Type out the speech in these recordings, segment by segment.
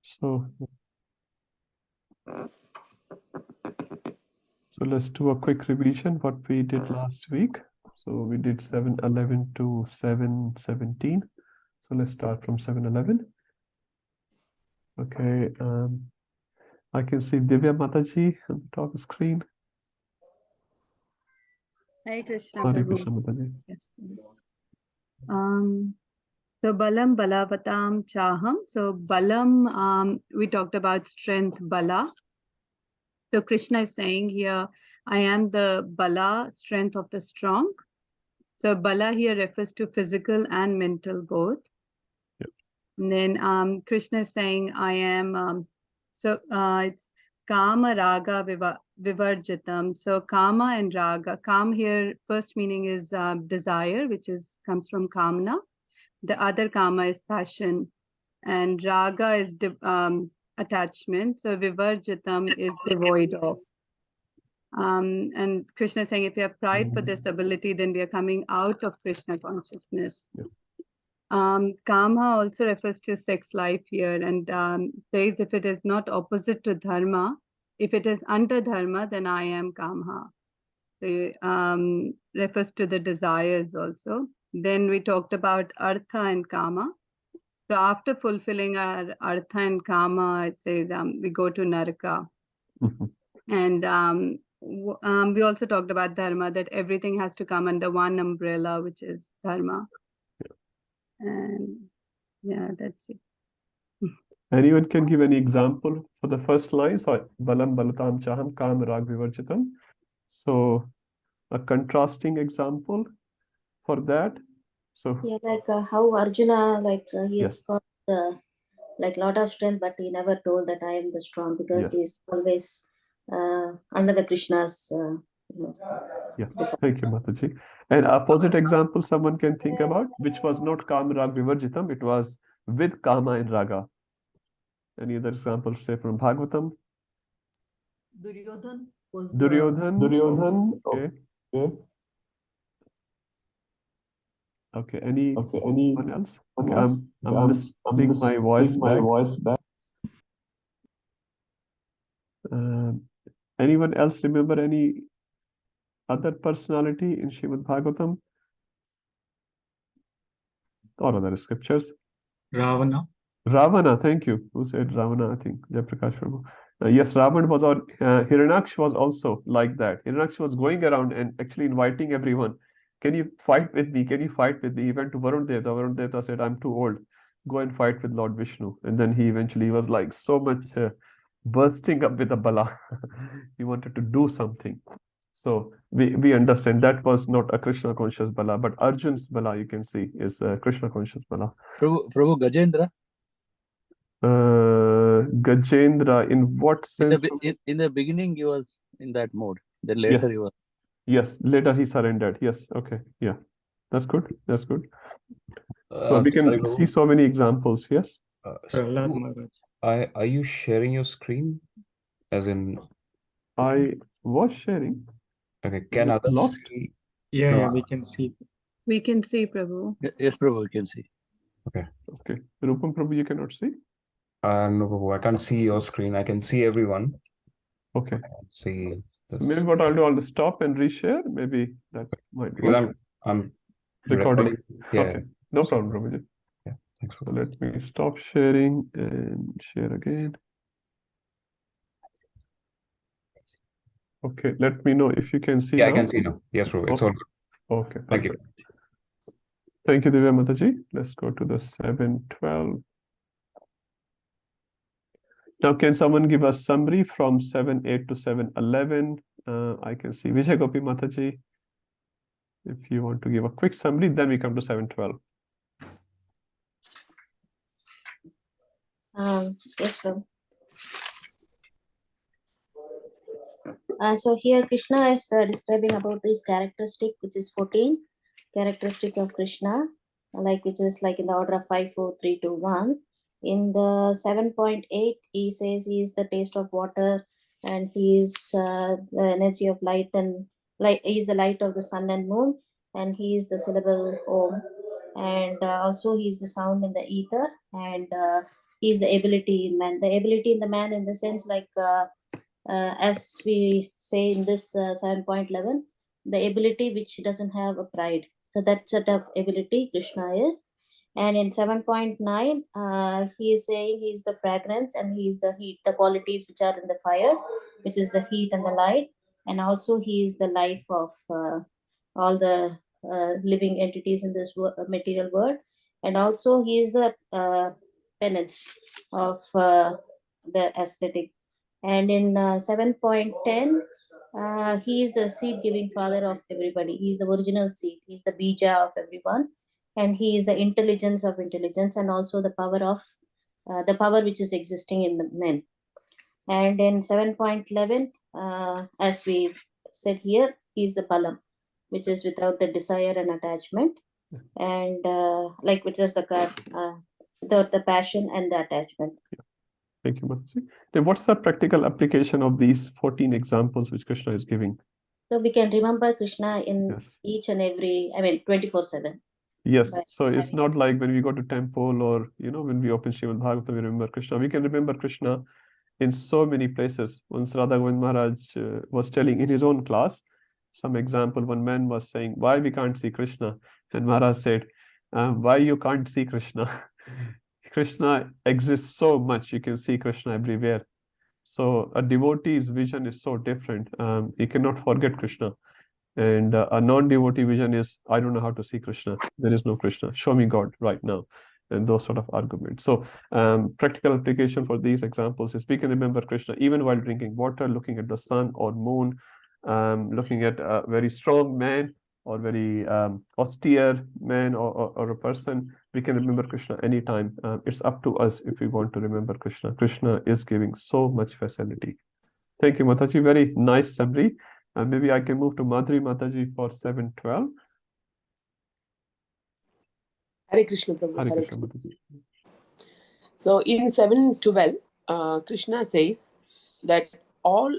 So let's do a quick revision what we did last week. So we did 7:11 to 7:17. So let's start from 7:11. Okay, I can see Divya Mataji on the top screen. Hare Krishna. Hare Prabhu. Krishna Mataji. Yes. So balam balavatam chaham. So balam, we talked about strength, bala. So Krishna is saying here, I am the bala, strength of the strong. So bala here refers to physical and mental both. Yep. And then Krishna is saying, I am, it's kama raga vivarjitam. So kama and raga, kam here, first meaning is desire, which comes from kamna. The other kama is passion, and raga is attachment. So vivarjitam is devoid of. And Krishna is saying, if you have pride for this ability, then we are coming out of Krishna consciousness. Yep. Kama also refers to sex life here, and says if it is not opposite to dharma, if it is under dharma, then I am kama. So refers to the desires also. Then we talked about artha and kama. So after fulfilling our artha and kama, it says we go to naraka. And we also talked about dharma, that everything has to come under one umbrella, which is dharma. And yeah, that's it. Anyone can give any example for the first line? So balam balatam chaham kam rag vivarjitam. So a contrasting example for that. So yeah, like how Arjuna, he has yes. got like lot of strength, but he never told that I am the strong, because Yes. he's always under the Krishna's. Yes, thank you, Mataji. And opposite example someone can think about, which was not Kama Rag Vivarjitam, it was with Kama and Raga. Any other example, say from Bhagavatam? Duryodhan was Duryodhan. Okay. Okay. Anyone else? Okay, I'm just putting my voice back. Anyone else remember any other personality in Srimad Bhagavatam or other scriptures? Ravana, thank you. Who said Ravana? I think Jayaprakash Sharma. Yes, Ravan was on. Hiranyaksh was also like that. Hiranyaksh was going around and actually inviting everyone. Can you fight with me? Can you fight with me? He went to Varun Devta. Varun Devta said, I'm too old. Go and fight with Lord Vishnu. And then he eventually was like so much bursting up with a bala. He wanted to do something. So we understand that was not a Krishna conscious bala, but Arjun's bala, you can see, is a Krishna conscious bala. Prabhu Gajendra? Gajendra, in what sense? In the beginning, he was in that mode. Then later Yes. he was. Yes, later he surrendered. Yes, okay. Yeah, that's good. That's good. So we can see so many examples. Yes. Are you sharing your screen? As in, I was sharing. okay, can others see? Yeah, we can see. We can see, Prabhu. Yes, Prabhu, we can see. Okay. Rupam Prabhu, you cannot see? No, Prabhu, I can't see your screen. I can see everyone. Okay. I can't see this. So maybe what I'll do, I'll stop and reshare. Maybe that might be. Because I'm recording. Yeah. Okay. No problem, Prabhuji. Yeah. Thanks for So let me stop sharing and share again. Okay, let me know if you can see. Yeah, now. I can see now. Yes, Prabhu. It's all good. Okay. Thank you. Thank you, Divya Mataji. Let's go to the 7:12. Now, can someone give a summary from 7:08 to 7:11? I can see Vijay Gopi Mataji. If you want to give a quick summary, then we come to 7:12. Yes, Prabhu. So here Krishna is describing about this characteristic, which is 14 characteristic of Krishna, which is like in the order of 5, 4, 3, 2, 1. In the 7.8, he says he is the taste of water, and he is the energy of light, and he is the light of the sun and moon, and he is the syllable Om, and also he is the sound in the ether, and He's the ability in man. The ability in the man in the sense like, as we say in this 7.11, the ability which doesn't have a pride. So that sort of ability Krishna is. And in 7.9, he is saying he's the fragrance and he's the heat, the qualities which are in the fire, which is the heat and the light. And also he is the life of all the living entities in this material world. And also he is the penance of the aesthetic. And in 7.10, he is the seed giving father of everybody. He is the original seed. He is the bija of everyone. And he is the intelligence of intelligence and also the power which is existing in the men. And in 7.11, as we said here, he is the balam, which is without the desire and attachment. And like which is without the passion and the attachment. Thank you, Mataji. Then what's the practical application of these 14 examples which Krishna is giving? So we can remember Krishna in each and every, 24/7. Yes. So it's not like when we go to temple or, when we open Srimad Bhagavatam, we remember Krishna. We can remember Krishna in so many places. Once Radha Govind Maharaj was telling in his own class, some example, one man was saying, why we can't see Krishna? And Maharaj said, why you can't see Krishna? Krishna exists so much, you can see Krishna everywhere. So a devotee's vision is so different. He cannot forget Krishna. And a non-devotee vision is, I don't know how to see Krishna. There is no Krishna. Show me God right now. And those sort of arguments. So practical application for these examples is we can remember Krishna even while drinking water, looking at the sun or moon, looking at a very strong man or very austere man or a person. We can remember Krishna anytime. It's up to us if we want to remember Krishna. Krishna is giving so much facility. Thank you, Mataji. Very nice summary. Maybe I can move to Madhuri Mataji for 7.12. Hare Krishna, Prabhu. Hare Krishna, Mataji. So in 7.12, Krishna says that all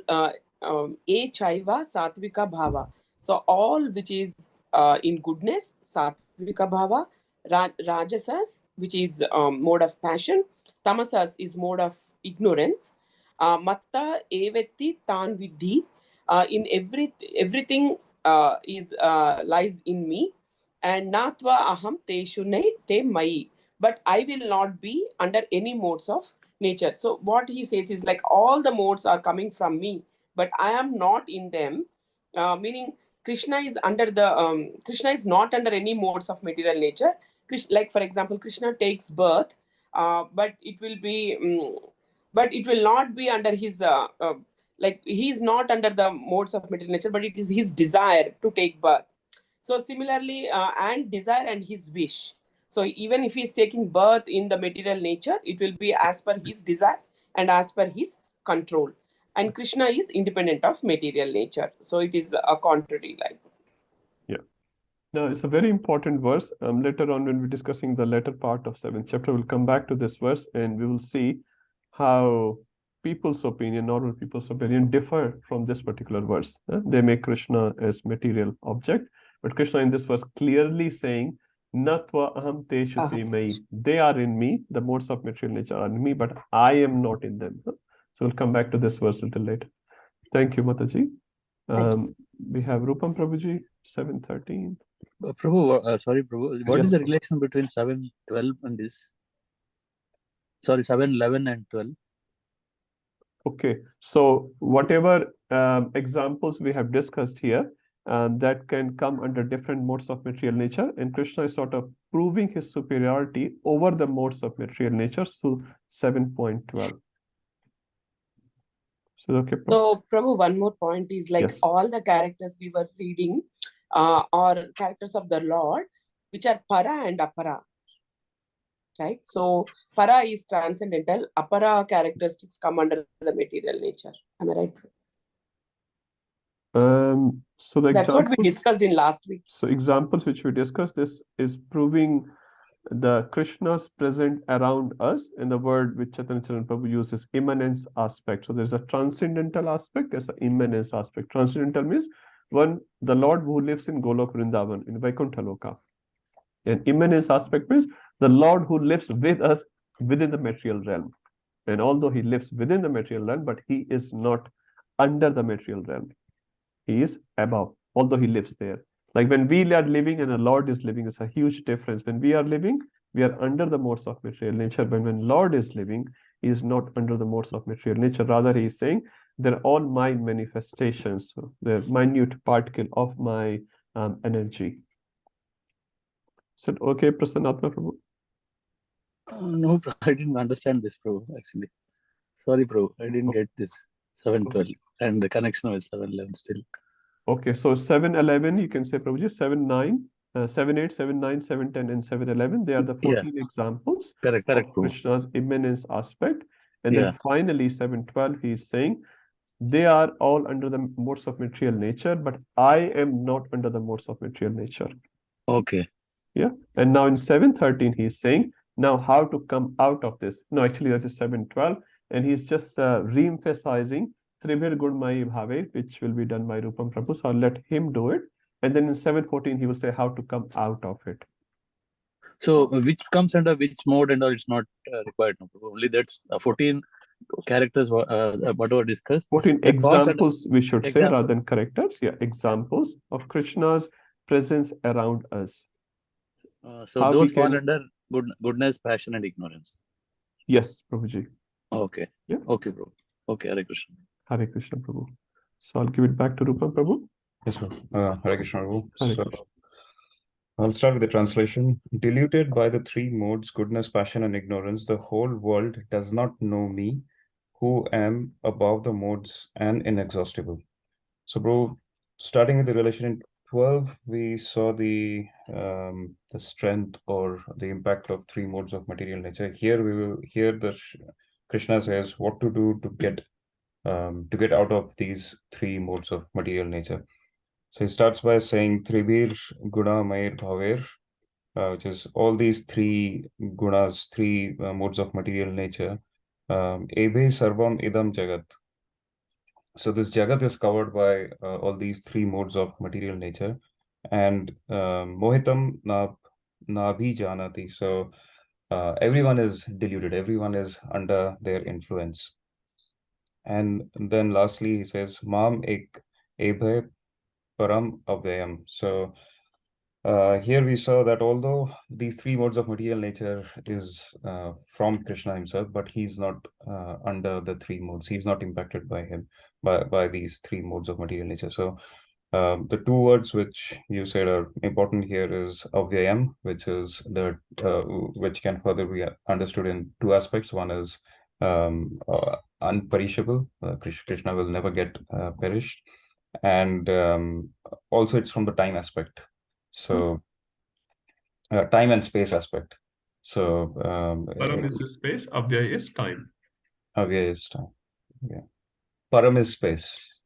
e chaiva satvika bhava. So all which is in goodness, satvika bhava, rajasas, which is mode of passion, tamasas is mode of ignorance, matta evetti tan vidhi, in everything is lies in me, and natva aham teshune te mai, but I will not be under any modes of nature. So what he says is like all the modes are coming from me, but I am not in them, meaning Krishna is Krishna is not under any modes of material nature. Like for example, Krishna takes birth, but it will not be under his like he is not under the modes of material nature, but it is his desire to take birth. So similarly, and desire and his wish. So even if he is taking birth in the material nature, it will be as per his desire and as per his control. And Krishna is independent of material nature. So it is a contrary like. Yeah. Now it's a very important verse. Later on when we're discussing the latter part of 7th chapter, we'll come back to this verse and we will see how people's opinion, normal people's opinion, differ from this particular verse. They make Krishna as material object, but Krishna in this verse clearly saying, Natva aham teshu te mai. They are in me, the modes of material nature are in me, but I am not in them. So we'll come back to this verse a little later. Thank you, Mataji. We have Rupam Prabhuji, 7.13. Prabhu, sorry, Prabhu. What is the relation between 7.12 and this? Sorry, 7.11 and 12. Okay, so whatever examples we have discussed here, that can come under different modes of material nature, and Krishna is sort of proving his superiority over the modes of material nature through 7.12. So, okay, so Prabhu, one more point is like all the characters we were reading are characters of the Lord, which are para and apara. Right? So para is transcendental, apara characteristics come under the material nature. Am I right? So the that's what we discussed in last week. So examples which we discussed, this is proving the Krishna's present around us, and the word which Chaitanya Charan Prabhu uses, immanence aspect. So there's a transcendental aspect, there's an immanence aspect. Transcendental means one, the Lord who lives in Golok Vrindavan, in Vaikuntha Loka. And immanence aspect means the Lord who lives with us within the material realm. And although he lives within the material realm, but he is not under the material realm. He is above, although he lives there. Like when we are living and the Lord is living, it's a huge difference. When we are living, we are under the modes of material nature. But when Lord is living, he is not under the modes of material nature. Rather, he is saying, they're all my manifestations. So they're minute particle of my energy. Is it okay, Prasannatma Prabhu? No, bro, I didn't understand this, bro, actually. Sorry, bro, I didn't get this 712 and the connection with 711 still. Okay, so 711, you can say, Prabhuji, 79, 78, 79, 710, and 711. They are the 14 examples Correct, of bro. Krishna's immanence aspect. And Yeah. then finally, 712, he is saying, they are all under the modes of material nature, but I am not under the modes of material nature. Okay. Yeah. And now in 713, he's saying, now how to come out of this? No, actually, that is 712. And he's just re-emphasizing Tribhir Gurmai Bhave, which will be done by Rupam Prabhu. So I'll let him do it. And then in 714, he will say how to come out of it. So which comes under which mode and all, it's not required. No, only that's 14 characters, whatever discussed. 14 examples, we should say, rather than examples. characters. Yeah, examples of Krishna's presence around us. So How those we can- fall under goodness, passion, and ignorance. Yes, Prabhuji. Okay. Yeah. Okay, bro. Okay, Hare Krishna. Hare Krishna, Prabhu. So I'll give it back to Rupam Prabhu. Yes, sir. Hare Krishna, Prabhu. Hare So Krishna. I'll start with the translation. Diluted by the three modes, goodness, passion, and ignorance, the whole world does not know me, who am above the modes and inexhaustible. So, bro, starting with the relation in 12, we saw the strength or the impact of three modes of material nature. Here we will hear the Krishna says what to do to get out of these three modes of material nature. So he starts by saying Tribir Guna Mair Bhaver, which is all these three gunas, three modes of material nature. Ebe Sarvam Idam Jagat. So this Jagat is covered by all these three modes of material nature. And Mohitam Nabhi Janati. So everyone is deluded, everyone is under their influence. And then lastly, he says, Mam ek ebhay param avyayam. So here we saw that although these three modes of material nature is from Krishna himself, but he's not under the three modes. He's not impacted by him, by these three modes of material nature. So the two words which you said are important here is avyayam, which is the which can further be understood in two aspects. One is unperishable. Krishna will never get perished, and also it's from the time aspect. So time and space aspect. So Param is the space, Avyaya is time. Avyaya is time. Yeah. Param is space.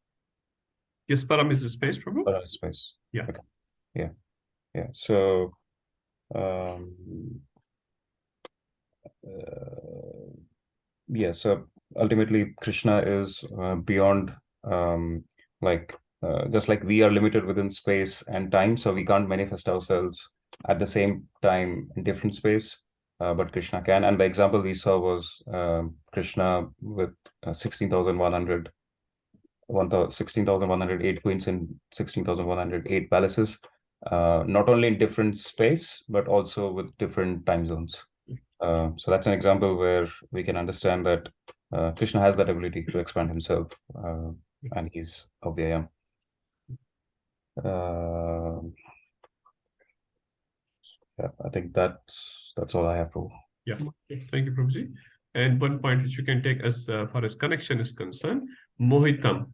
Yes, Param is the space, Prabhu. Param is space. Yeah. Okay. Yeah. Yeah. So yeah, so ultimately Krishna is beyond just like we are limited within space and time, so we can't manifest ourselves at the same time in different space, but Krishna can. And the example we saw was Krishna with 16,108 queens in 16,108 palaces, not only in different space, but also with different time zones. So that's an example where we can understand that Krishna has that ability to expand himself, and he's Avyayam. Yeah, I think that's all I have, Prabhu. Yeah, thank you, Prabhuji. And one point which you can take as far as connection is concerned, Mohitam.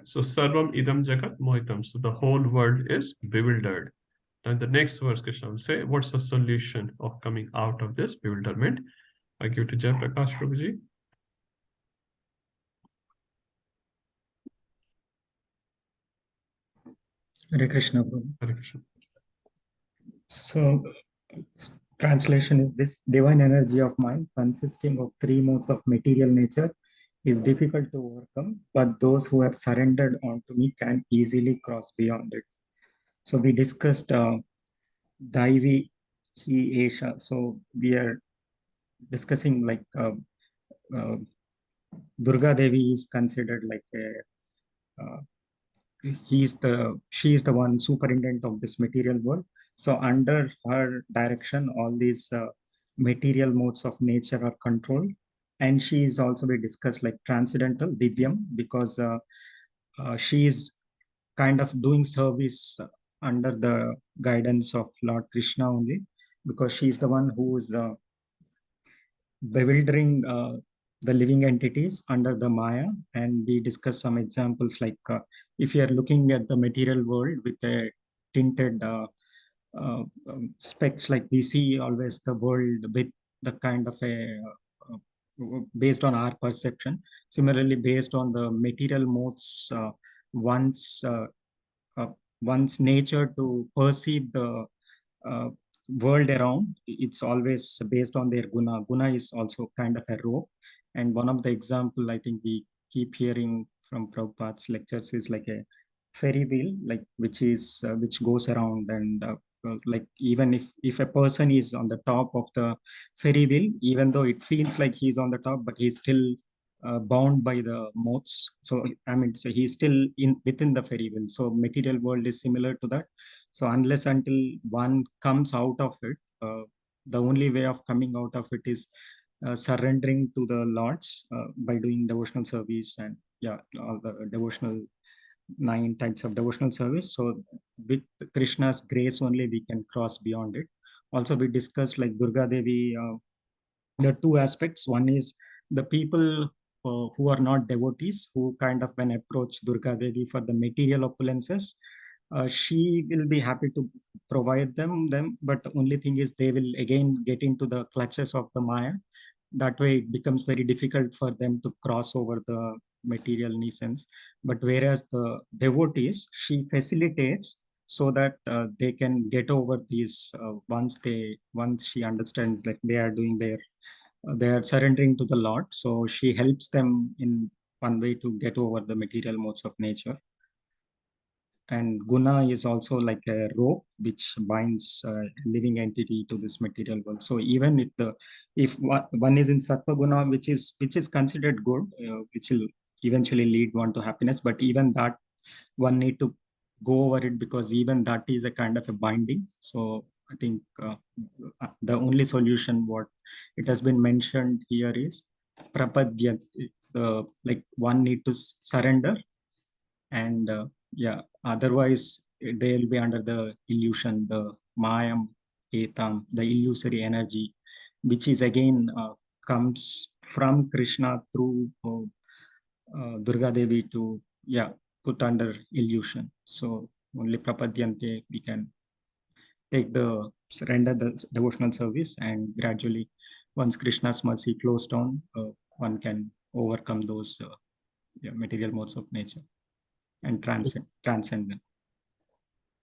So Sarvam Idam Jagat Mohitam. So the whole world is bewildered. And the next verse, Krishna will say, what's the solution of coming out of this bewilderment? I give it to Jai Prakash Prabhuji. Hare Krishna, Prabhu. Hare Krishna. So, translation is this divine energy of mind consisting of three modes of material nature is difficult to overcome, but those who have surrendered onto me can easily cross beyond it. So we discussed Daivi Hi Esha. So we are discussing like Durga Devi is considered like she is the one superintendent of this material world. So under her direction, all these material modes of nature are controlled. And she is also be discussed like transcendental Divyam, because she is kind of doing service under the guidance of Lord Krishna only, because she is the one who is bewildering the living entities under the Maya. And we discuss some examples like if you are looking at the material world with a tinted specs, like we see always the world with the kind of a based on our perception. Similarly, based on the material modes, one's one's nature to perceive the uh, world around, it's always based on their guna. Guna is also kind of a rope. And one of the example I think we keep hearing from Prabhupada's lectures is like a ferry wheel, like which goes around. And like even if a person is on the top of the ferry wheel, even though it feels like he's on the top, but he's still bound by the modes. So I mean, so he's still in within the ferry wheel. So material world is similar to that. So unless until one comes out of it, the only way of coming out of it is surrendering to the Lords by doing devotional service, and yeah, all the devotional 9 types of devotional service. So with Krishna's grace only we can cross beyond it. Also, we discussed like Durga Devi. There are two aspects. One is the people who are not devotees, who kind of when approach Durga Devi for the material opulences, she will be happy to provide them, but the only thing is they will again get into the clutches of the Maya. That way it becomes very difficult for them to cross over the material nuisance. But whereas the devotees, she facilitates so that they can get over these once she understands like they are doing they are surrendering to the Lord. So she helps them in one way to get over the material modes of nature. And guna is also like a rope which binds a living entity to this material world. So even if one is in sattva guna, which is considered good, which will eventually lead one to happiness, but even that one need to go over it, because even that is a kind of a binding. So I think the only solution what it has been mentioned here is prapadyat. Like one need to surrender, and yeah, otherwise they will be under the illusion, the mayam etam, the illusory energy, which is again comes from Krishna through Durga Devi to put under illusion. So only prapadyante we can surrender the devotional service, and gradually once Krishna's mercy flows down, one can overcome those material modes of nature and transcend them.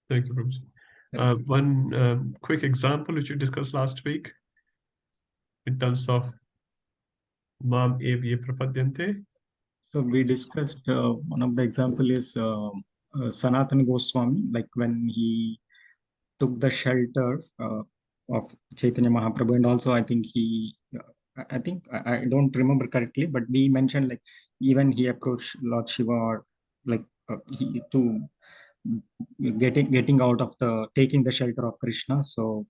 Thank you, Prabhuji. One quick example which we discussed last week in terms of Mam Evye Prapadyante. So we discussed one of the example is Sanatana Goswami, like when he took the shelter of Chaitanya Mahaprabhu, and also I think I don't remember correctly, but we mentioned like even he approached Lord Shiva, or like he to getting out of taking the shelter of Krishna. So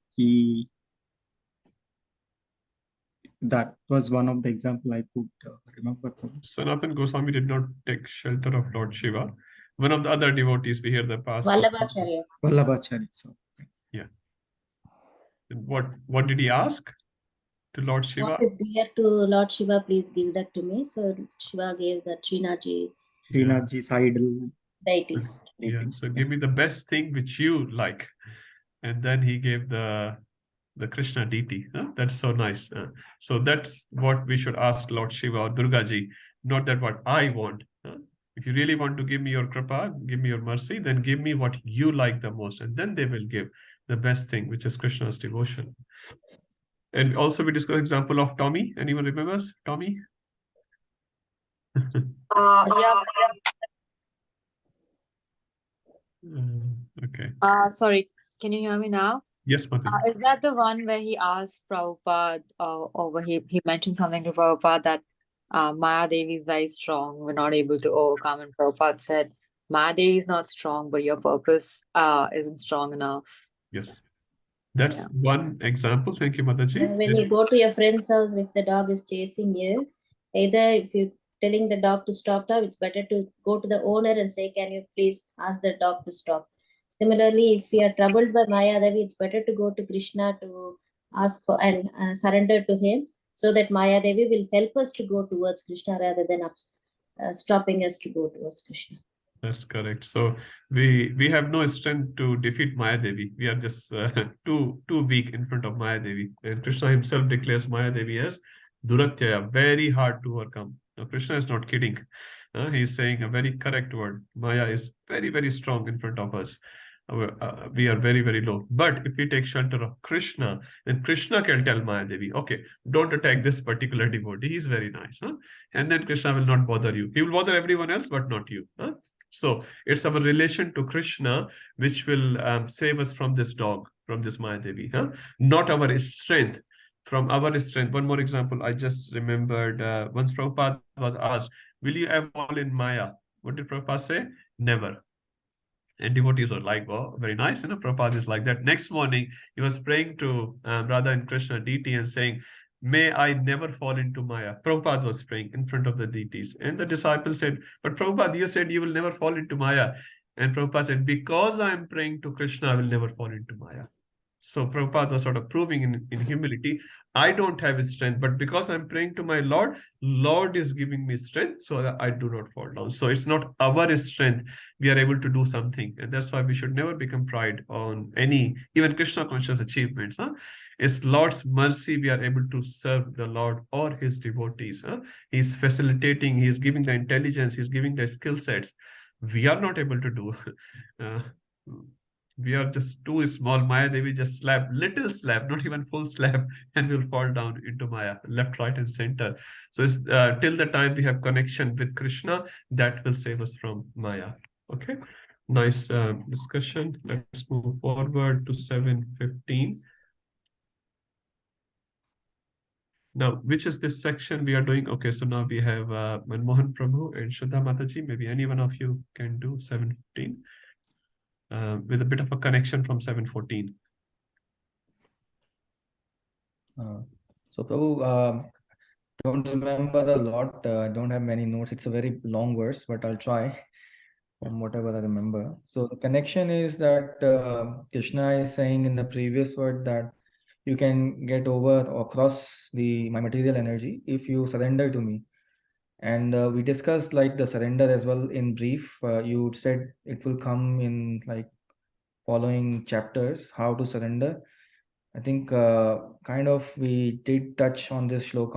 that was one of the example I could remember. Sanatana Goswami did not take shelter of Lord Shiva. One of the other devotees we hear the past. Vallabhacharya. So yeah. And what did he ask to Lord Shiva? What is dear to Lord Shiva? Please give that to me. So Shiva gave the Srinathji's idol deities. Yeah. So give me the best thing which you like, and then he gave the Krishna deity. That's so nice. So that's what we should ask Lord Shiva or Durga Ji, not that what I want. If you really want to give me your kripa, give me your mercy, then give me what you like the most, and then they will give the best thing, which is Krishna's devotion. And also we discussed example of Tommy. Anyone remembers Tommy? Okay. Sorry, can you hear me now? Yes, Mataji. Is that the one where he asked Prabhupada, or where he mentioned something to Prabhupada that Maya Devi is very strong, we're not able to overcome, and Prabhupada said, Maya Devi is not strong, but your purpose isn't strong enough. Yes. That's one example. Thank you, Mataji. When you go to your friend's house, if the dog is chasing you, either if you're telling the dog to stop, it's better to go to the owner and say, can you please ask the dog to stop? Similarly, if you are troubled by Maya Devi, it's better to go to Krishna to ask for and surrender to him, so that Maya Devi will help us to go towards Krishna rather than stopping us to go towards Krishna. That's correct. So we have no strength to defeat Maya Devi. We are just too weak in front of Maya Devi. And Krishna himself declares Maya Devi as Duratyaya, very hard to overcome. Now, Krishna is not kidding. He's saying a very correct word. Maya is very, very strong in front of us. We are very, very low. But if we take shelter of Krishna, then Krishna can tell Maya Devi, okay, don't attack this particular devotee. He's very nice. And then Krishna will not bother you. He will bother everyone else, but not you. So it's our relation to Krishna which will save us from this dog, from this Maya Devi. Not our strength. From our strength. One more example, I just remembered once Prabhupada was asked, will you ever fall in Maya? What did Prabhupada say? Never. And devotees were like, well, very nice. Prabhupada is like that. Next morning, he was praying to Radha and Krishna deity and saying, may I never fall into Maya. Prabhupada was praying in front of the deities. And the disciples said, but Prabhupada, you said you will never fall into Maya. And Prabhupada said, because I am praying to Krishna, I will never fall into Maya. So Prabhupada was sort of proving in humility, I don't have strength, but because I'm praying to my Lord, Lord is giving me strength so that I do not fall down. So it's not our strength. We are able to do something. And that's why we should never become pride on any, even Krishna conscious achievements. It's Lord's mercy we are able to serve the Lord or his devotees. He's facilitating, he's giving the intelligence, he's giving the skill sets. We are not able to do. We are just too small. Maya Devi just slap, little slap, not even full slap, and we'll fall down into Maya, left, right, and center. So it's till the time we have connection with Krishna, that will save us from Maya. Okay, nice discussion. Let's move forward to 7:15. Now, which is this section we are doing? Okay, so now we have Manmohan Prabhu and Shraddha Mataji. Maybe any one of you can do 7:15. With a bit of a connection from 7:14. So Prabhu, don't remember a lot. I don't have many notes. It's a very long verse, but I'll try from whatever I remember. So the connection is that Krishna is saying in the previous word that you can get over or cross my material energy if you surrender to me. And we discussed like the surrender as well in brief. You said it will come in like following chapters, how to surrender. I think kind of we did touch on this shloka,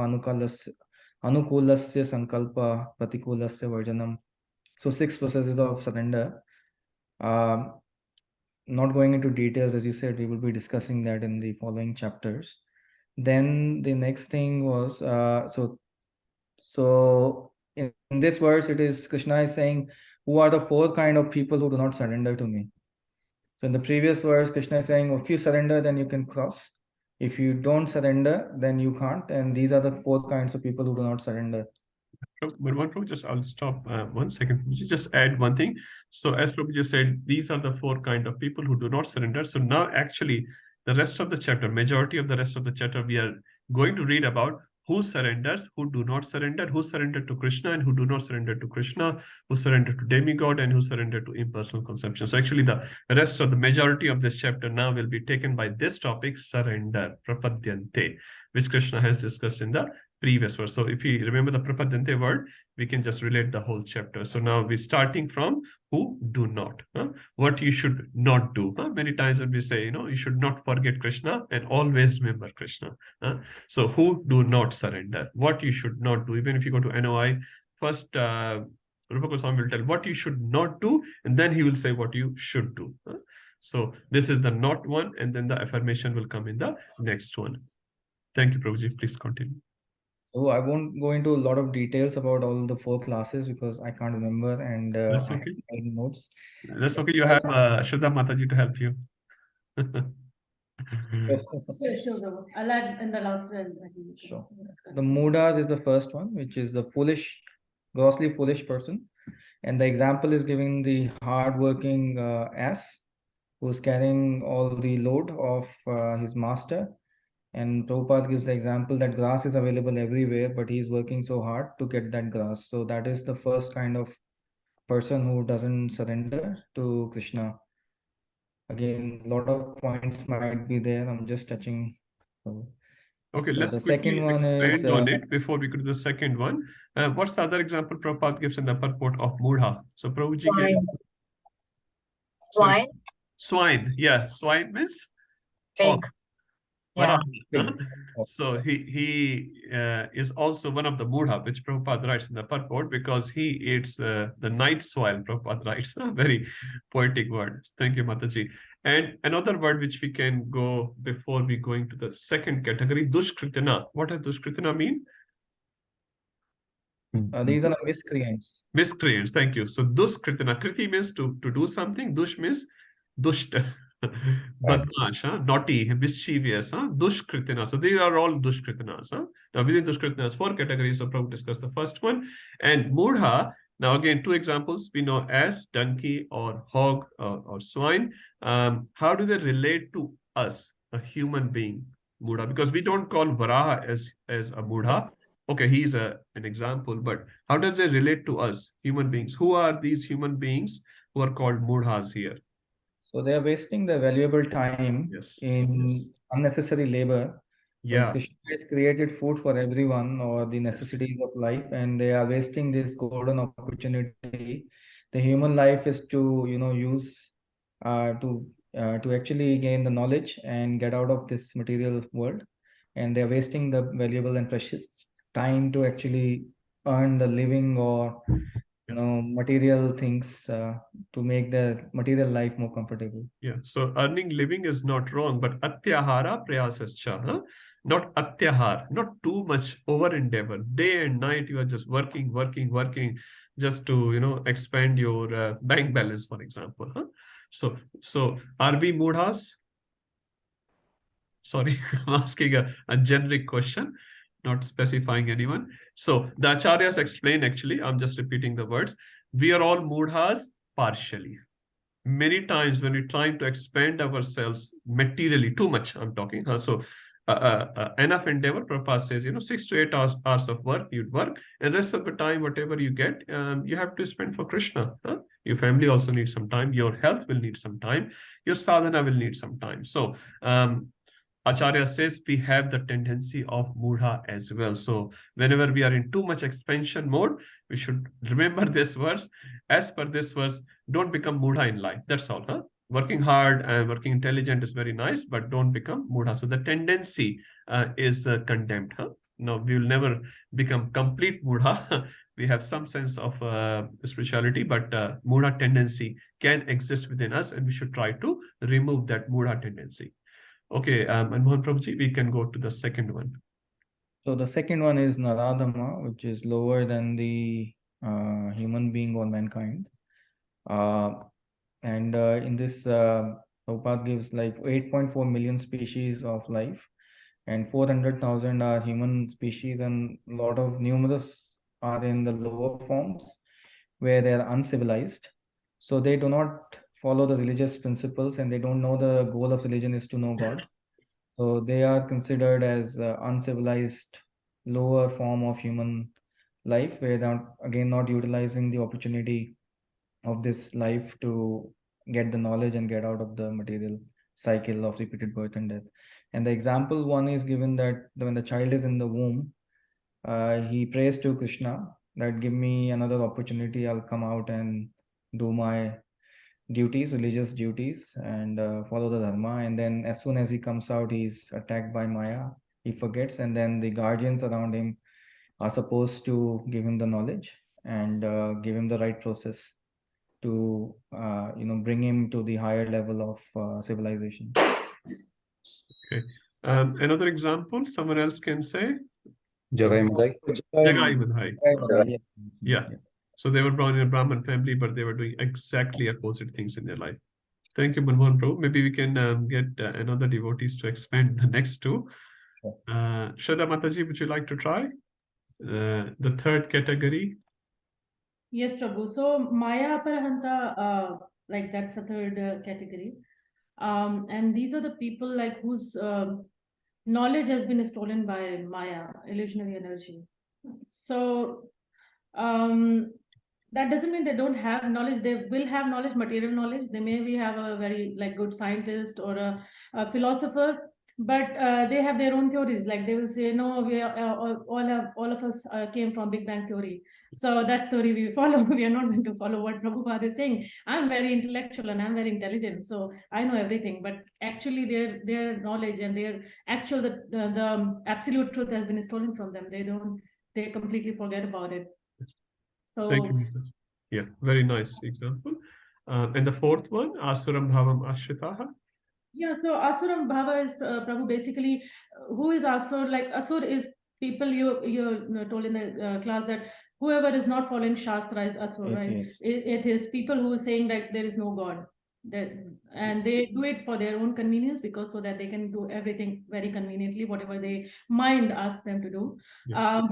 anukulasya sankalpa pratikulasya varjanam. So 6 processes of surrender. Not going into details, as you said, we will be discussing that in the following chapters. Then the next thing was, so in this verse, it is Krishna is saying, who are the 4 kind of people who do not surrender to me? So in the previous verse, Krishna is saying, if you surrender, then you can cross. If you don't surrender, then you can't. And these are the 4 kinds of people who do not surrender. But one Prabhu, just I'll stop 1 second. Just add one thing. So as Prabhu just said, these are the 4 kind of people who do not surrender. So now actually the rest of the chapter, majority of the rest of the chapter, we are going to read about who surrenders, who do not surrender, who surrender to Krishna and who do not surrender to Krishna, who surrender to demigod and who surrender to impersonal conception. So actually the rest of the majority of this chapter now will be taken by this topic, surrender, prapadyante, which Krishna has discussed in the previous verse. So if you remember the prapadyante word, we can just relate the whole chapter. So now we're starting from who do not, what you should not do. Many times when we say, you should not forget Krishna and always remember Krishna. So who do not surrender, what you should not do. Even if you go to NOI, first Rupa Goswami will tell what you should not do, and then he will say what you should do. So this is the not one, and then the affirmation will come in the next one. Thank you, Prabhuji. Please continue. So I won't go into a lot of details about all the 4 classes because I can't remember, and That's I okay. have notes. That's okay. You have Shraddha Mataji to help you. Sure. I'll add in the last one. Sure. The Mudas is the first one, which is the foolish, grossly foolish person. And the example is giving the hardworking ass who's carrying all the load of his master. And Prabhupada gives the example that grass is available everywhere, but he's working so hard to get that grass. So that is the first kind of person who doesn't surrender to Krishna. Again, a lot of points might be there. I'm just touching. Okay, So let's the quickly second one expand is on it before we go to the second one. What's the other example Prabhupada gives in the purport of Mudha? So Prabhuji can... Swine. Swine. Yeah, swine means Pig. Yeah. So he is also one of the Mudha, which Prabhupada writes in the purport, because he eats the night swine, Prabhupada writes. Very poetic word. Thank you, Mataji. And another word which we can go before we going to the second category, Dushkritana. What does Dushkritana mean? these are the miscreants. Miscreants, thank you. So Dushkritana. Kriti means to do something. Dush means dusht. Badmash, naughty, mischievous, Dushkritana. So these are all Dushkritanas. Now within Dushkritanas, 4 categories. So Prabhupada discussed the first one. And Mudha, now again, 2 examples we know: ass, donkey, or hog, or swine. How do they relate to us, a human being, Mudha? Because we don't call Varaha as a Mudha. Okay, he's an example, but how does it relate to us, human beings? Who are these human beings who are called Mudhas here? So they are wasting their valuable time in unnecessary labor. Yeah. When Krishna has created food for everyone, or the necessities of life, and they are wasting this golden opportunity. The human life is to use to actually gain the knowledge and get out of this material world, and they are wasting the valuable and precious time to actually earn the living or material things to make their material life more comfortable. Yeah, so earning living is not wrong, but atyahara prayasascha, not atyahar, not too much over endeavor. Day and night you are just working, just to expand your bank balance, for example. So are we mudhas? Sorry, I'm asking a generic question, not specifying anyone. So the acharyas explain, actually, I'm just repeating the words. We are all mudhas partially. Many times when we're trying to expand ourselves materially, too much, I'm talking. So enough endeavor, Prabhupada says, 6 to 8 hours of work, you'd work, and rest of the time, whatever you get, you have to spend for Krishna. Your family also needs some time. Your health will need some time. Your sadhana will need some time. So Acharya says we have the tendency of mudha as well. So whenever we are in too much expansion mode, we should remember this verse. As per this verse, don't become mudha in life. That's all. Working hard and working intelligent is very nice, but don't become mudha. So the tendency is condemned. No, we will never become complete mudha. We have some sense of spirituality, but mudha tendency can exist within us, and we should try to remove that mudha tendency. Okay, and Mohan Prabhuji, we can go to the second one. So the second one is Naradama, which is lower than the human being or mankind. And in this, Prabhupada gives like 8.4 million species of life, and 400,000 are human species, and a lot of numerous are in the lower forms where they are uncivilized. So they do not follow the religious principles, and they don't know the goal of religion is to know God. So they are considered as uncivilized, lower form of human life, where they're again not utilizing the opportunity of this life to get the knowledge and get out of the material cycle of repeated birth and death. And the example one is given that when the child is in the womb, he prays to Krishna that give me another opportunity, I'll come out and do my duties, religious duties, and follow the dharma. And then as soon as he comes out, he's attacked by Maya. He forgets, and then the guardians around him are supposed to give him the knowledge and give him the right process to bring him to the higher level of civilization. Okay. Another example, someone else can say? Jagai Madai. Jagai Madai. Yeah. So they were born in a Brahmin family, but they were doing exactly opposite things in their life. Thank you, Manmohan Prabhu. Maybe we can get another devotees to expand the next two. Sure. Shraddha Mataji, would you like to try the third category? Yes, Prabhu. So Maya Aparahanta, like that's the third category. And these are the people like whose knowledge has been stolen by Maya, illusionary energy. So that doesn't mean they don't have knowledge. They will have knowledge, material knowledge. They maybe have a very like good scientist or a philosopher, but they have their own theories. Like they will say, no, we are, all of us came from Big Bang theory. So that's the theory we follow. We are not going to follow what Prabhupada is saying. I'm very intellectual and I'm very intelligent, so I know everything. But actually, their knowledge and their actual the absolute truth has been stolen from them. They completely forget about it. So, thank you. Yeah, very nice example. And the fourth one, Asuram Bhavam Ashritaha. Yeah, so Asuram Bhava is Prabhu basically who is Asur? Like Asur is people you told in the class that whoever is not following Shastra is Asur, right? It is people who are saying that there is no God. And they do it for their own convenience because so that they can do everything very conveniently, whatever they mind asks them to do, Yes.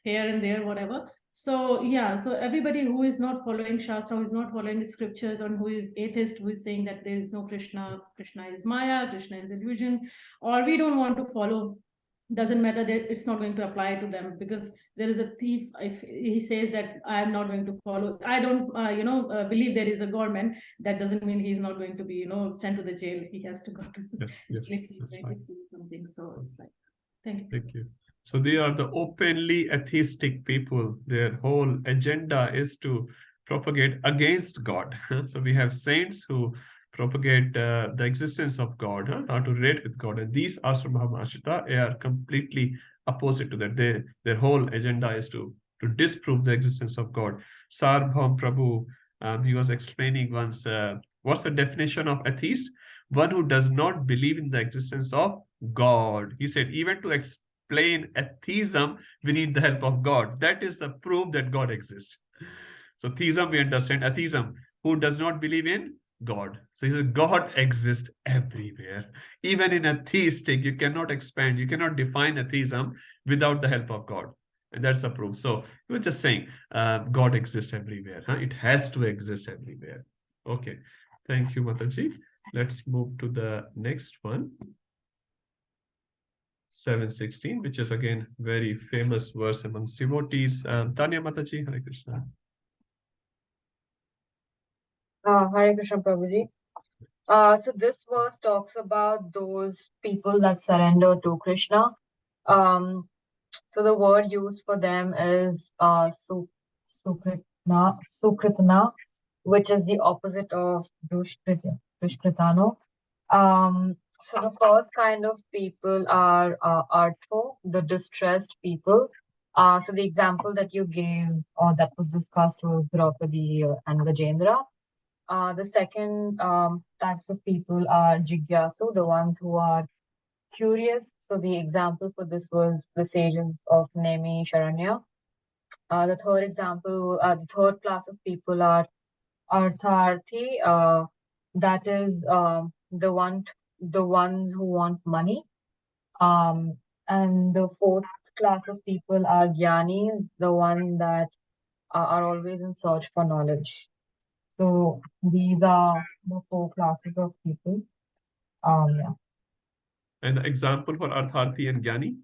here and there, whatever. So yeah, so everybody who is not following Shastra, who is not following the scriptures, and who is atheist, who is saying that there is no Krishna, Krishna is Maya, Krishna is illusion, or we don't want to follow, doesn't matter, that it's not going to apply to them because there is a thief. If he says that I am not going to follow, I don't believe there is a government, that doesn't mean he's not going to be sent to the jail. He has to go to something. So it's like, thank you. Thank you. So they are the openly atheistic people. Their whole agenda is to propagate against God. So we have saints who propagate the existence of God, how to relate with God. And these Asramaham are completely opposite to that. Their whole agenda is to disprove the existence of God. Sarbham Prabhu, he was explaining once, what's the definition of atheist? One who does not believe in the existence of God. He said, even to explain atheism, we need the help of God. That is the proof that God exists. So theism, we understand. Atheism, who does not believe in God. So he said, God exists everywhere. Even in atheistic, you cannot expand, you cannot define atheism without the help of God. And that's the proof. So we were just saying, God exists everywhere. It has to exist everywhere. Okay. Thank you, Mataji. Let's move to the next one. 716, which is again very famous verse amongst devotees. Tanya Mataji, Hare Krishna. Hare Krishna Prabhuji. So this verse talks about those people that surrender to Krishna. So the word used for them is sukritna, which is the opposite of dushkritano. So the first kind of people are artho, the distressed people. So the example that you gave or that was discussed was Draupadi and Gajendra. The second types of people are jigyasu, the ones who are curious. So the example for this was the sages of Nemi Sharanya. The third example, the third class of people are artharthi, that is the ones who want money. And the fourth class of people are jnanis, the ones that are always in search for knowledge. So these are the four classes of people. Yeah. And the example for Artharthi and Jnani?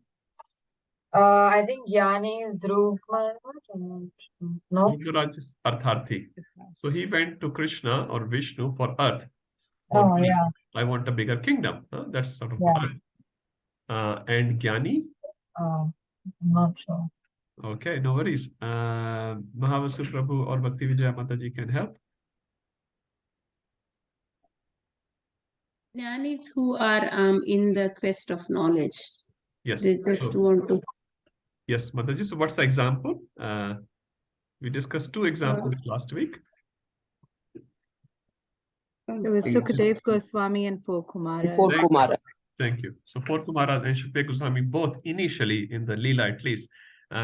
I think Jnani is Dhruv Maharaj. No? Dhruv Maharaj is Artharthi. So he went to Krishna or Vishnu for earth. Oh, yeah. I want a bigger kingdom. That's sort of and Jnani? I'm not sure. Okay, no worries. Mahavasu Prabhu or Bhakti Vijaya Mataji can help. Jnanis who are in the quest of knowledge. Yes. They just want to. Yes, Mataji. So what's the example? We discussed two examples last week. It was Sukadev Goswami and four Kumaras. Four Kumaras. Thank you. So four Kumaras and Sukadev Goswami, both initially in the Leela at least,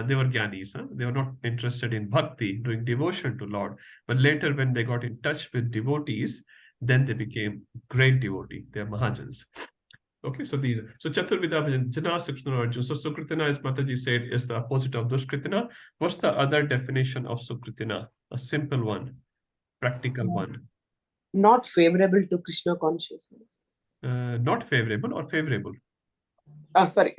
they were Jnanis. They were not interested in bhakti, doing devotion to Lord. But later when they got in touch with devotees, Then they became great devotee. They are Mahajans. Okay, so these. So Chaturvidha Bhajan, Jana, Sukritana, Arjuna. So Sukritana, as Mataji said, is the opposite of Dushkritana. What's the other definition of Sukritana? A simple one, practical one. Not favorable to Krishna consciousness. Not favorable or favorable? Sorry,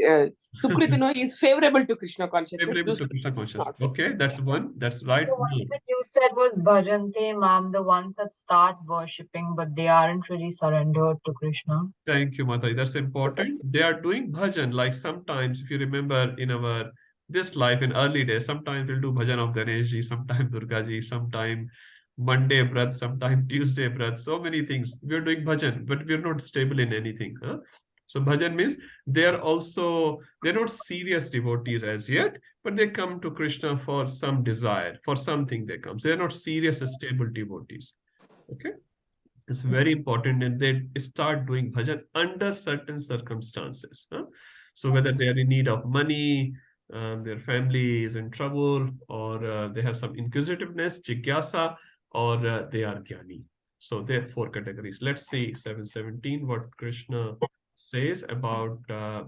Sukritana is favorable to Krishna consciousness. Favorable to Krishna consciousness. Okay, that's one. That's right. The one that you said was bhajante, ma'am, the ones that start worshipping, but they aren't really surrendered to Krishna. Thank you, Mataji. That's important. They are doing bhajan. Like sometimes, if you remember in our this life in early days, sometimes we'll do bhajan of Ganeshji, sometimes Durgaji, sometimes Monday Brat, sometimes Tuesday Brat, so many things. We're doing bhajan, but we're not stable in anything. Huh? So bhajan means they're not serious devotees as yet, but they come to Krishna for some desire, for something they come. So they're not serious, stable devotees. Okay. It's very important, and they start doing bhajan under certain circumstances. Huh? So whether they are in need of money, their family is in trouble, or they have some inquisitiveness, jigyasa, or they are jnani. So there are 4 categories. Let's see 717 what Krishna says about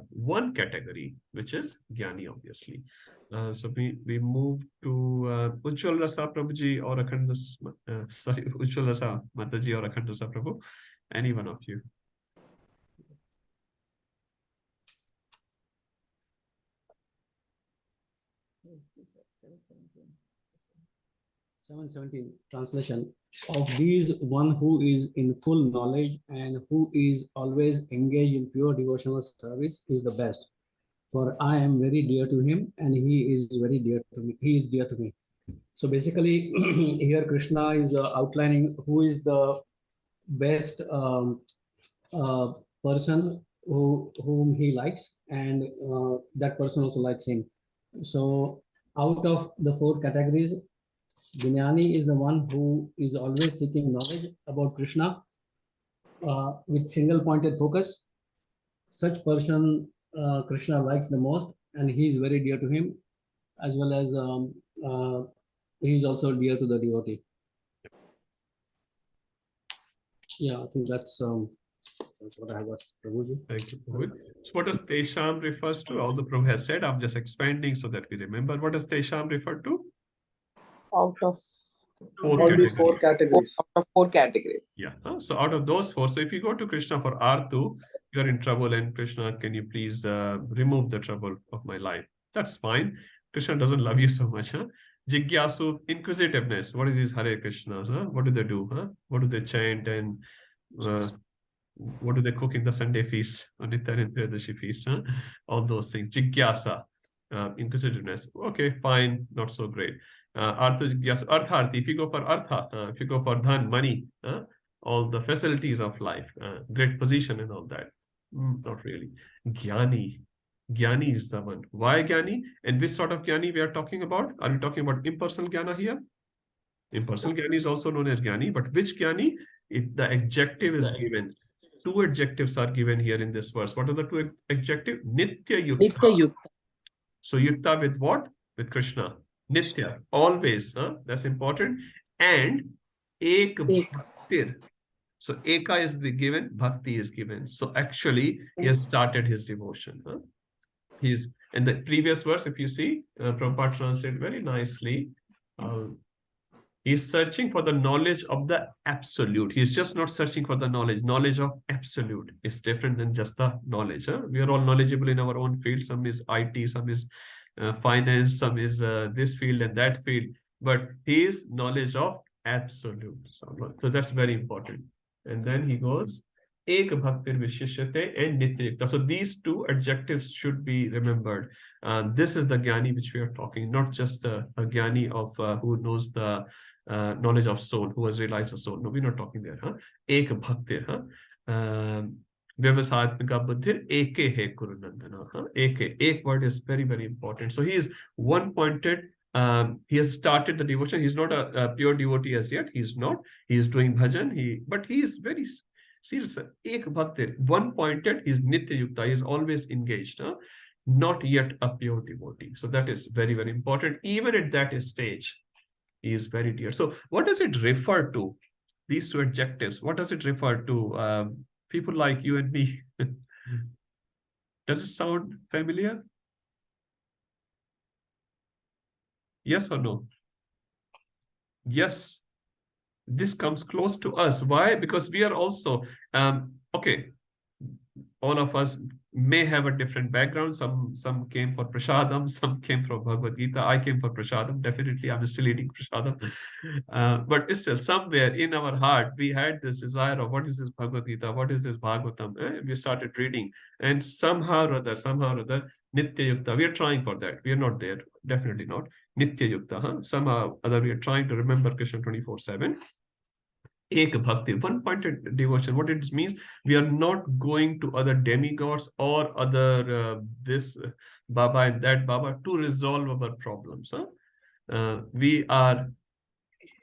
one category, which is jnani, obviously. So we move to Ujjwal Rasa Prabhuji or Akhand sorry, Ujjwal Rasa Mataji or Akhand Rasa Prabhu, any one of you. Seven 17 translation. Of these, one who is in full knowledge and who is always engaged in pure devotional service is the best. For I am very dear to him, and he is very dear to me. He is dear to me. So basically, here Krishna is outlining who is the best person whom he likes, and that person also likes him. So out of the 4 categories, Jnani is the one who is always seeking knowledge about Krishna with single pointed focus. Such person Krishna likes the most, and he is very dear to him, as well as he is also dear to the devotee. Yeah, I think that's what I got, Prabhuji. Thank you, Prabhu. So what does Tesham refers to? All the Prabhu has said, I'm just expanding so that we remember. What does Tesham refer to? Out of 4 all categories. these 4 categories. Out of 4 categories. Yeah. So out of those 4, so if you go to Krishna for Artu, you're in trouble, and Krishna, can you please remove the trouble of my life? That's fine. Krishna doesn't love you so much. Huh? Jigyasu, inquisitiveness. What is this Hare Krishna? Huh? What do they do? Huh? What do they chant, and what do they cook in the Sunday feast or Nityananda feast? Huh? All those things. Jigyasa, inquisitiveness. Okay, fine, not so great. Artha Jigyasa, Artharthi. If you go for Artha, if you go for Dhan, money, all the facilities of life, great position and all that. Not really. Jnani. Jnani is the one. Why Jnani? And which sort of Jnani we are talking about? Are we talking about impersonal Jnana here? Impersonal Jnani is also known as Jnani, but which Jnani? If the adjective is given, 2 adjectives are given here in this verse. What are the 2 adjectives? Nitya Yukta. Nitya Yukta. So Yukta with what? With Krishna. Nitya, always. That's important. And Ek Bhaktir. So Eka is the given, Bhakti is given. So actually, he has started his devotion. He's in the previous verse, if you see, Prabhupada translated very nicely. He's searching for the knowledge of the absolute. He's just not searching for the knowledge of absolute. It's different than just the knowledge. We are all knowledgeable in our own field. Some is IT, some is finance, some is this field and that field. But his knowledge of absolute. So that's very important. And then he goes, Ek Bhaktir Vishishyate and Nitya. So these 2 adjectives should be remembered. This is the Jnani which we are talking, not just a Jnani of who knows the knowledge of soul, who has realized the soul. No, we're not talking there. Ek Bhaktir. Vyavasatmika Buddhir Eke He Kurunandana. Eke. Ek word is very, very important. So he is one pointed. He has started the devotion. He's not a pure devotee as yet. He's not. He is doing bhajan. But he is very serious. Ek Bhaktir, one pointed, is Nitya Yukta. He is always engaged. Not yet a pure devotee. So that is very, very important. Even at that stage, he is very dear. So what does it refer to? These two adjectives, what does it refer to? People like you and me. Does it sound familiar? Yes or no? Yes. This comes close to us. Why? Because we are also, okay, all of us may have a different background. Some came for Prasadam, some came from Bhagavad Gita. I came for Prasadam. Definitely, I'm still eating Prasadam. But still, somewhere in our heart, we had this desire of what is this Bhagavad Gita? What is this Bhagavatam? We started reading, and somehow or other, Nitya Yukta. We are trying for that. We are not there. Definitely not. Nitya Yukta. Somehow or other, we are trying to remember Krishna 24/7. Ek bhakti, one-pointed devotion. What it means, we are not going to other demigods or other this Baba and that Baba to resolve our problems. We are,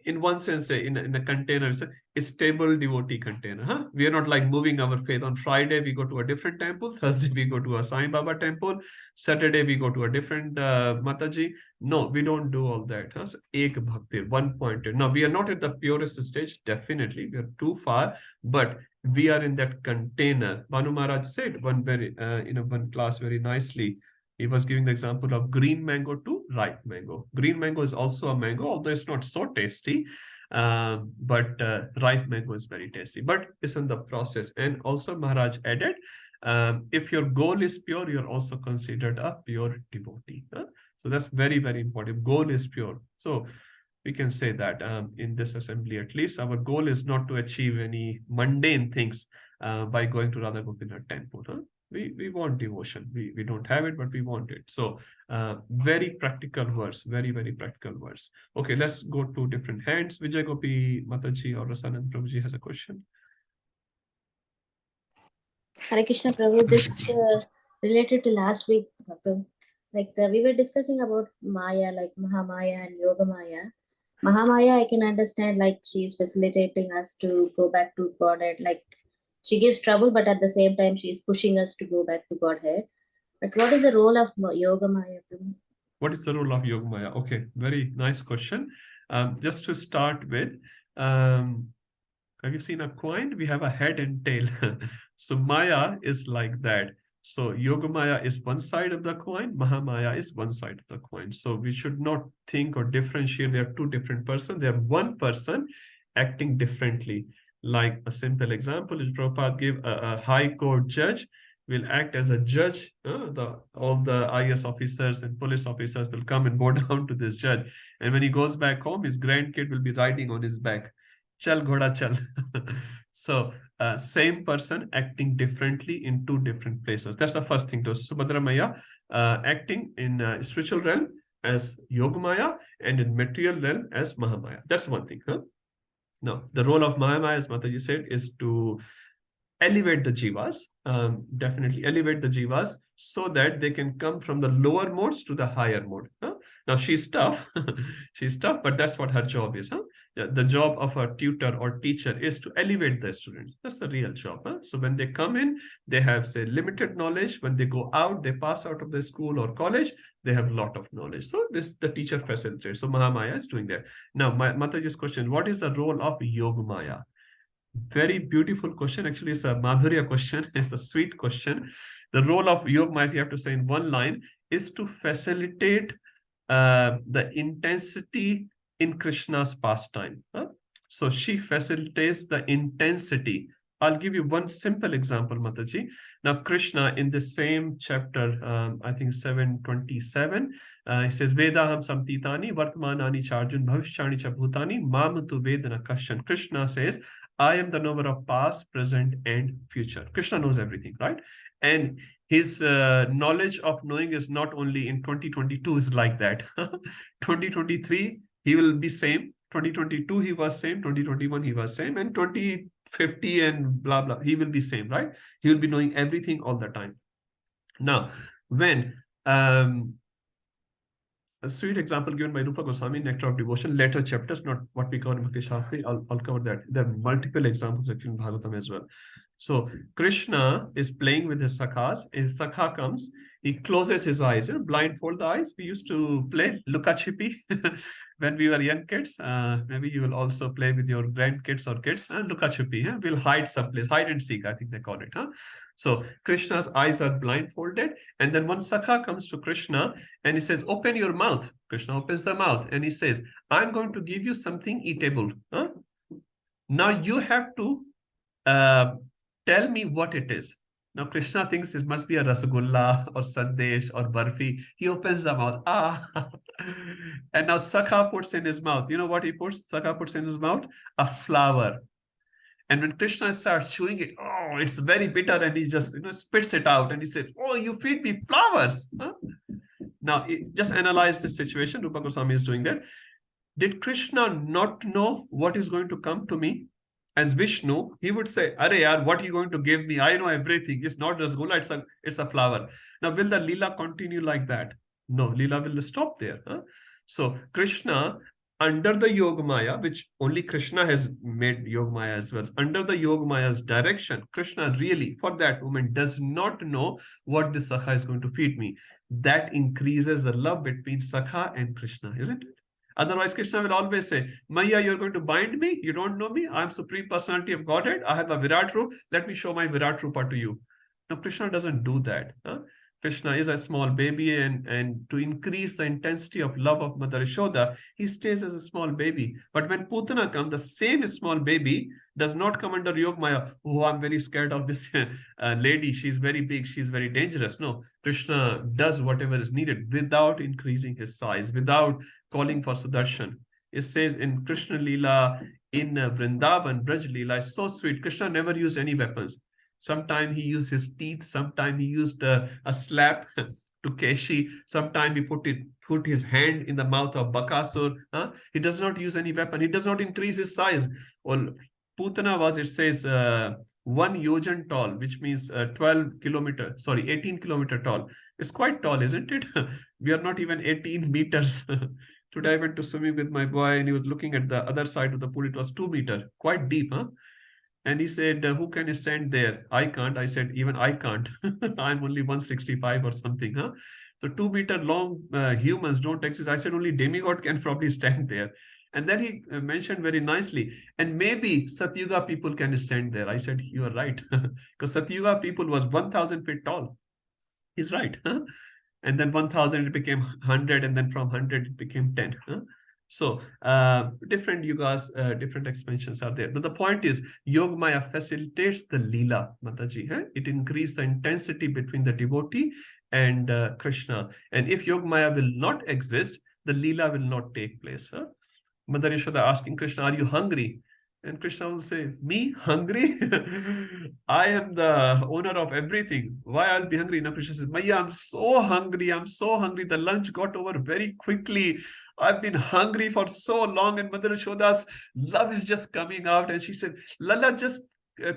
in one sense, in a container, it's a stable devotee container. We are not like moving our faith. On Friday, we go to a different temple. Thursday, we go to a Sai Baba temple. Saturday, we go to a different Mataji. No, we don't do all that. So, Ek Bhakti, one-pointed. Now, we are not at the purest stage, definitely. We are too far, but we are in that container. Banu Maharaj said one class very nicely. He was giving the example of green mango to ripe mango. Green mango is also a mango, although it's not so tasty. But ripe mango is very tasty. But it's in the process. And also Maharaj added, if your goal is pure, you're also considered a pure devotee. So that's very, very important. Goal is pure. So we can say that in this assembly, at least, our goal is not to achieve any mundane things by going to Radha Gopinath temple. We want devotion. We don't have it, but we want it. So very practical verse, very, very practical verse. Okay, let's go to different hands. Vijay Gopi Mataji or Rasanand Prabhuji has a question. Hare Krishna Prabhu, this related to last week, Prabhu. Like we were discussing about Maya, like Mahamaya and Yoga Maya. Mahamaya, I can understand, like she's facilitating us to go back to Godhead. Like she gives trouble, but at the same time, she's pushing us to go back to Godhead. But what is the role of Yoga Maya, Prabhu? What is the role of Yoga Maya? Okay, very nice question. Just to start with, have you seen a coin? We have a head and tail. So Maya is like that. So Yoga Maya is one side of the coin, Mahamaya is one side of the coin. So we should not think or differentiate. They are two different persons. They are one person acting differently. Like a simple example is Prabhupada gave a high court judge will act as a judge. All the IS officers and police officers will come and go down to this judge. And when he goes back home, his grandkid will be riding on his back. Chal ghoda chal. So same person acting differently in two different places. That's the first thing. So Subhadra Maya acting in spiritual realm as Yogamaya and in material realm as Mahamaya. That's one thing. Now, the role of Mahamaya, as Mataji said, is to elevate the jivas, definitely elevate the jivas so that they can come from the lower modes to the higher mode. Now she's tough, she's tough, but that's what her job is. The job of a tutor or teacher is to elevate the students. That's the real job. So when they come in, they have, say, limited knowledge. When they go out, they pass out of the school or college, they have a lot of knowledge. So this the teacher facilitates. So Mahamaya is doing that. Now, Mataji's question, what is the role of Yogamaya? Very beautiful question. Actually, it's a Madhurya question. It's a sweet question. The role of Yogamaya, if you have to say in one line, is to facilitate the intensity in Krishna's pastime. So she facilitates the intensity. I'll give you one simple example, Mataji. Now, Krishna in the same chapter, I think 727, he says, Vedaham samtitani vartmanani charjun bhavishchani cha bhutani mam tu vedana kashan. Krishna says, I am the knower of past, present, and future. Krishna knows everything, right? And his knowledge of knowing is not only in 2022 is like that. 2023, he will be same. 2022, he was same. 2021, he was same. And 2050 and blah, blah, he will be same, right? He will be knowing everything all the time. Now, when a sweet example given by Rupa Goswami, Nectar of Devotion, later chapters, not what we call in Bhakti Shastri. I'll cover that. There are multiple examples actually in Bhagavatam as well. So Krishna is playing with his sakhas. His sakha comes. he closes his eyes, blindfold the eyes. We used to play Lukachipi when we were young kids. Maybe you will also play with your grandkids or kids. Lukachipi, we'll hide someplace, hide and seek, I think they call it. So Krishna's eyes are blindfolded. And then one Sakha comes to Krishna and he says, open your mouth. Krishna opens the mouth and he says, I'm going to give you something eatable. Now you have to tell me what it is. Now Krishna thinks it must be a Rasagulla or Sandesh or Barfi. He opens the mouth. And now Sakha puts in his mouth. You know what he puts? Sakha puts in his mouth? A flower. And when Krishna starts chewing it, oh, it's very bitter, and he just spits it out, and he says, oh, you feed me flowers. Now, just analyze this situation. Rupa Goswami is doing that. Did Krishna not know what is going to come to me? As Vishnu, he would say, Are yaar, what are you going to give me? I know everything. It's not rasgulla, it's a flower. Now, will the Leela continue like that? No, Leela will stop there. So, Krishna, under the Yogamaya, which only Krishna has made Yogamaya as well, under the Yogamaya's direction, Krishna really, for that moment, does not know what the Sakha is going to feed me. That increases the love between Sakha and Krishna, isn't it? Otherwise, Krishna will always say, Maya, you're going to bind me? You don't know me? I'm Supreme Personality of Godhead. I have a Virat Rupa. Let me show my Virat Rupa to you. No, Krishna doesn't do that. Krishna is a small baby, and to increase the intensity of love of Mother Yashoda, he stays as a small baby. But when Putana comes, the same small baby does not come under Yogamaya. Oh, I'm very scared of this lady. She's very big. She's very dangerous. No, Krishna does whatever is needed without increasing his size, without calling for Sudarshan. It says in Krishna Leela, in Vrindavan, Braj Leela, is so sweet. Krishna never used any weapons. Sometimes he used his teeth. Sometimes he used a slap to Keshi. Sometimes he put his hand in the mouth of Bakasur. He does not use any weapon. He does not increase his size. Well, Putana was, it says, 1 yojan tall, which means 18 kilometer tall. It's quite tall, isn't it? We are not even 18 meters. Today I went to swimming with my boy, and he was looking at the other side of the pool. It was 2 meters, quite deep. And he said, who can stand there? I can't. I said, even I can't. I'm only 165 or something. So 2 meter long humans don't exist. I said, only demigod can probably stand there. And then he mentioned very nicely, and maybe Satyuga people can stand there. I said, you are right. Because Satyuga people was 1,000 feet tall. He's right. And then 1,000, it became 100. And then from 100, it became 10. So different yugas, different expansions are there. But the point is, Yogamaya facilitates the Leela, Mataji. It increases the intensity between the devotee and Krishna. And if Yogamaya will not exist, the Leela will not take place. Mother Yashoda asking Krishna, are you hungry? And Krishna will say, me hungry? I am the owner of everything. Why I'll be hungry? Now Krishna says, Maya, I'm so hungry. I'm so hungry. The lunch got over very quickly. I've been hungry for so long. And Mother Yashoda's love is just coming out. And she said, Lala, just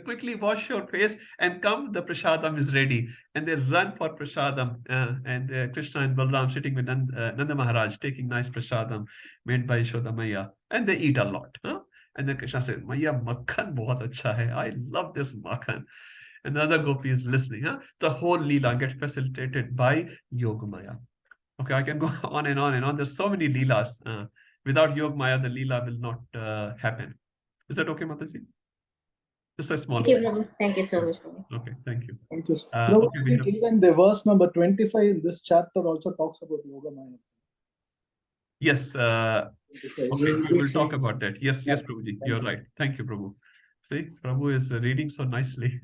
quickly wash your face and come, the prasadam is ready. And they run for prasadam. And Krishna and Balram sitting with Nanda Maharaj, taking nice prasadam made by Yashoda Maya. And they eat a lot. And then Krishna said, Maya, makhan bahut acha hai. I love this makhan. And the other gopi is listening. The whole Leela gets facilitated by Yogamaya. Okay, I can go on and on and on. There's so many Leelas. Without Yogamaya, the Leela will not happen. Is that okay, Mataji? Just a small. Thank you, Prabhu. Thank you so much, Prabhu. Okay, thank you. Thank you. Okay, I think even the verse number 25 in this chapter also talks about Yogamaya. Yes, okay, we will talk about that. Yes, yes, Prabhuji, you're right. Thank you, Prabhu. See, Prabhu is reading so nicely.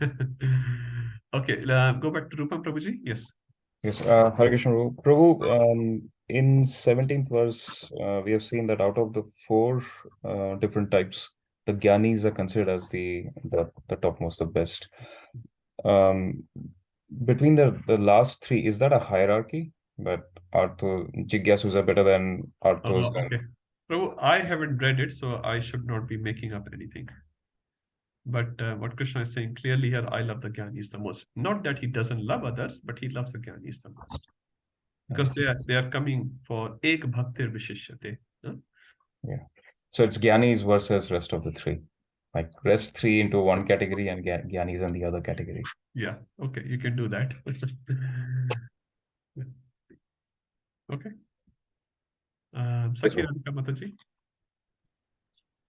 Okay, go back to Rupam, Prabhuji. Yes. Yes, Hare Krishna Prabhu. In 17th verse, we have seen that out of the 4 different types, the Gyanis are considered as the topmost, the best. Between the last 3, is that a hierarchy? That Artho, Jigyasus are better than Arthos? Okay. Prabhu, I haven't read it, so I should not be making up anything. But what Krishna is saying clearly here, I love the Gyanis the most. Not that he doesn't love others, but he loves the Gyanis the most. Because they are coming for Ek Bhaktir Vishishyate. Yeah. So it's Gyanis versus rest of the 3. Like rest 3 into one category and Gyanis in the other category. Yeah, okay, you can do that. Sakhi Radhika Mataji.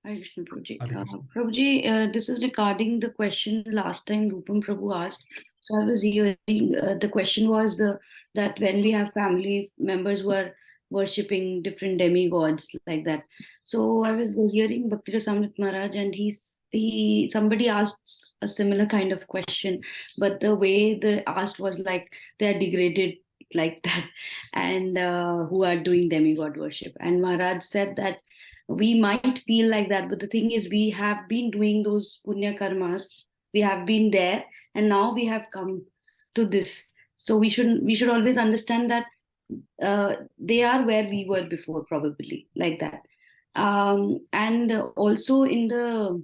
Hi, Krishna Prabhuji. Hare Krishna. Prabhuji, this is regarding the question last time Rupam Prabhu asked. So I was hearing the question was that when we have family members who are worshipping different demigods like that. So I was hearing Bhakti Rasamrit Maharaj, and somebody asked a similar kind of question, but the way they asked was like they are degraded like that, and who are doing demigod worship. And Maharaj said that we might feel like that, but the thing is we have been doing those punya karmas, we have been there, and now we have come to this. So we should always understand that they are where we were before, probably like that. And also in the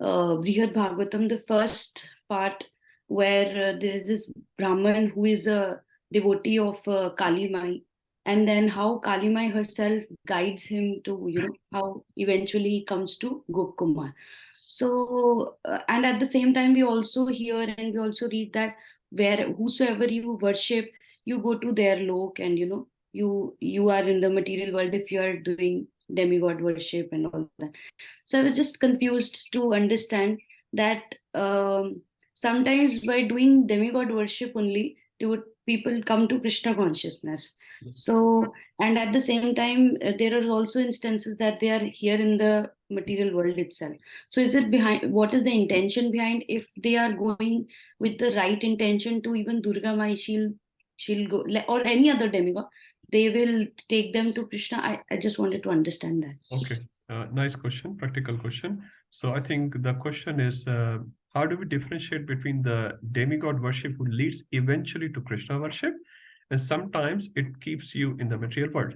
Brihad Bhagavatam, the first part where there is this Brahman who is a devotee of Kali Mai, and then how Kali Mai herself guides him to, how eventually he comes to Gopkumar. So, and at the same time, we also hear and we also read that where whosoever you worship, you go to their lok, and you are in the material world if you are doing demigod worship and all that. So I was just confused to understand that sometimes by doing demigod worship only, people come to Krishna consciousness. So, and at the same time, there are also instances that they are here in the material world itself. So is it what is the intention behind? If they are going with the right intention to even Durga Mai, she'll go, or any other demigod, they will take them to Krishna. I just wanted to understand that. Okay, nice question, practical question. So I think the question is, how do we differentiate between the demigod worship who leads eventually to Krishna worship, and sometimes it keeps you in the material world?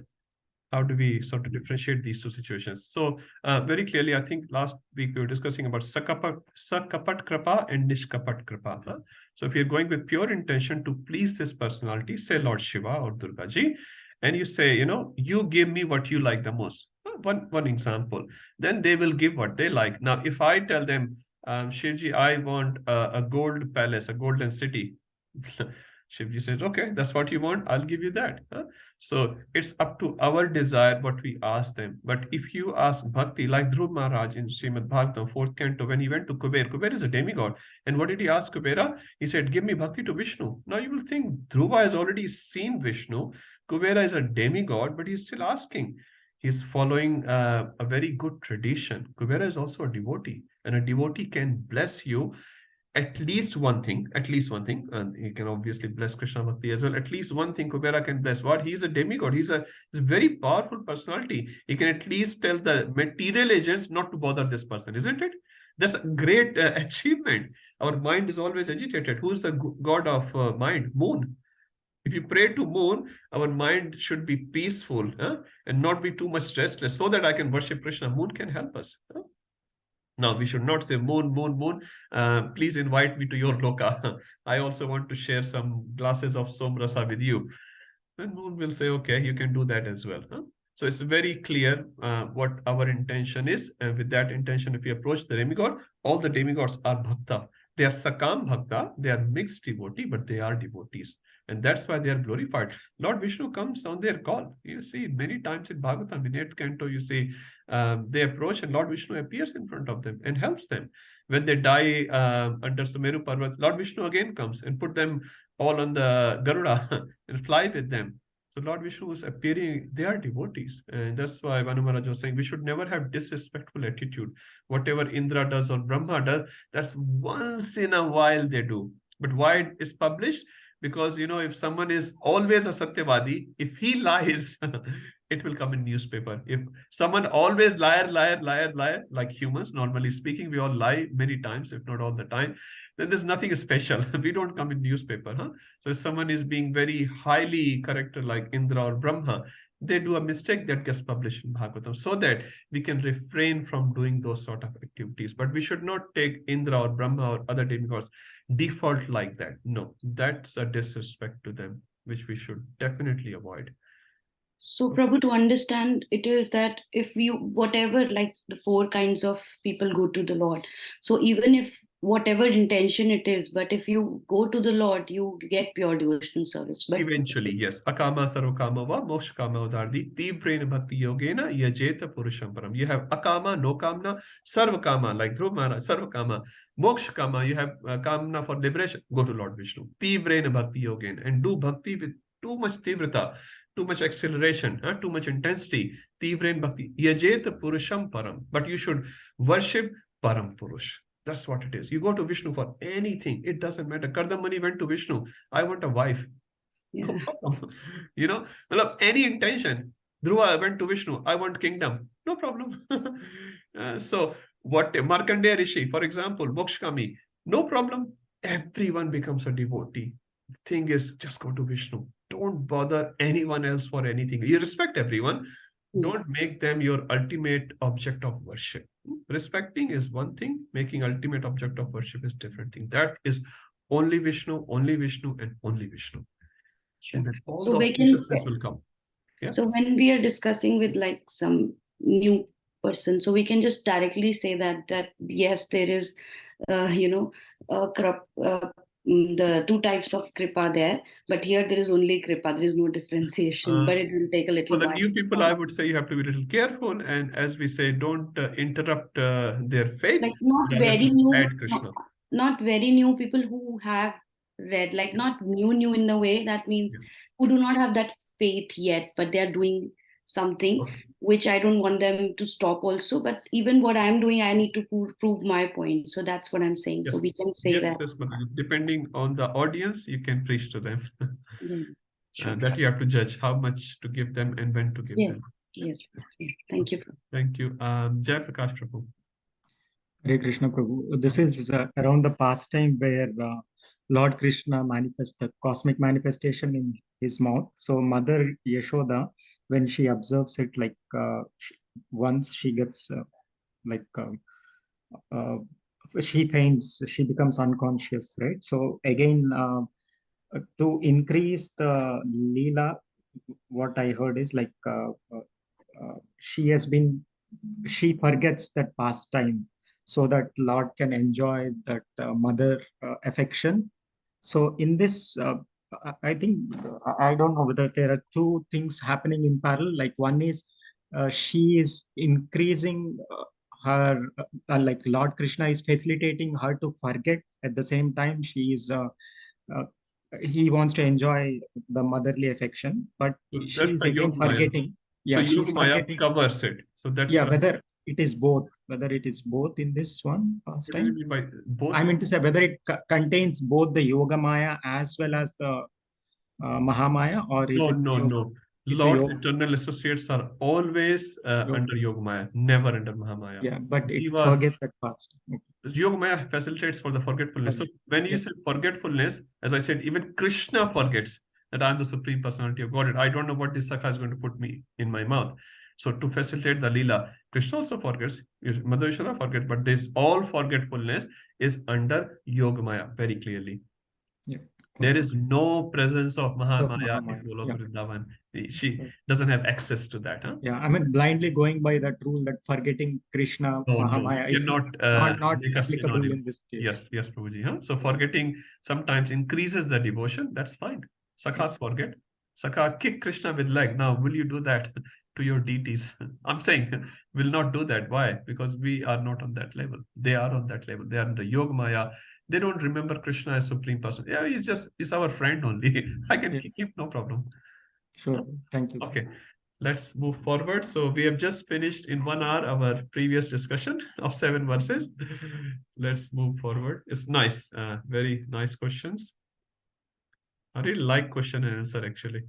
How do we sort of differentiate these two situations? So very clearly, I think last week we were discussing about Sakapat Kripa and Nishkapat Kripa. Huh? So if you're going with pure intention to please this personality, say Lord Shiva or Durga Ji, and you say, you give me what you like the most. One example, then they will give what they like. Now, if I tell them, Shivji, I want a gold palace, a golden city. Shivji says, okay, that's what you want, I'll give you that. Huh? So it's up to our desire what we ask them. But if you ask Bhakti, like Dhruv Maharaj in Srimad Bhagavatam, 4th canto, when he went to Kuber is a demigod. And what did he ask Kubera? He said, give me Bhakti to Vishnu. Now you will think Dhruva has already seen Vishnu. Kubera is a demigod, but he's still asking. He's following a very good tradition. Kubera is also a devotee, and a devotee can bless you at least one thing, and he can obviously bless Krishna Bhakti as well. At least one thing Kubera can bless. What? He's a demigod. He's a very powerful personality. He can at least tell the material agents not to bother this person, isn't it? That's a great achievement. Our mind is always agitated. Who's the god of mind? Moon. If you pray to moon, our mind should be peaceful and not be too much restless, so that I can worship Krishna. Moon can help us. Now, we should not say, moon, moon, moon, please invite me to your loka. I also want to share some glasses of somrasa with you. And moon will say, okay, you can do that as well. Huh? So it's very clear what our intention is. And with that intention, if we approach the demigod, all the demigods are bhakta. They are sakam bhakta. They are mixed devotee, but they are devotees. And that's why they are glorified. Lord Vishnu comes on their call. You see, many times in Bhagavatam, in 8th canto, you see they approach and Lord Vishnu appears in front of them and helps them. When they die under Sumeru Parvat, Lord Vishnu again comes and put them all on the Garuda and fly with them. So Lord Vishnu is appearing, they are devotees. And that's why Manu Maharaj was saying, we should never have disrespectful attitude. Whatever Indra does or Brahma does, that's once in a while they do. But why it is published? Because, if someone is always a Satyavadi, if he lies, it will come in newspaper. If someone always liar, like humans, normally speaking, we all lie many times, if not all the time, then there's nothing special. We don't come in newspaper. So if someone is being very highly corrected like Indra or Brahma, they do a mistake that gets published in Bhagavatam, so that we can refrain from doing those sort of activities. But we should not take Indra or Brahma or other demigods default like that. No, that's a disrespect to them, which we should definitely avoid. So Prabhu, to understand it is that if you, whatever, like the 4 kinds of people go to the Lord. So even if whatever intention it is, but if you go to the Lord, you get pure devotional service. But Eventually, yes. Akama sarvakama va moksha kama udardi tivrena bhakti yogena yajeta purusham param. You have akama, no kamna, sarvakama, like Dhruv Maharaj, sarvakama, moksha kama, you have kamna for liberation, go to Lord Vishnu. Tivrena bhakti yogena, and do bhakti with too much tivrata, too much acceleration, too much intensity. Tivrena bhakti yajeta purusham param. But you should worship param purush. That's what it is. You go to Vishnu for anything. It doesn't matter. Kardamani went to Vishnu. I want a wife. No problem. You know, any intention. Dhruva went to Vishnu. I want kingdom. No problem. So what Markandeya Rishi, for example, Mokshkami, no problem. Everyone becomes a devotee. The thing is, just go to Vishnu. Don't bother anyone else for anything. You respect everyone. Don't make them your ultimate object of worship. Respecting is one thing. Making ultimate object of worship is different thing. That is only Vishnu, and only Vishnu. And then all So the we can- auspiciousness will come. Yeah. So when we are discussing with like some new person, so we can just directly say that yes, there is, the two types of kripa there, but here there is only kripa. There is no differentiation, but it will take a little For the while. new people, I would say you have to be a little careful, and as we say, don't interrupt their faith. Like not Rather very just new, add Krishna. not very new people who have read, like not new in the way that means who do not have that faith yet, but they are doing something, which I don't want them to stop also. But even what I'm doing, I need to prove my point. So that's what I'm saying. So we can say that. Yes, depending on the audience, you can preach to them. Sure. That you have to judge how much to give them and when to give them. Yes. Thank you. Thank you. Jai Prakash Prabhu. Hare Krishna Prabhu. This is around the pastime where Lord Krishna manifests the cosmic manifestation in his mouth. So Mother Yashoda, when she observes it, like once she gets she faints, she becomes unconscious, right? So again, to increase the Leela, what I heard is like she forgets that pastime so that Lord can enjoy that mother affection. So in this, I think, I don't know whether there are two things happening in parallel. Like one is she is increasing her, like Lord Krishna is facilitating her to forget. At the same time, she is he wants to enjoy the motherly affection, but she is again forgetting. So She's Yogamaya forgetting. covers it. So that's whether it is both, in this one pastime. By both. I mean to say whether it contains both the Yogamaya as well as the Mahamaya, or is it? No. Lord's eternal associates are always under Yogamaya, never under Mahamaya. Yeah, but it forgets that past. Yogamaya facilitates for the forgetfulness. So when you say forgetfulness, as I said, even Krishna forgets that I'm the Supreme Personality of Godhead. I don't know what this Sakha is going to put me in my mouth. So to facilitate the Leela, Krishna also forgets, Mother Yashoda forgets, but this all forgetfulness is under Yogamaya very clearly. Yeah. There is no presence of Mahamaya in Golok Vrindavan. She doesn't have access to that. Huh? Yeah, I mean, blindly going by that rule that forgetting Krishna, Mahamaya is not applicable in this case. Yes, Prabhuji. Huh? So forgetting sometimes increases the devotion. That's fine. Sakhas forget. Sakha, kick Krishna with leg. Now, will you do that to your deities? I'm saying, will not do that. Why? Because we are not on that level. They are on that level. They are in the Yogamaya. They don't remember Krishna as Supreme Person. Yeah, he's our friend only. I can kick him, no problem. Sure, thank you. Okay, let's move forward. So we have just finished in 1 hour our previous discussion of 7 verses. Let's move forward. It's nice, very nice questions. I really like question and answer actually.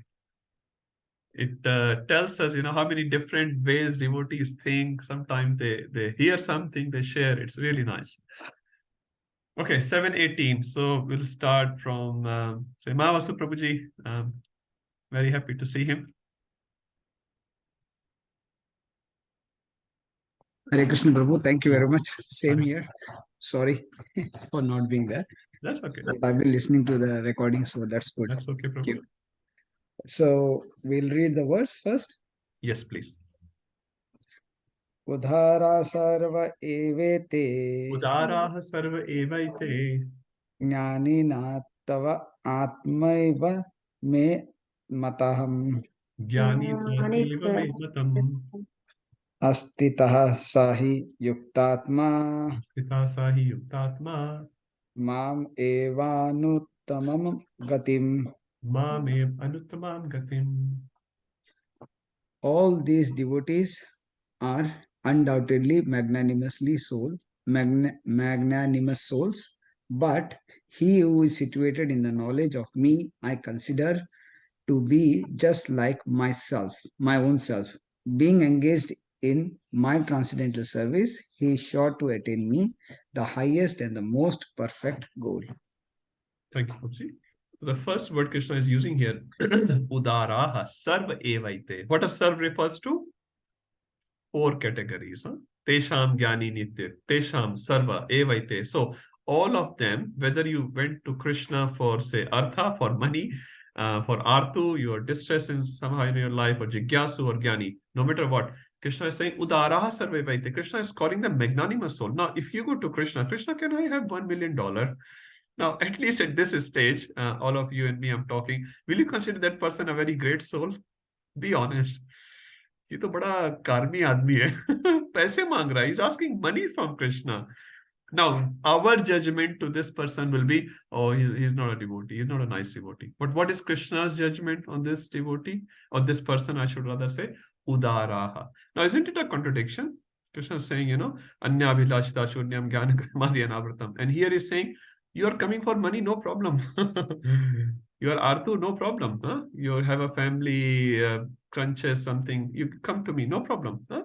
It tells us, how many different ways devotees think. Sometimes they hear something, they share. It's really nice. Okay, 7:18. So we'll start from Mahavasu Prabhuji. Very happy to see him. Hare Krishna Prabhu, thank you very much. Same here. Sorry for not being there. That's okay. But I've been listening to the recording, so that's good. That's okay, Prabhu. So we'll read the verse first. Yes, please. Udhara sarva evete. Udaraha sarva evaite. Jnani natava atmaiva me mataham. Jnani satyeva me matam. Astitaha sahi yuktatma. Astita sahi yuktatma. Mam evanuttamam gatim. Mame anuttamam gatim. All these devotees are undoubtedly magnanimous souls, but he who is situated in the knowledge of me, I consider to be just like myself, my own self. Being engaged in my transcendental service, he is sure to attain me, the highest and the most perfect goal. Thank you, Pupsi. The first word Krishna is using here, Udaraha, Sarva Evaite. What does Sarv refers to? 4 categories. Tesham Jnani Nitya, Tesham Sarva Evaite. So all of them, whether you went to Krishna for, say, Artha, for money, for Artu, you are distressed in somehow in your life, or Jigyasu or Jnani, no matter what, Krishna is saying, Udaraha Sarva Evaite. Krishna is calling them magnanimous soul. Now, if you go to Krishna, Krishna, can I have $1 million? Now, at least at this stage, all of you and me, I'm talking, will you consider that person a very great soul? Be honest. ये तो बड़ा कार्मी आदमी है पैसे मांग रहा है. He's asking money from Krishna. Now, our judgment to this person will be, oh, he's not a devotee. He's not a nice devotee. But what is Krishna's judgment on this devotee? Or this person, I should rather say, Udaraha. Now, isn't it a contradiction? Krishna is saying, Anya Abhilashita Shunyam Jnana Krimadhi Anavratam. And here he's saying, you are coming for money, no problem. You are Artu, no problem. Huh? You have a family, crunches, something. You come to me, no problem. Huh?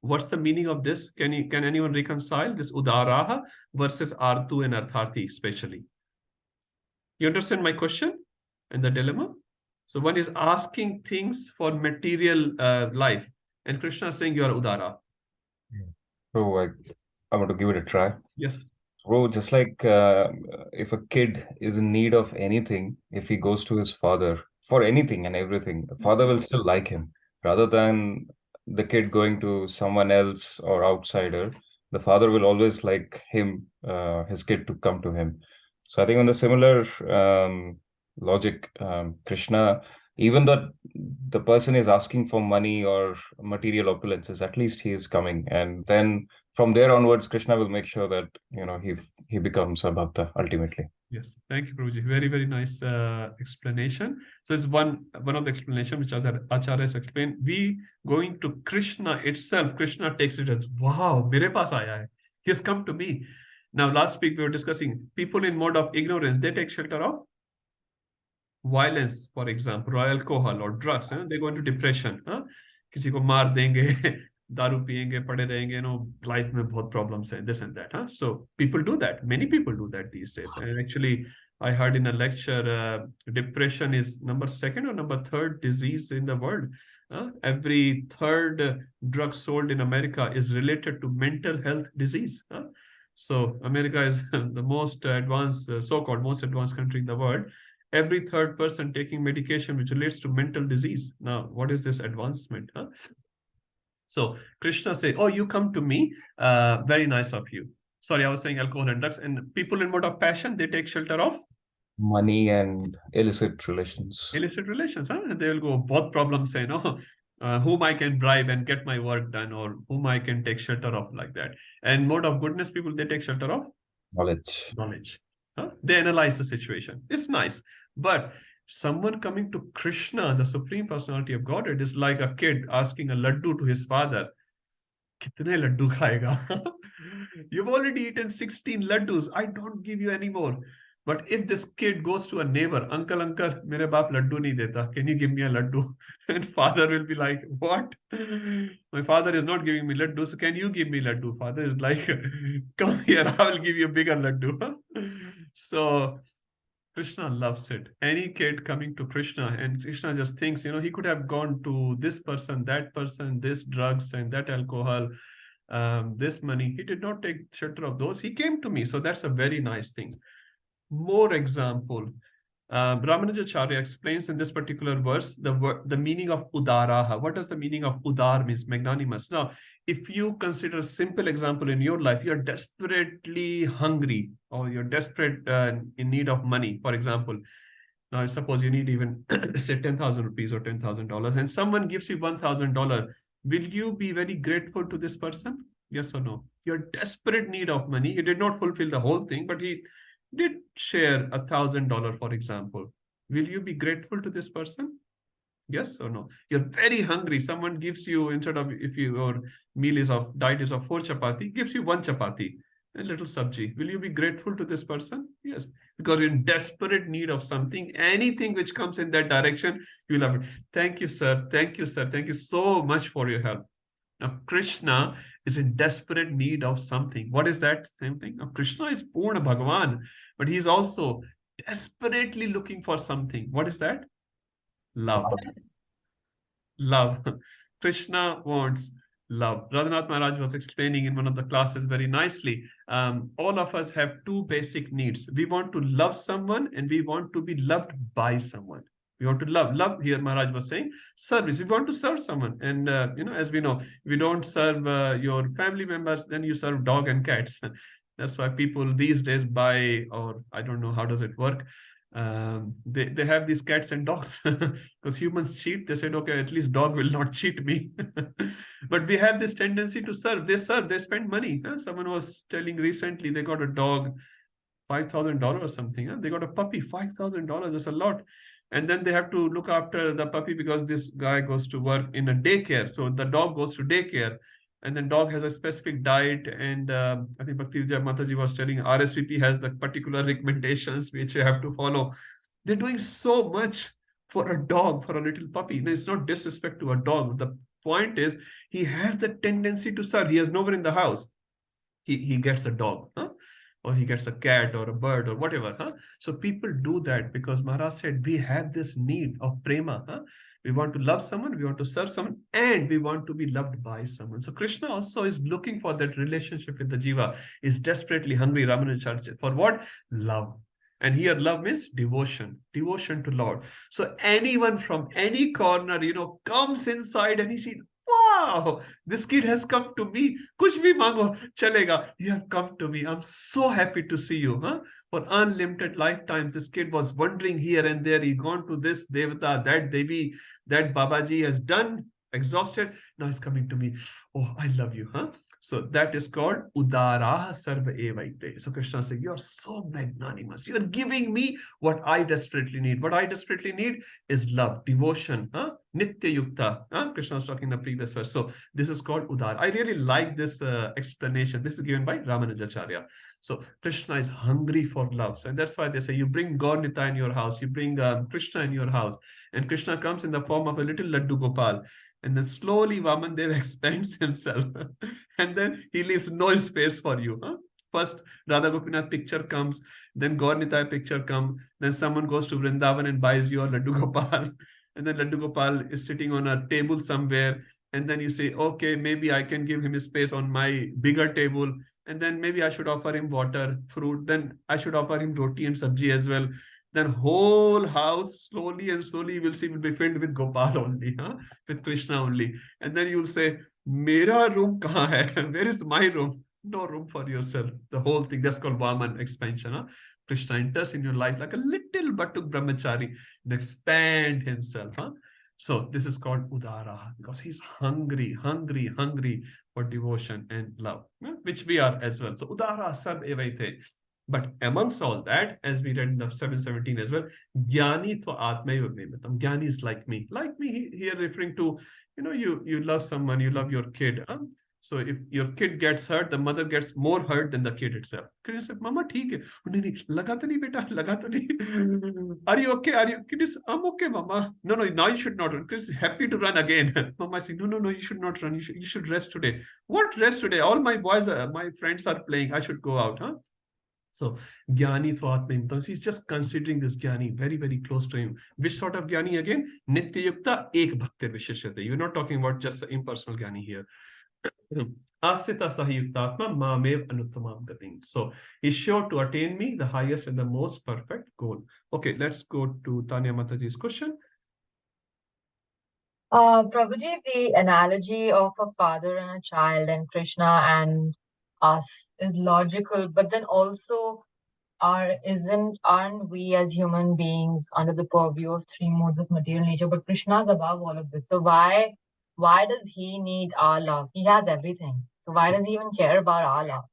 What's the meaning of this? Can anyone reconcile this Udaraha versus Artu and Artharthi especially? You understand my question and the dilemma? So one is asking things for material life, and Krishna is saying you are Udara. So I want to give it a try. Yes. Bro, just like if a kid is in need of anything, if he goes to his father for anything and everything, the father will still like him rather than the kid going to someone else or outsider. The father will always like him, his kid to come to him. So I think on the similar logic, Krishna, even though the person is asking for money or material opulences, at least he is coming. And then from there onwards, Krishna will make sure that, he becomes a bhakta ultimately. Yes, thank you, Prabhuji. Very, very nice explanation. So it's one of the explanation which Acharyas explained. We going to Krishna itself, Krishna takes it as, wow, mere paas aaya hai. He has come to me. Now, last week we were discussing people in mode of ignorance, they take shelter of violence, for example, or alcohol or drugs. They go into depression. किसी को मार देंगे, दारू पिएंगे, पड़े रहेंगे, life में बहुत problems हैं, this and that. So people do that. Many people do that these days. And actually, I heard in a lecture, depression is number 2nd or number 3rd disease in the world. Every 3rd drug sold in America is related to mental health disease. So America is the most advanced, so-called most advanced country in the world. Every 3rd person taking medication which relates to mental disease. Now, what is this advancement? So Krishna say, oh, you come to me, very nice of you. Sorry, I was saying alcohol and drugs. And people in mode of passion, they take shelter of money and illicit relations. Illicit relations, they will go, both problems say, whom I can bribe and get my work done, or whom I can take shelter of, like that. And mode of goodness people, they take shelter of knowledge. They analyze the situation. It's nice. But someone coming to Krishna, the Supreme Personality of Godhead, is like a kid asking a laddu to his father. Kitne laddu khayega? You've already eaten 16 laddus. I don't give you any more. But if this kid goes to a neighbor, uncle, mere baap laddu nahi deta. Can you give me a laddu? And father will be like, what? My father is not giving me laddu, so can you give me laddu? Father is like, come here, I will give you a bigger laddu. So Krishna loves it. Any kid coming to Krishna, and Krishna just thinks, he could have gone to this person, this drugs and that alcohol, this money. He did not take shelter of those. He came to me. So that's a very nice thing. More example. Ramanujacharya explains in this particular verse the meaning of udaraha. What does the meaning of udar means? Magnanimous. Now, if you consider a simple example in your life, you're desperately hungry or you're desperate in need of money, for example. Now, suppose you need even say 10,000 rupees or $10,000 and someone gives you $1,000. Will you be very grateful to this person? Yes or no? You're desperate need of money. He did not fulfill the whole thing, but he did share $1,000, for example. Will you be grateful to this person? Yes or no? You're very hungry. Someone gives you, instead of, if your diet is of 4 chapati, gives you 1 chapati, a little sabji. Will you be grateful to this person? Yes, because you're in desperate need of something. Anything which comes in that direction, you'll have it. Thank you, sir. Thank you, sir. Thank you so much for your help. Now, Krishna is in desperate need of something. What is that same thing? Now, Krishna is Purna Bhagavan, but he's also desperately looking for something. What is that? Love. Love. Krishna wants love. Radhanath Maharaj was explaining in one of the classes very nicely. All of us have 2 basic needs. We want to love someone and we want to be loved by someone. We want to love. Love here, Maharaj was saying, service. We want to serve someone. And, as we know, if you don't serve your family members, then you serve dog and cats. That's why people these days buy, or I don't know, how does it work? They have these cats and dogs because humans cheat. They said, okay, at least dog will not cheat me. But we have this tendency to serve. They spend money. Someone was telling recently they got a dog, $5,000 or something. They got a puppy, $5,000. That's a lot. And then they have to look after the puppy because this guy goes to work in a daycare. So the dog goes to daycare. And then dog has a specific diet. And I think Bhakti Mataji was telling RSVP has the particular recommendations which you have to follow. They're doing so much for a dog, for a little puppy. No, it's not disrespect to a dog. The point is he has the tendency to serve. He has nowhere in the house. He gets a dog. Or he gets a cat or a bird or whatever. So people do that because Maharaj said we have this need of prema. We want to love someone, we want to serve someone, and we want to be loved by someone. So Krishna also is looking for that relationship with the jiva, is desperately hungry, Ramanujacharya, for what? Love. And here love means devotion to Lord. So anyone from any corner, comes inside and he sees, wow, this kid has come to me. Kuch bhi mango, chalega. You have come to me. I'm so happy to see you. For unlimited lifetimes, this kid was wandering here and there. He gone to this Devata, that Devi, that Babaji has done, exhausted. Now he's coming to me. Oh, I love you. So that is called Udaraha Sarva Evaite. So Krishna says, you're so magnanimous. You're giving me what I desperately need. What I desperately need is love, devotion, Nitya Yukta. Krishna was talking in the previous verse. So this is called Udar. I really like this explanation. This is given by Ramanujacharya. So Krishna is hungry for love. So, and that's why they say you bring Gaur Nitya in your house, you bring Krishna in your house. And Krishna comes in the form of a little Laddu Gopal. And then slowly Vamandev expands himself. And then he leaves no space for you. First, Radha Gopinath picture comes, then Gaur Nitya picture comes, then someone goes to Vrindavan and buys your Laddu Gopal. And then Laddu Gopal is sitting on a table somewhere. And then you say, okay, maybe I can give him a space on my bigger table. And then maybe I should offer him water, fruit. Then I should offer him roti and sabji as well. Then whole house slowly and slowly you will see will be filled with Gopal only, with Krishna only. And then you will say, Mera room kahan hai? Where is my room? No room for yourself. The whole thing, that's called Vaman expansion. Krishna enters in your life like a little Batuk Brahmachari and expand himself. So this is called Udara because he's hungry for devotion and love, which we are as well. So Udara Sab Evaite. But amongst all that, as we read in the 717 as well, Jnani to Atmaiva Mematam. Jnani is like me. Like me here referring to, you love someone, you love your kid. So if your kid gets hurt, the mother gets more hurt than the kid itself. Kid said, Mama, theek hai. Nahi, laga to nahi, beta, laga to nahi. Are you okay? Kid is, I'm okay, Mama. No, now you should not run. Kid is happy to run again. Mama is saying, no, you should not run. You should rest today. What rest today? All my boys, my friends are playing. I should go out, So, Jnani Thvatmim. He's just considering this Jnani very, very close to him. Which sort of Jnani again? Nitya Yukta Ek Bhakti Visheshyate. You're not talking about just the impersonal Jnani here. Asita sahayuktatma mamev anuttamam gatim. So he's sure to attain me, the highest and the most perfect goal. Okay, let's go to Tanya Mataji's question. Prabhuji, the analogy of a father and a child and Krishna and us is logical, but then also aren't we as human beings under the purview of three modes of material nature? But Krishna is above all of this. So why does he need our love? He has everything. So why does he even care about our love?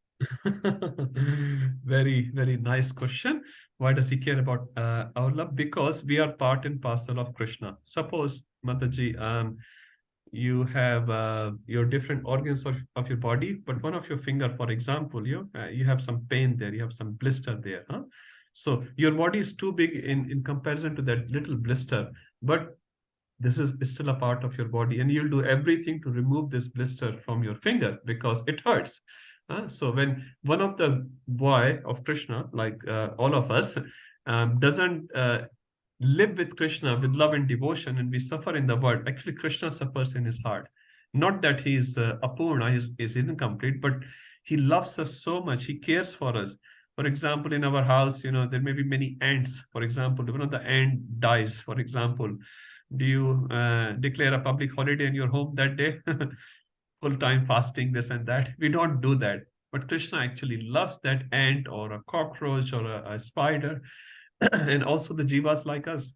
Very, very nice question. Why does he care about our love? Because we are part and parcel of Krishna. Suppose, Mataji, you have your different organs of your body, but one of your finger, for example, you have some pain there, you have some blister there. Huh? So your body is too big in comparison to that little blister, but this is still a part of your body, and you'll do everything to remove this blister from your finger because it hurts. So when one of the boy of Krishna, like all of us, doesn't live with Krishna with love and devotion, and we suffer in the world, actually Krishna suffers in his heart. Not that he is apurna, is incomplete, but he loves us so much, he cares for us. For example, in our house, there may be many ants. For example, one of the ant dies, for example. Do you declare a public holiday in your home that day? Full-time fasting, this and that. We don't do that. But Krishna actually loves that ant or a cockroach or a spider, and also the jivas like us.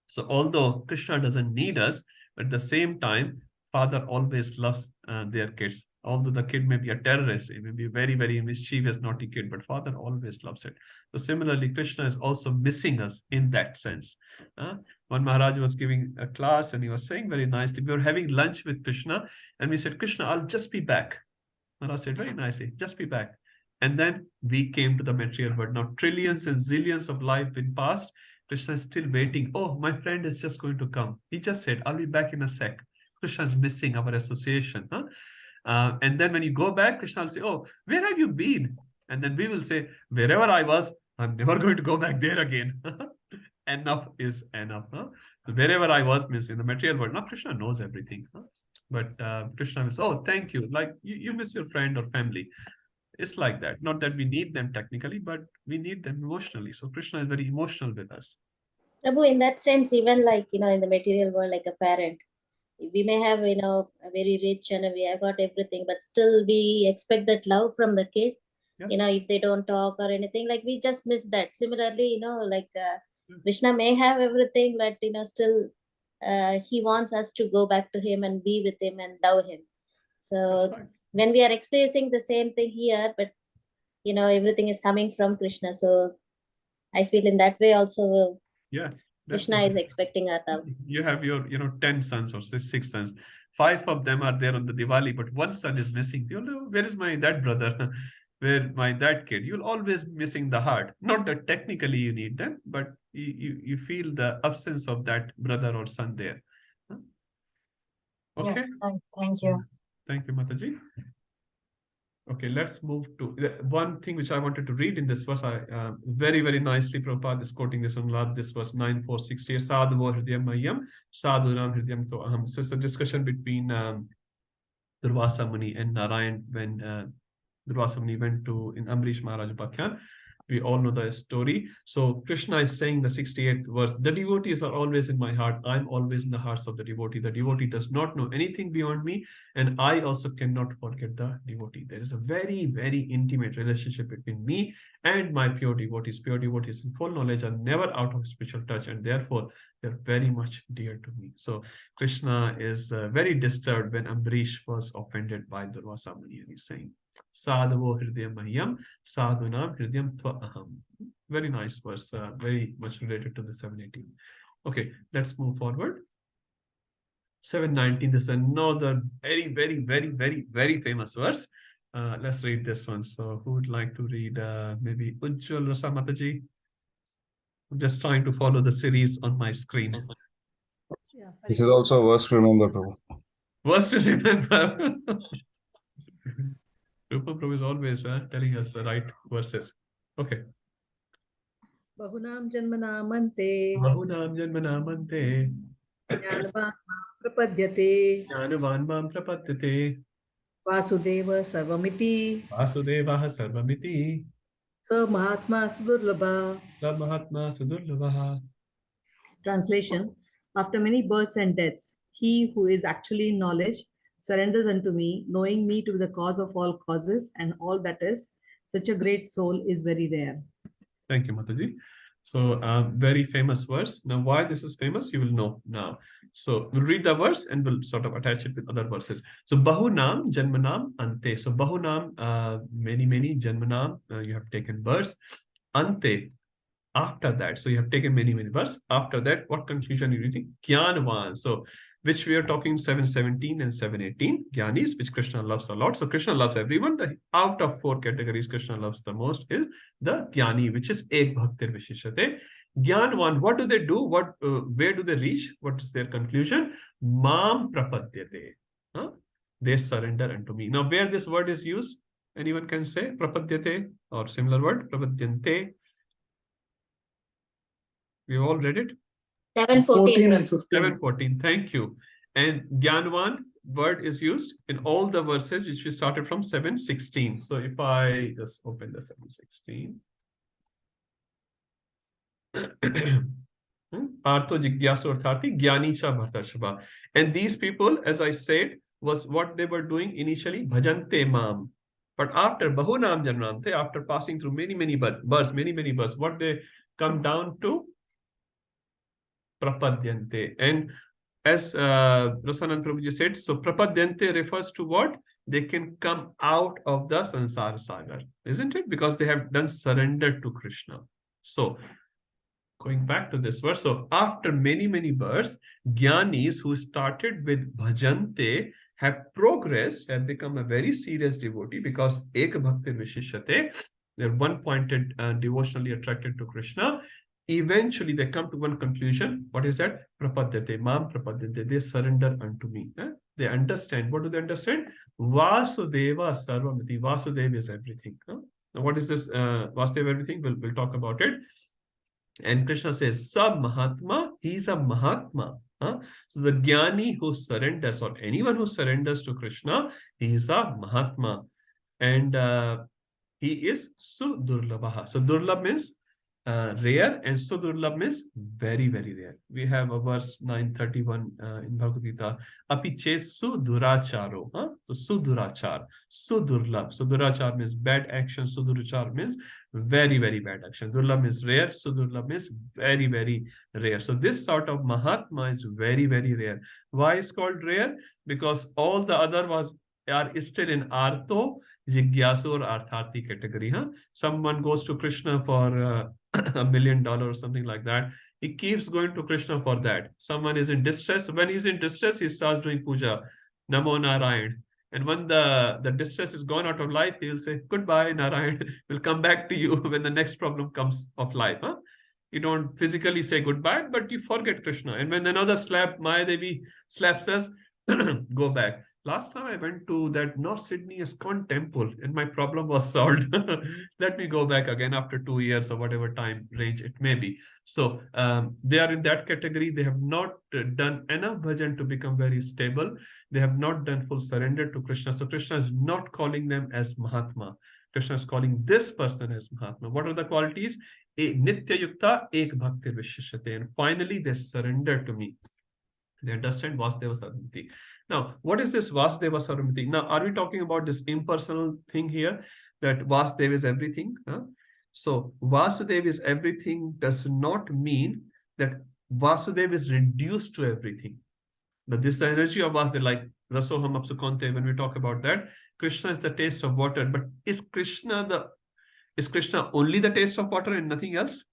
So although Krishna doesn't need us, but at the same time, father always loves their kids. Although the kid may be a terrorist, it may be a very, very mischievous, naughty kid, but father always loves it. So similarly, Krishna is also missing us in that sense. One Maharaj was giving a class and he was saying very nicely, we were having lunch with Krishna and we said, Krishna, I'll just be back. Maharaj said very nicely, just be back. And then we came to the material world. Now, trillions and zillions of life been passed. Krishna is still waiting. Oh, my friend is just going to come. He just said, I'll be back in a sec. Krishna is missing our association. And then when you go back, Krishna will say, oh, where have you been? And then we will say, wherever I was, I'm never going to go back there again. Enough is enough. Wherever I was means in the material world. Now, Krishna knows everything. But Krishna will say, oh, thank you. Like you miss your friend or family. It's like that. Not that we need them technically, but we need them emotionally. So Krishna is very emotional with us. Prabhu, in that sense, even like, in the material world, like a parent, we may have, a very rich and we have got everything, but still we expect that love from the kid. Yes. If they don't talk or anything, like we just miss that. Similarly, like Krishna may have everything, but, still he wants us to go back to him and be with him and love him. So right. When we are experiencing the same thing here, but, everything is coming from Krishna. So I feel in that way also, yeah, Krishna is expecting our love. You have your, 10 sons or 6 sons. 5 of them are there on the Diwali, but one son is missing. Where is that brother? Where that kid? You'll always be missing the heart. Not that technically you need them, but you feel the absence of that brother or son there. Okay. Yeah, thank you. Thank you, Mataji. Okay, let's move to one thing which I wanted to read in this verse. Very, very nicely, Prabhupada is quoting this on this verse 9,468. Sadhu hridayam mahyam, sadhu ram hridayam to aham. So it's a discussion between Durvasa Muni and Narayan when Durvasa Muni went to in Amrish Maharaj Upakhyan. We all know the story. So Krishna is saying the 68th verse, the devotees are always in my heart. I'm always in the hearts of the devotee. The devotee does not know anything beyond me, and I also cannot forget the devotee. There is a very, very intimate relationship between me and my pure devotees. Pure devotees in full knowledge are never out of spiritual touch, and therefore they're very much dear to me. So Krishna is very disturbed when Amrish was offended by Durvasa Muni, and he's saying, Sadhavo hridayam mahyam, sadhunam hridayam tva aham. Very nice verse, very much related to the 718. Okay, let's move forward. 719, this is another very, very, very, very, very famous verse. Let's read this one. So who would like to read maybe Ujjwal Rasa Mataji? I'm just trying to follow the series on my screen. Yeah, this is also a verse to remember, Prabhu. Verse to remember. Rupa Prabhu is always telling us the right verses. Okay. Bahunam janmanamante. Bahunam janmanamante. Jnanavan mam prapadyate. Jnanavan mam prapadyate. Vasudeva Sarvamiti. Vasudeva Sarvamiti. Sa Mahatma Sudurlabha. Sa Mahatma Sudurlabha. Translation: After many births and deaths, he who is actually in knowledge surrenders unto me, knowing me to be the cause of all causes and all that is. Such a great soul is very rare. Thank you, Mataji. So, very famous verse. Now, why this is famous, you will know now. So, we'll read the verse and we'll sort of attach it with other verses. So, Bahunam Janmanam Ante. So, Bahunam, many, Janmanam, you have taken births. Ante, after that. So, you have taken many, births. After that, what conclusion are you reading? Gyanvan. So, which we are talking 717 and 718. Gyanis, which Krishna loves a lot. So, Krishna loves everyone. The out of 4 categories Krishna loves the most is the Gyani, which is Ek Bhaktir Vishishate. Gyanvan, what do they do? Where do they reach? What is their conclusion? Mam Prapadyate. They surrender unto me. Now, where this word is used, anyone can say Prapadyate or similar word, Prapadyante. We all read it? 714 and 15. 714. Thank you. And Gyanvan word is used in all the verses which we started from 716. So if I just open the 716. Partho Jigyasu Arthati Gyani Cha Bhartashva. And these people, as I said, was what they were doing initially, Bhajante Mam. But after Bahunam Janmante, after passing through many births, what they come down to? Prapadyante. And as Rasanand Prabhuji said, so Prapadyante refers to what? They can come out of the Sansara Sagar, isn't it? Because they have done surrender to Krishna. So, going back to this verse, so after many births, Gyanis who started with Bhajante have progressed and become a very serious devotee because Ek Bhakti Vishishate, they're one-pointed and devotionally attracted to Krishna. Eventually, they come to one conclusion. What is that? Prapadyate, Mam Prapadyate. They surrender unto me. They understand. What do they understand? Vasudeva Sarvamiti. Vasudeva is everything. Now, what is this Vasudeva everything? We'll talk about it. And Krishna says, Sab Mahatma, he's a Mahatma. So the Gyani who surrenders, or anyone who surrenders to Krishna, he is a Mahatma. And he is Sudurlabha. So Durlabh means rare, and Sudurlabh means very rare. We have a verse 931 in Bhagavad Gita. Apiche Suduracharo. So Sudurachar, Sudurlabh. Sudurachar means bad action. Sudurachar means very bad action. Durlabh means rare. Sudurlabh means very rare. So this sort of Mahatma is very rare. Why is called rare? Because all the other are still in Artho, Jigyasu or Artharthi category. Someone goes to Krishna for $1 million or something like that. He keeps going to Krishna for that. Someone is in distress. When he's in distress, he starts doing puja, Namo Narayan. And when the distress is gone out of life, he will say, goodbye, Narayan. We'll come back to you when the next problem comes of life. You don't physically say goodbye, but you forget Krishna. And when another Maya Devi slaps us, go back. Last time I went to that North Sydney ISKCON temple and my problem was solved. Let me go back again after 2 years or whatever time range it may be. So they are in that category. They have not done enough bhajan to become very stable. They have not done full surrender to Krishna. So Krishna is not calling them as Mahatma. Krishna is calling this person as Mahatma. What are the qualities? Nitya Yukta, Ek Bhakti Vishishate. And finally, they surrender to me. They understand Vasudeva Sarvamiti. Now, what is this Vasudeva Sarvamiti? Now, are we talking about this impersonal thing here, that Vasudeva is everything? So, Vasudeva is everything does not mean that Vasudeva is reduced to everything. But this is the energy of Vasudeva, like Rasoham Apsukonte, when we talk about that. Krishna is the taste of water. But is Krishna only the taste of water and nothing else?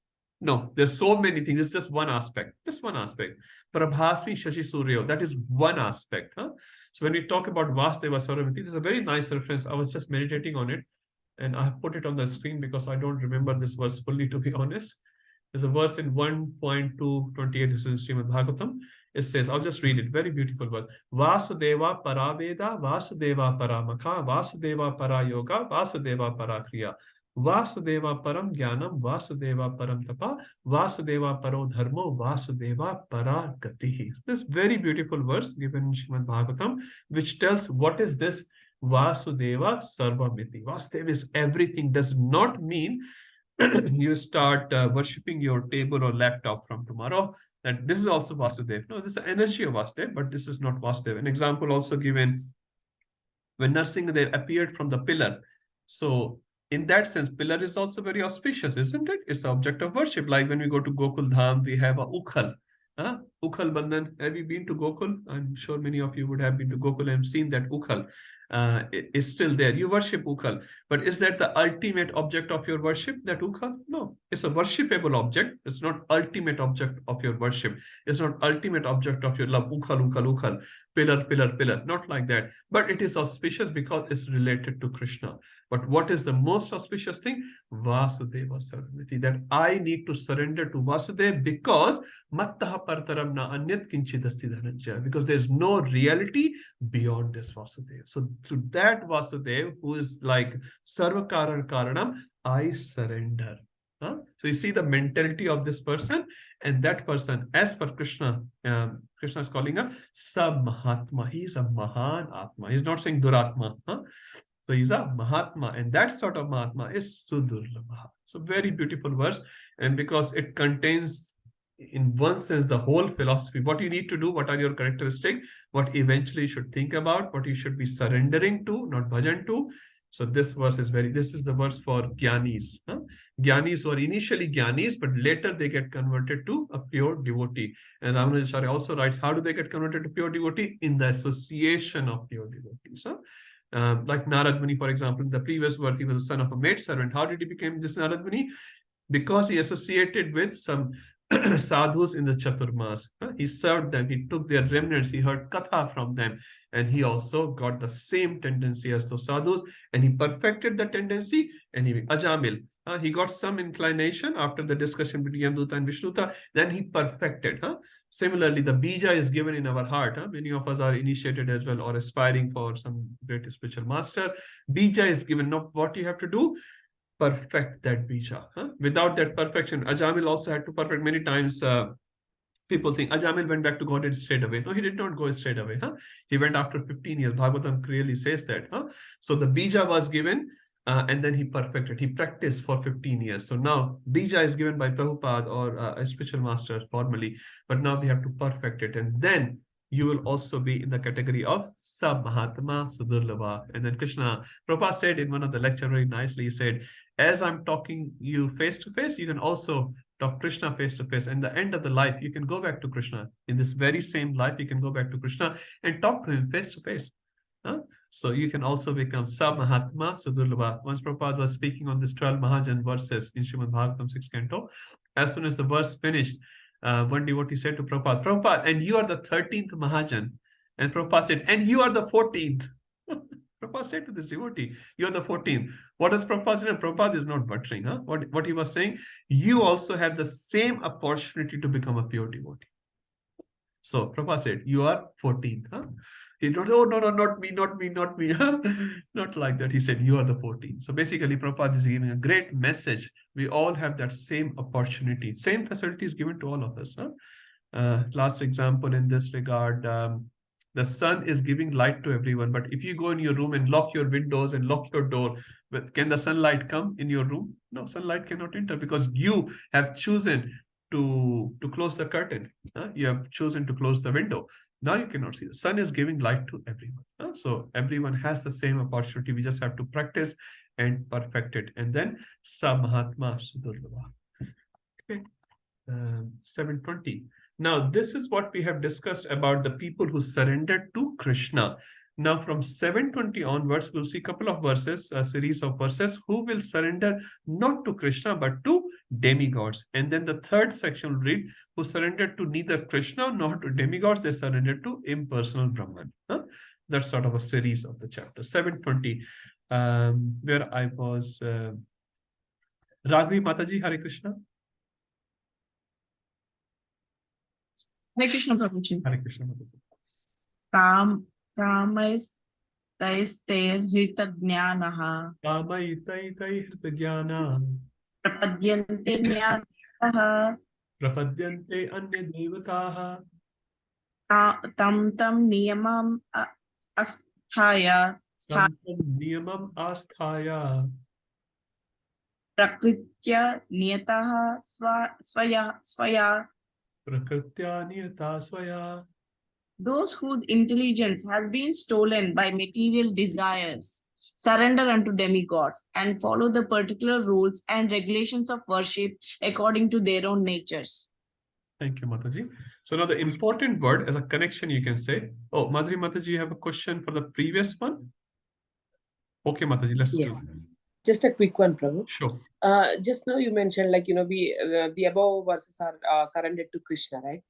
No, there's so many things. It's just one aspect. Just one aspect. Prabhasmi Shashi Suryo, that is one aspect. So when we talk about Vasudeva Sarvamiti, there's a very nice reference. I was just meditating on it, and I have put it on the screen because I don't remember this verse fully, to be honest. There's a verse in 1.228, this is Srimad Bhagavatam. It says, I'll just read it, very beautiful verse. Vasudeva Paraveda, Vasudeva Paramakha, Vasudeva Parayoga, Vasudeva Parakriya. Vasudeva Param Jnanam, Vasudeva Param Tapa, Vasudeva Paro Dharmo, Vasudeva Paragati. This very beautiful verse given in Srimad Bhagavatam, which tells what is this Vasudeva Sarvamiti. Vasudeva is everything. Does not mean you start worshipping your table or laptop from tomorrow. And this is also Vasudeva. No, this is the energy of Vasudeva, but this is not Vasudeva. An example also given when Narsingadev appeared from the pillar. So in that sense, pillar is also very auspicious, isn't it? It's the object of worship. Like when we go to Gokul Dham, we have a Ukhal. Ukhal Bandhan. Have you been to Gokul? I'm sure many of you would have been to Gokul and seen that Ukhal is still there. You worship Ukhal. But is that the ultimate object of your worship, that Ukhal? No, it's a worshipable object. It's not ultimate object of your worship. It's not ultimate object of your love. Ukhal, Ukhal, Ukhal. Pillar, pillar, pillar. Not like that. But it is auspicious because it's related to Krishna. But what is the most auspicious thing? Vasudeva Sarvamiti. That I need to surrender to Vasudeva because Mattaha Partaram na Anyat Kinchidasti Dhananjaya. Because there's no reality beyond this Vasudeva. So to that Vasudeva, who is like Sarvakaran Karanam, I surrender. So you see the mentality of this person, and that person, as per Krishna, Krishna is calling a Samahatma. He is a Mahan Atma. He's not saying Duratma. So he's a Mahatma, and that sort of Mahatma is Sudurlabha. So very beautiful verse, and because it contains, in one sense, the whole philosophy, what you need to do, what are your characteristics, what eventually you should think about, what you should be surrendering to, not bhajan to. So this verse is this is the verse for Gyanis. Gyanis were initially Gyanis, but later they get converted to a pure devotee. And Ramanujacharya also writes, how do they get converted to pure devotee? In the association of pure devotees. Like Narad Muni, for example, in the previous verse, he was the son of a maidservant. How did he become this Narad Muni? Because he associated with some sadhus in the Chaturmas. He served them, he took their remnants, he heard katha from them, and he also got the same tendency as those sadhus, and he perfected the tendency, and he Ajamil. He got some inclination after the discussion between Yamduta and Vishnuta, then he perfected. Similarly, the bija is given in our heart. Many of us are initiated as well or aspiring for some great spiritual master. Bija is given. Now, what you have to do? Perfect that bija. Without that perfection, Ajamil also had to perfect many times. People think Ajamil went back to Godhead straight away. No, he did not go straight away. He went after 15 years. Bhagavatam clearly says that. So the bija was given, and then he perfected. He practiced for 15 years. So now bija is given by Prabhupada or a spiritual master formally, but now we have to perfect it. And then you will also be in the category of Sab Mahatma Sudurlabha. And then Krishna, Prabhupada said in one of the lecture very nicely, he said, as I'm talking you face to face, you can also talk Krishna face to face. And the end of the life, you can go back to Krishna. In this very same life, you can go back to Krishna and talk to him face to face. So you can also become Sab Mahatma Sudurlabha. Once Prabhupada was speaking on this 12 Mahajan verses in Srimad Bhagavatam 6th canto, as soon as the verse finished, one devotee said to Prabhupada, Prabhupada, and you are the 13th Mahajan. And Prabhupada said, and you are the 14th. Prabhupada said to this devotee, you are the 14th. What does Prabhupada say? Prabhupada is not buttering. What he was saying, you also have the same opportunity to become a pure devotee. So Prabhupada said, you are 14th. He don't say, oh, no, not me. Not like that. He said, you are the 14th. So basically, Prabhupada is giving a great message. We all have that same opportunity. Same facilities given to all of us. Last example in this regard, the sun is giving light to everyone. But if you go in your room and lock your windows and lock your door, can the sunlight come in your room? No, sunlight cannot enter because you have chosen to close the curtain. You have chosen to close the window. Now you cannot see. The sun is giving light to everyone. So everyone has the same opportunity. We just have to practice and perfect it. And then Samahatma Sudurlabha. Okay. 720. Now, this is what we have discussed about the people who surrendered to Krishna. Now, from 720 onwards, we'll see a couple of verses, a series of verses, who will surrender not to Krishna, but to demigods. And then the third section will read, who surrendered to neither Krishna nor to demigods, they surrendered to impersonal Brahman. That's sort of a series of the chapter. 720, where I was... Raghavi Mataji, Hare Krishna. Hare Krishna Prabhuji. Hare Krishna. Kamaistairhritagnyanaha. Kamaistairhritagnyanaha. Prapadyante nyataha. Prapadyante anya devataha. Tam niyamam asthaya Tantam niyamam asthaya. Prakritya niyataha swaya. Prakritya niyata swaya. Those whose intelligence has been stolen by material desires surrender unto demigods and follow the particular rules and regulations of worship according to their own natures. Thank you, Mataji. So now the important word as a connection you can say. Oh, Madhuri Mataji, you have a question for the previous one? Okay, Mataji, let's do Yes. it. Just a quick one, Prabhu. Sure. Just now you mentioned, like, the above verses are surrendered to Krishna, right?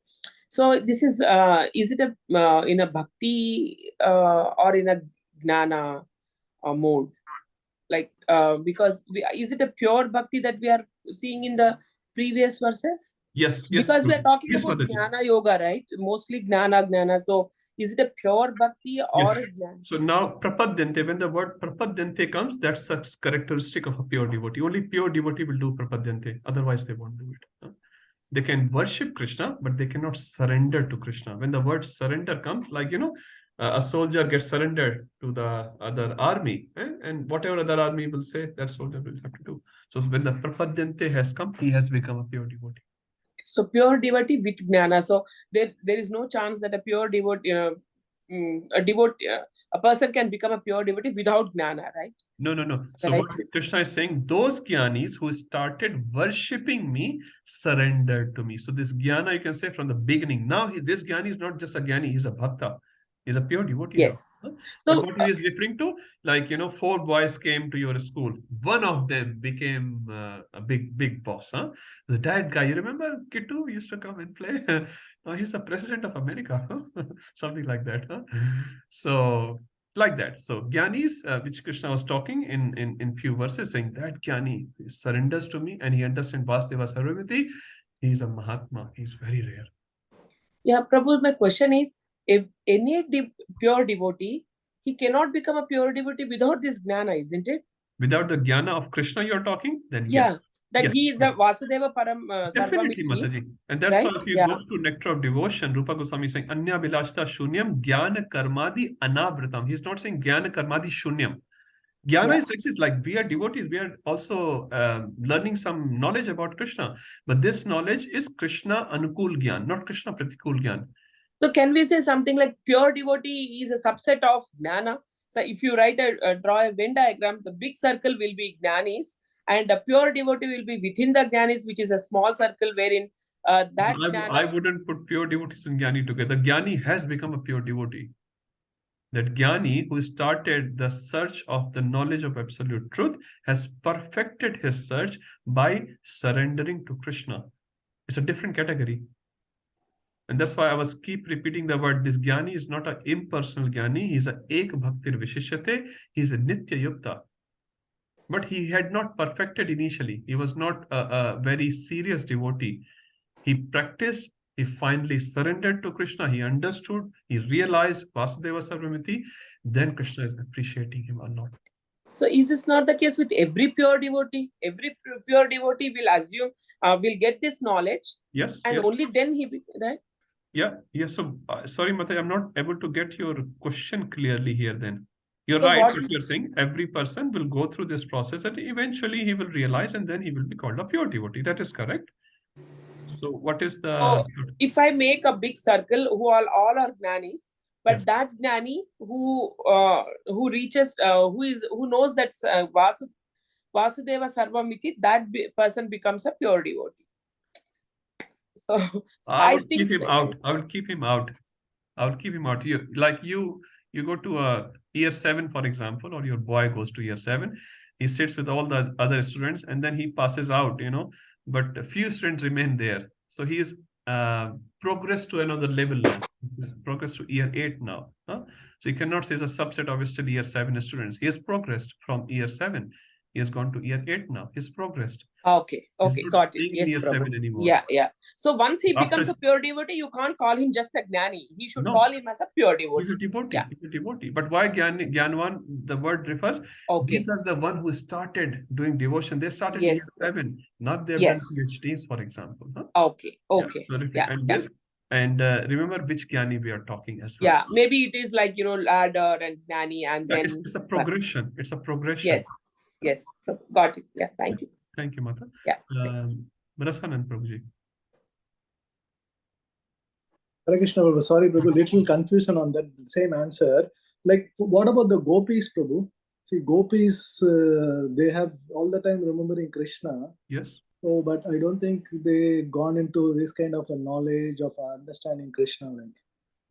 So this is it in a bhakti or in a gnana mode? Like, because is it a pure bhakti that we are seeing in the previous verses? Yes, Because we are talking yes, about Mataji. gnana yoga, right? Mostly gnana. So is it a pure bhakti or Yes. a gnana? So now prapadyante, when the word prapadyante comes, that's a characteristic of a pure devotee. Only pure devotee will do prapadyante. Otherwise, they won't do it. They can worship Krishna, but they cannot surrender to Krishna. When the word surrender comes, like, a soldier gets surrendered to the other army, and whatever other army will say, that soldier will have to do. So when the prapadyante has come, he has become a pure devotee. So pure devotee with gnana. So there is no chance that a pure devotee, a person can become a pure devotee without gnana, right? No. So right. what Krishna is saying, those jnanis who started worshipping me surrendered to me. So this jnana, you can say from the beginning. Now this jnani is not just a jnani, he's a bhakta. He's a pure devotee Yes. now. So, but what he is referring to, like, 4 boys came to your school. One of them became a big boss. The dad guy, you remember Kittu used to come and play? Now he's the president of America. Something like that. So like that. So Gyanis, which Krishna was talking in few verses, saying that Gyani surrenders to me and he understands Vasudeva Sarvamiti. He's a Mahatma. He's very rare. Yeah, Prabhu, my question is, if any pure devotee, he cannot become a pure devotee without this gnana, isn't it? Without the jnana of Krishna you're talking, then yeah, yes. that yes, he is yes. a Vasudeva Param Definitely, Sarvamiti. Mataji. And that's right? why if you go to Nectar of Devotion, Rupa Goswami is saying, Anya Vilashta Shunyam Jnana Karmadi Anavritam. He's not saying Jnana Karmadi Shunyam. Jnana is actually like we are devotees, we are also learning some knowledge about Krishna. But this knowledge is Krishna Anukul Gyan, not Krishna Pratikul Gyan. So can we say something like pure devotee is a subset of gnana? So if you draw a Venn diagram, the big circle will be jnanis, and a pure devotee will be within the jnanis, which is a small circle wherein that I wouldn't put pure devotees and Jnani together. Jnani has become a pure devotee. That Jnani who started the search of the knowledge of absolute truth has perfected his search by surrendering to Krishna. It's a different category. And that's why I was keep repeating the word. This Jnani is not an impersonal Jnani. He's a Ek Bhaktir Vishishyate. He's a Nitya Yukta. But he had not perfected initially. He was not a very serious devotee. He practiced. He finally surrendered to Krishna. He understood. He realized Vasudeva Sarvamiti. Then Krishna is appreciating him a lot. So is this not the case with every pure devotee? Every pure devotee will assume, will get this knowledge. Yes. And yes. only then he, right? Yeah. Yes. So sorry, Mata, I'm not able to get your question clearly here then. You're So right. what What you're saying, every person will go through this process and eventually he will realize and then he will be called a pure devotee. That is correct. So what is the... So if I make a big circle who all are jnanis, but that jnani who reaches, who knows that Vasudeva Sarvamiti, that person becomes a pure devotee. So I will keep him out. I will keep him out. I will keep him out. You go to a year 7, for example, or your boy goes to year 7. He sits with all the other students and then he passes out, but a few students remain there. So he is progressed to another level now. Progressed to year 8 now. So you cannot say it's a subset of still year 7 students. He has progressed from year 7. He has gone to year 8 now. He's progressed. Okay, got it. Yes, year 7 anymore. Yeah. So once he becomes a pure devotee, you can't call him just a jnani. He should call him as a pure devotee. He's a devotee. Yeah. He's a devotee. But why Gyanwan, the word refers? Okay. These are the one who started doing devotion. They started year 7. Not they've done PhDs, for example. Okay. So and And remember which Jnani we are talking as well. Yeah, maybe it is like, ladder and Jnani, and Yeah, then it's a progression. It's a progression. Yes, got it. Yeah, thank you. Thank you, Mata. Yeah, thanks. Rasanand Prabhuji. Hare Krishna, Prabhu. Sorry, Prabhu, little confusion on that same answer. Like, what about the gopis, Prabhu? See, gopis, they have all the time remembering Krishna. Yes. So, but I don't think they gone into this kind of a knowledge of understanding Krishna. Like.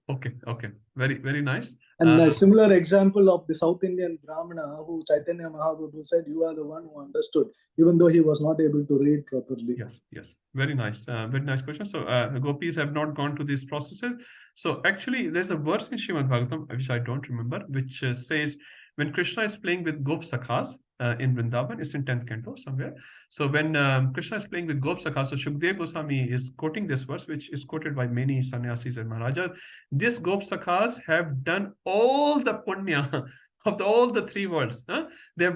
Okay. Very, very nice. And a similar example of the South Indian Brahmana who Chaitanya Mahaprabhu said, you are the one who understood, even though he was not able to read properly. Yes. Very nice. Very nice question. So the gopis have not gone to these processes. So actually, there's a verse in Srimad Bhagavatam, which I don't remember, which says, when Krishna is playing with Gop Sakhas in Vrindavan, it's in 10th canto somewhere. So when Krishna is playing with Gop Sakhas, so Shukdev Goswami is quoting this verse, which is quoted by many sannyasis and maharajas. These Gop Sakhas have done all the punya of all the three worlds. They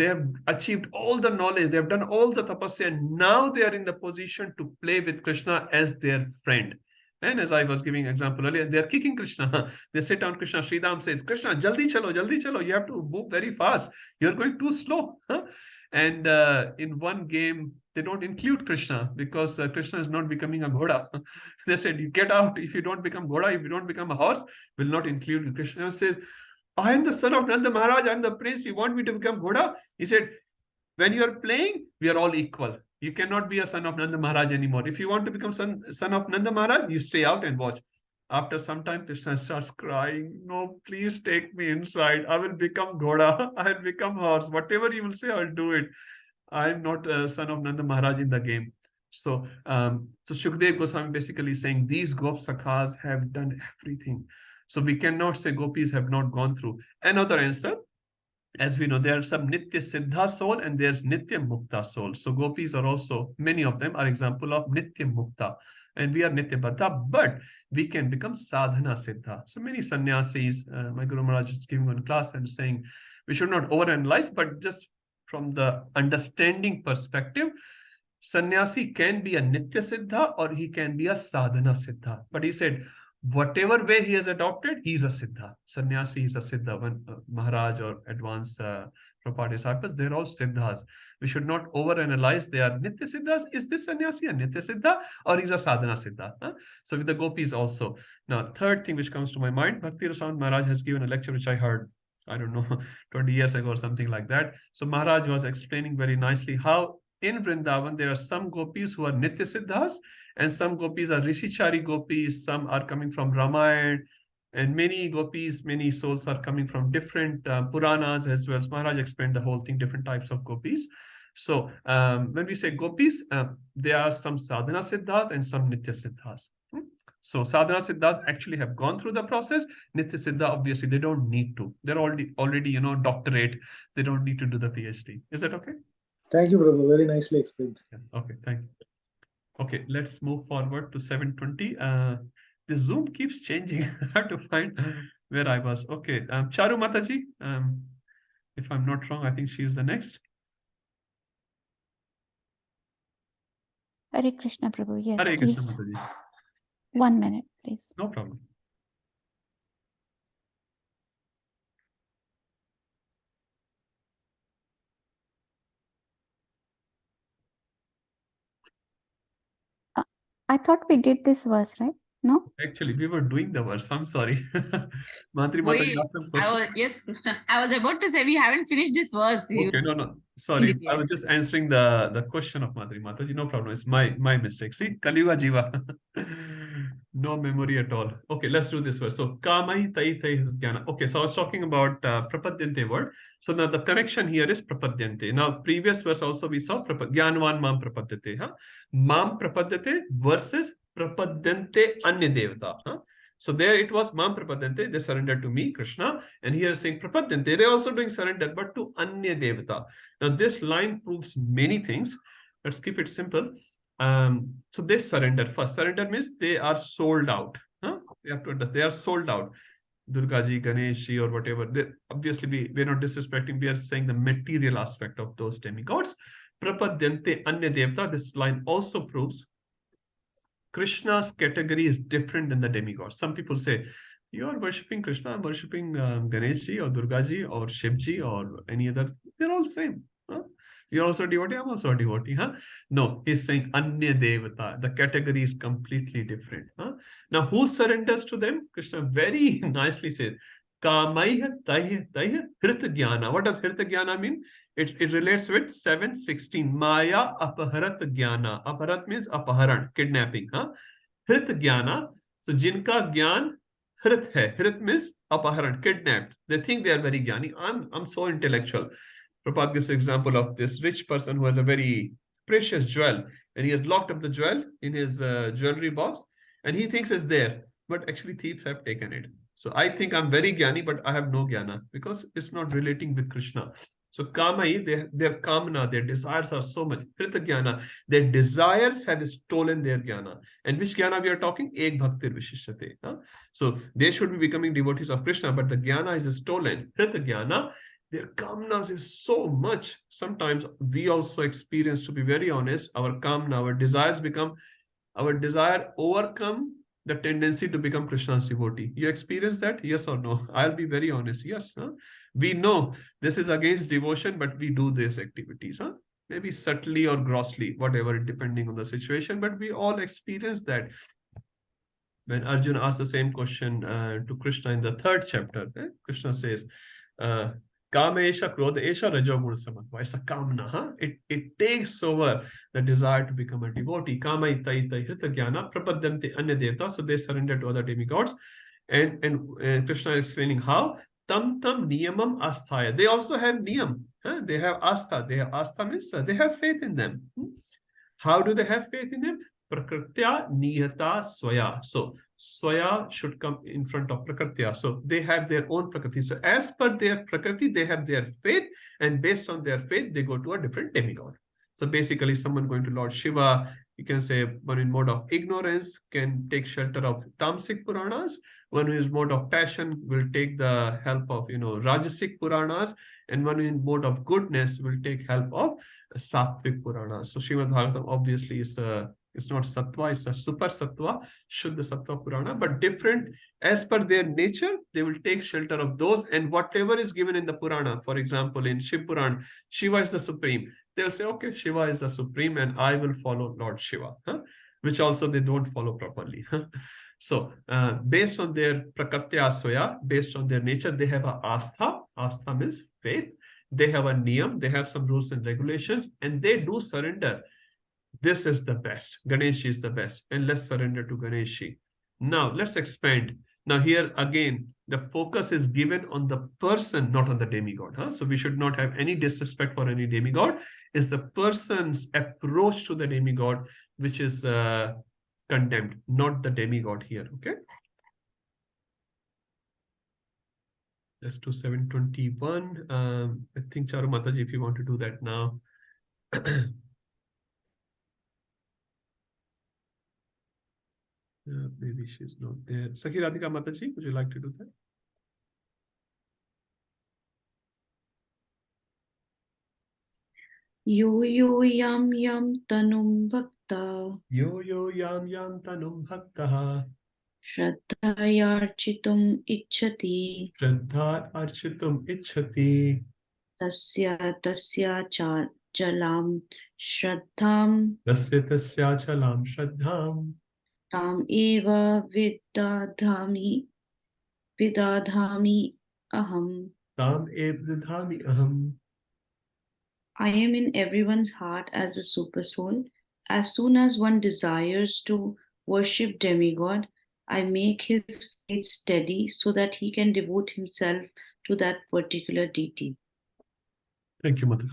have achieved all the knowledge, they have done all the tapasya, and now they are in the position to play with Krishna as their friend. And as I was giving example earlier, they are kicking Krishna. They sit down Krishna. Sridham says, Krishna, jaldi chalo. You have to move very fast. You're going too slow. And in one game, they don't include Krishna because Krishna is not becoming a ghoda. They said, you get out. If you don't become ghoda, if you don't become a horse, will not include you. Krishna says, I am the son of Nanda Maharaj. I am the prince. You want me to become ghoda? He said, when you are playing, we are all equal. You cannot be a son of Nanda Maharaj anymore. If you want to become son of Nanda Maharaj, you stay out and watch. After some time, Krishna starts crying. No, please take me inside. I will become ghoda. I will become horse. Whatever you will say, I will do it. I am not a son of Nanda Maharaj in the game. So, so Shukdev Goswami basically saying these Gop Sakhas have done everything. So we cannot say gopis have not gone through. Another answer, as we know, there are some Nitya Siddha soul and there's Nitya Mukta soul. So gopis are also, many of them are example of Nitya Mukta. And we are Nitya Baddha, but we can become Sadhana Siddha. So many sannyasis, my Guru Maharaj is giving one class and saying, we should not overanalyze, but just from the understanding perspective, sannyasi can be a Nitya Siddha or he can be a Sadhana Siddha. But he said, whatever way he has adopted, he's a Siddha. Sannyasi is a Siddha. When Maharaj or advanced Prabhupada disciples, they're all Siddhas. We should not overanalyze. They are Nitya Siddhas. Is this Sannyasi a Nitya Siddha or he's a Sadhana Siddha? So with the gopis also. Now, third thing which comes to my mind, Bhakti Rasamrita Maharaj has given a lecture which I heard, I don't know, 20 years ago or something like that. So Maharaj was explaining very nicely how in Vrindavan, there are some gopis who are Nitya Siddhas and some gopis are Rishichari gopis. Some are coming from Ramayana and many gopis, many souls are coming from different Puranas as well. So Maharaj explained the whole thing, different types of gopis. So when we say gopis, there are some Sadhana Siddhas and some Nitya Siddhas. So Sadhana Siddhas actually have gone through the process. Nitya Siddha, obviously, they don't need to. They're already doctorate. They don't need to do the PhD. Is that okay? Thank you, Prabhu. Very nicely explained. Okay, thank you. Okay, let's move forward to 720. The Zoom keeps changing. I have to find where I was. Okay, Charu Mataji, if I'm not wrong, I think she is the next. Hare Krishna, Prabhu. Yes, Hare please. Krishna, Mataji. 1 minute, please. No problem. I thought we did this verse, right? No? Actually, we were doing the verse. I'm sorry. Mantri Mataji asked some question. I was about to say we haven't finished this verse. Okay, no. Sorry, I was just answering the question of Madhuri Mataji. No problem. It's my mistake. See, Kaliuga Jiva. No memory at all. Okay, let's do this verse. So, Kamai Tai Tai Jnana. Okay, so I was talking about Prapadyante word. So now the connection here is Prapadyante. Now, previous verse also we saw Jnanvan Mam Prapadyate. Mam Prapadyate versus Prapadyante Anya Devata. So there it was Mam Prapadyante, they surrendered to me, Krishna. And here saying Prapadyante, they're also doing surrender, but to Anya Devata. Now this line proves many things. Let's keep it simple. So they surrender. First, surrender means they are sold out. They have to understand, they are sold out. Durga ji, Ganesh ji, or whatever. Obviously, we're not disrespecting. We are saying the material aspect of those demigods. Prapadyante Anya Devata. This line also proves Krishna's category is different than the demigods. Some people say, you are worshipping Krishna, I'm worshipping Ganeshji or Durgaji or Shivji or any other. They're all same. Huh? You're also a devotee, I'm also a devotee. Huh? No, he's saying Anya Devata. The category is completely different. Huh? Now, who surrenders to them? Krishna very nicely says, Kamaiha Taiha Taiha Hrita Jnana. What does Hrita Jnana mean? It relates with 7:16. Maya Apaharat Jnana. Apaharat means apaharan, kidnapping. Huh? Hrita Jnana. So, jinka Jnana Hrit hai. Hrit means apaharan, kidnapped. They think they are very jnani. I'm so intellectual. Prabhupada gives an example of this rich person who has a very precious jewel and he has locked up the jewel in his jewelry box and he thinks it's there, but actually thieves have taken it. So I think I'm very jnani, but I have no jnana because it's not relating with Krishna. So kamai, their kamana, their desires are so much. Hrita jnana, their desires have stolen their jnana. And which jnana we are talking? Ek bhaktir vishishyate. Huh? So they should be becoming devotees of Krishna, but the jnana is stolen. Hrita jnana, their kamnas is so much. Sometimes we also experience, to be very honest, our kamna, our desires become, our desire overcome the tendency to become Krishna's devotee. You experience that? Yes or no? I'll be very honest. Yes. Huh? We know this is against devotion, but we do these activities. Huh? Maybe subtly or grossly, whatever, depending on the situation, but we all experience that. When Arjuna asked the same question to Krishna in the 3rd chapter, Krishna says, Kamesha Krodha Esha Rajoguna Samatva. It's a kamna. Huh? It takes over the desire to become a devotee. Kamai Tai Tai Hrita Jnana Prapadyanti Anya Devta. So they surrender to other demigods. And Krishna is explaining how. Tam Tam Niyamam Asthaya. They also have niyam. Huh? They have astha. They have astha means they have faith in them. How do they have faith in them? Prakritya niyata swaya. So swaya should come in front of prakritya. So they have their own prakriti. So as per their prakriti, they have their faith, and based on their faith, they go to a different demigod. So basically, someone going to Lord Shiva, you can say one in mode of ignorance can take shelter of Tamasic Puranas. One who is mode of passion will take the help of Rajasic Puranas, and one in mode of goodness will take help of Sattvic Puranas. So Srimad Bhagavatam obviously is it's not Sattva, it's a Super Sattva, Shuddha Sattva Purana, but different as per their nature, they will take shelter of those, and whatever is given in the Purana, for example, in Shiv Puran, Shiva is the supreme. They'll say, okay, Shiva is the supreme and I will follow Lord Shiva, which also they don't follow properly. So based on their Prakatya Aswaya, based on their nature, they have a Astha. Astha means faith. They have a Niyam, they have some rules and regulations, and they do surrender. This is the best. Ganesh is the best. And let's surrender to Ganesh. Now, let's expand. Now, here again, the focus is given on the person, not on the demigod. So we should not have any disrespect for any demigod. It's the person's approach to the demigod which is condemned, not the demigod here. Okay. Let's do 721. I think Charu Mataji, if you want to do that now. Maybe she's not there. Sakhi Radhika Mataji, would you like to do that? Yo yo yam yam tanum bhakta. Yo yo yam yam tanum bhakta. Shraddhayarchitum ichchati. Shraddha architum ichchati. Tasya chalam shraddham. Tasya chalam shraddham. Tam eva vidadhami aham. Tam eva vidadhami aham. I am in everyone's heart as a super soul. As soon as one desires to worship demigod, I make his faith steady so that he can devote himself to that particular deity. Thank you, Mother.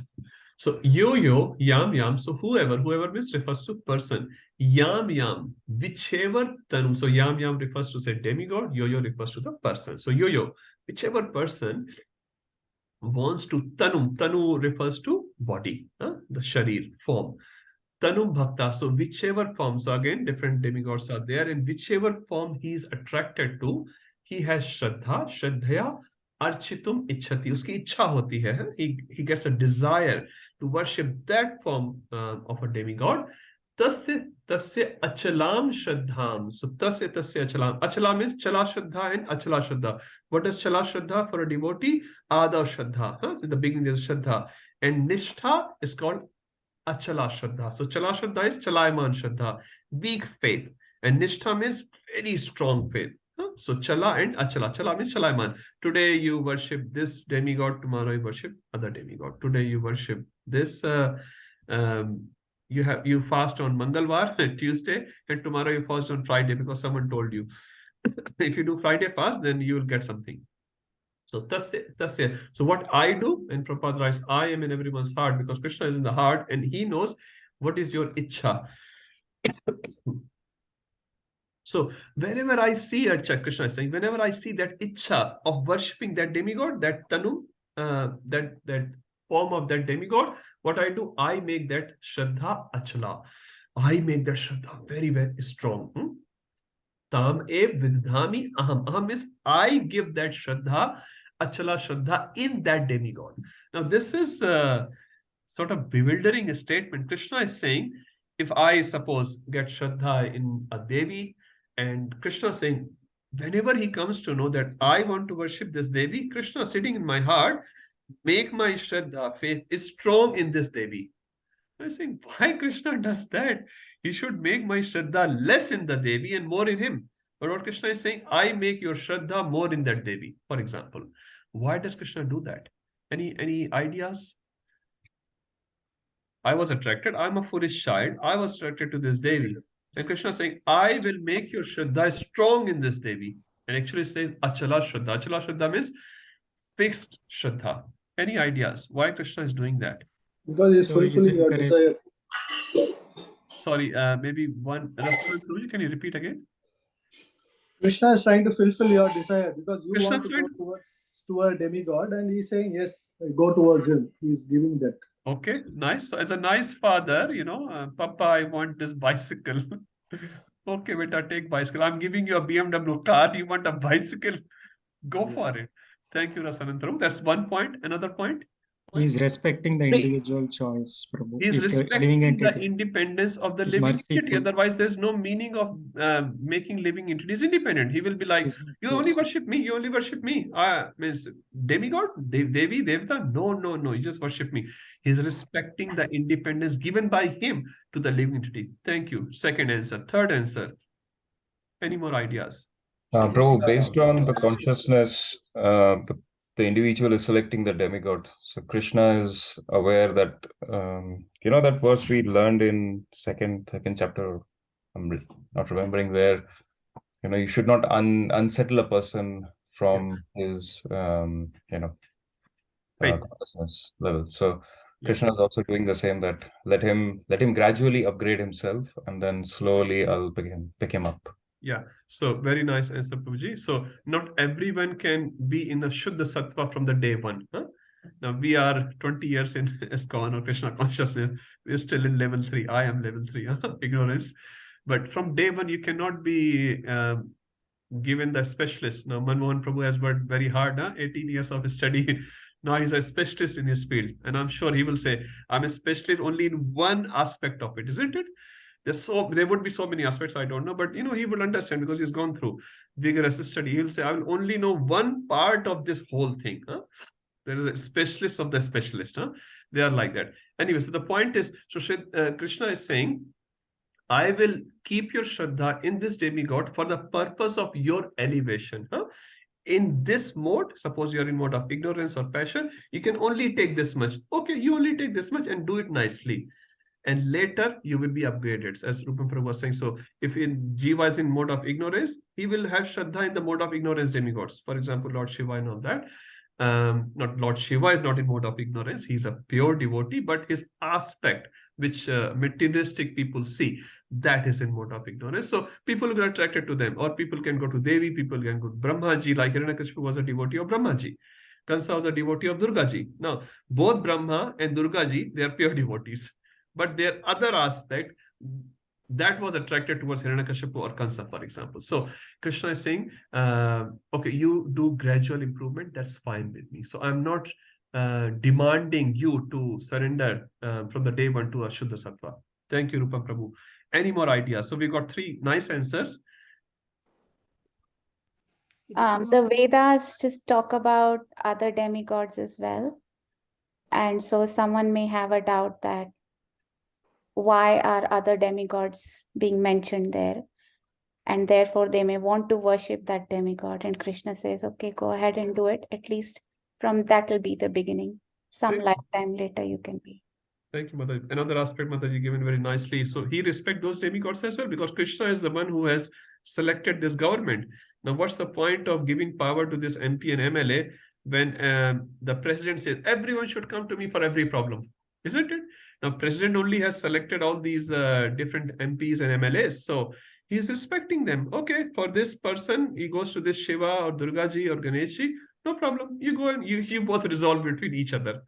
So yo-yo, yam, so whoever means refers to person. Yam, whichever tanu. So yam refers to say demigod, yo-yo refers to the person. So yo-yo, whichever person wants to tanu refers to body, the sharir, form. Tanum bhakta, so whichever form, so again, different demigods are there, and whichever form he is attracted to, he has shraddhaya, architum ichhati, uski ichha hoti hai. He gets a desire to worship that form of a demigod. Tasya achalam shraddham. So tasya achalam. Achala means chala shraddha and achala shraddha. What is chala shraddha for a devotee? Ada shraddha. Huh? In the beginning there's shraddha. And nishtha is called achala shraddha. So chala shraddha is chalayman shraddha, weak faith. And nishtha means very strong faith. Huh? So chala and achala. Chala means chalayman. Today you worship this demigod, tomorrow you worship other demigod. Today you worship this you fast on Mangalwar, Tuesday, and tomorrow you fast on Friday because someone told you. If you do Friday fast, then you will get something. So that's it. So what I do, and Prabhupada writes, I am in everyone's heart because Krishna is in the heart and he knows what is your ichha. So whenever I see Krishna is saying, whenever I see that ichha of worshipping that demigod, that tanu, that form of that demigod, what I do, I make that shraddha achala. I make that shraddha very, very strong. Tam ev vidhami aham. Aham means I give that shraddha, achala shraddha in that demigod. Now this is sort of bewildering statement. Krishna is saying, if I suppose get shraddha in a Devi, and Krishna is saying, whenever he comes to know that I want to worship this Devi, Krishna sitting in my heart, make my shraddha, faith is strong in this Devi. I'm saying, why Krishna does that? He should make my shraddha less in the Devi and more in him. But what Krishna is saying, I make your shraddha more in that Devi, for example. Why does Krishna do that? Any ideas? I was attracted. I'm a foolish child. I was attracted to this Devi. And Krishna is saying, I will make your shraddha strong in this Devi. And actually says achala shraddha. Achala shraddha means fixed shraddha. Any ideas why Krishna is doing that? Because he's fulfilling your desire. Sorry, maybe one. Can you repeat again? Krishna is trying to fulfill your desire because you Krishna want to go to a demigod, and he's saying, yes, go towards him. He's giving that. Okay, nice. So as a nice father, Papa, I want this bicycle. Okay, beta, take bicycle. I'm giving you a BMW car. You want a bicycle? Go for it. Thank you, Rasanantaram. That's one point. Another point. He's respecting the individual choice, Prabhu. He's respecting the independence of the living entity. merciful. Otherwise, there's no meaning of making living entities independent. He will be like, you only worship me. You only worship me. Means demigod, Devi, Devta. No. You just worship me. He's respecting the independence given by him to the living entity. Thank you. Second answer. Third answer. Any more ideas? Bro, based on the consciousness, the individual is selecting the demigod. So Krishna is aware that, that verse we learned in second chapter, I'm not remembering where, you should not unsettle a person from his, consciousness level. So Krishna is also doing the same, that let him gradually upgrade himself, and then slowly I'll pick him up. Yeah, so very nice answer, Prabhuji. So not everyone can be in the Shuddha Sattva from the day one. Huh? Now we are 20 years in ISKCON or Krishna consciousness. We're still in level 3. I am level 3, ignorance. But from day one, you cannot be given the specialist. Now Manmohan Prabhu has worked very hard, 18 years of study. Now he's a specialist in his field. And I'm sure he will say, I'm a specialist only in one aspect of it, isn't it? There would be so many aspects, I don't know, but he will understand because he's gone through vigorous study. He'll say, I will only know one part of this whole thing. There is a specialist of the specialist. They are like that. Anyway, so the point is, so Krishna is saying, I will keep your Shraddha in this demigod for the purpose of your elevation. In this mode, suppose you are in mode of ignorance or passion, you can only take this much. Okay, you only take this much and do it nicely. And later you will be upgraded, as Rupam Prabhu was saying. So if Jiva is in mode of ignorance, he will have Shraddha in the mode of ignorance demigods. For example, Lord Shiva and all that. Not Lord Shiva is not in mode of ignorance. He's a pure devotee, but his aspect, which materialistic people see, that is in mode of ignorance. So people get attracted to them, or people can go to Devi, people can go to Brahmaji, like Hiranyakashipu was a devotee of Brahmaji. Kansa was a devotee of Durgaji. Now, both Brahma and Durgaji, they are pure devotees. But their other aspect, that was attracted towards Hiranyakashipu or Kansa, for example. So Krishna is saying, okay, you do gradual improvement, that's fine with me. So I'm not demanding you to surrender from the day one to a Shuddha Sattva. Thank you, Rupa Prabhu. Any more ideas? So we got 3 nice answers. The Vedas just talk about other demigods as well. And so someone may have a doubt that why are other demigods being mentioned there? And therefore they may want to worship that demigod. And Krishna says, okay, go ahead and do it. At least from that will be the beginning. Some lifetime later you can be. Thank you, Mataji. Another aspect, Mataji, given very nicely. So he respects those demigods as well, because Krishna is the one who has selected this government. Now, what's the point of giving power to this MP and MLA when the president says, everyone should come to me for every problem? Isn't it? Now, president only has selected all these different MPs and MLAs. So he's respecting them. Okay, for this person, he goes to this Shiva or Durgaji or Ganeshji, no problem. You go and you both resolve between each other.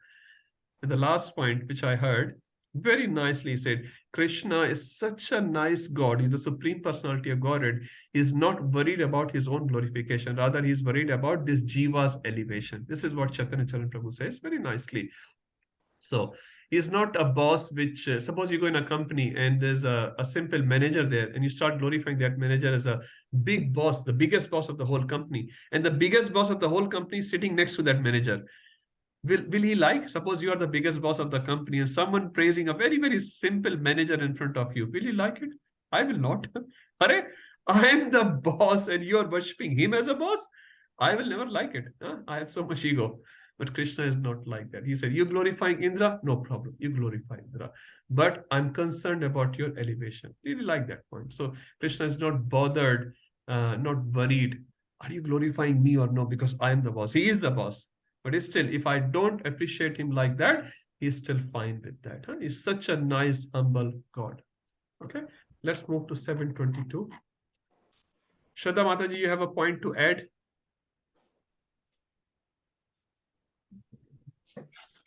And the last point, which I heard, very nicely said, Krishna is such a nice God. He's the supreme personality of Godhead. He's not worried about his own glorification. Rather, he's worried about this Jiva's elevation. This is what Chaitanya Charan Prabhu says very nicely. So he's not a boss which, suppose you go in a company and there's a simple manager there and you start glorifying that manager as a big boss, the biggest boss of the whole company. And the biggest boss of the whole company is sitting next to that manager. Will he like? Suppose you are the biggest boss of the company and someone praising a very, very simple manager in front of you. Will you like it? I will not. I am the boss and you are worshipping him as a boss. I will never like it. I have so much ego. But Krishna is not like that. He said, you glorifying Indra? No problem. You glorify Indra. But I'm concerned about your elevation. Really like that point. So Krishna is not bothered, not worried. Are you glorifying me or no? Because I am the boss. He is the boss. But still, if I don't appreciate him like that, he's still fine with that. He's such a nice, humble God. Okay, let's move to 722. Shraddha Mataji, you have a point to add?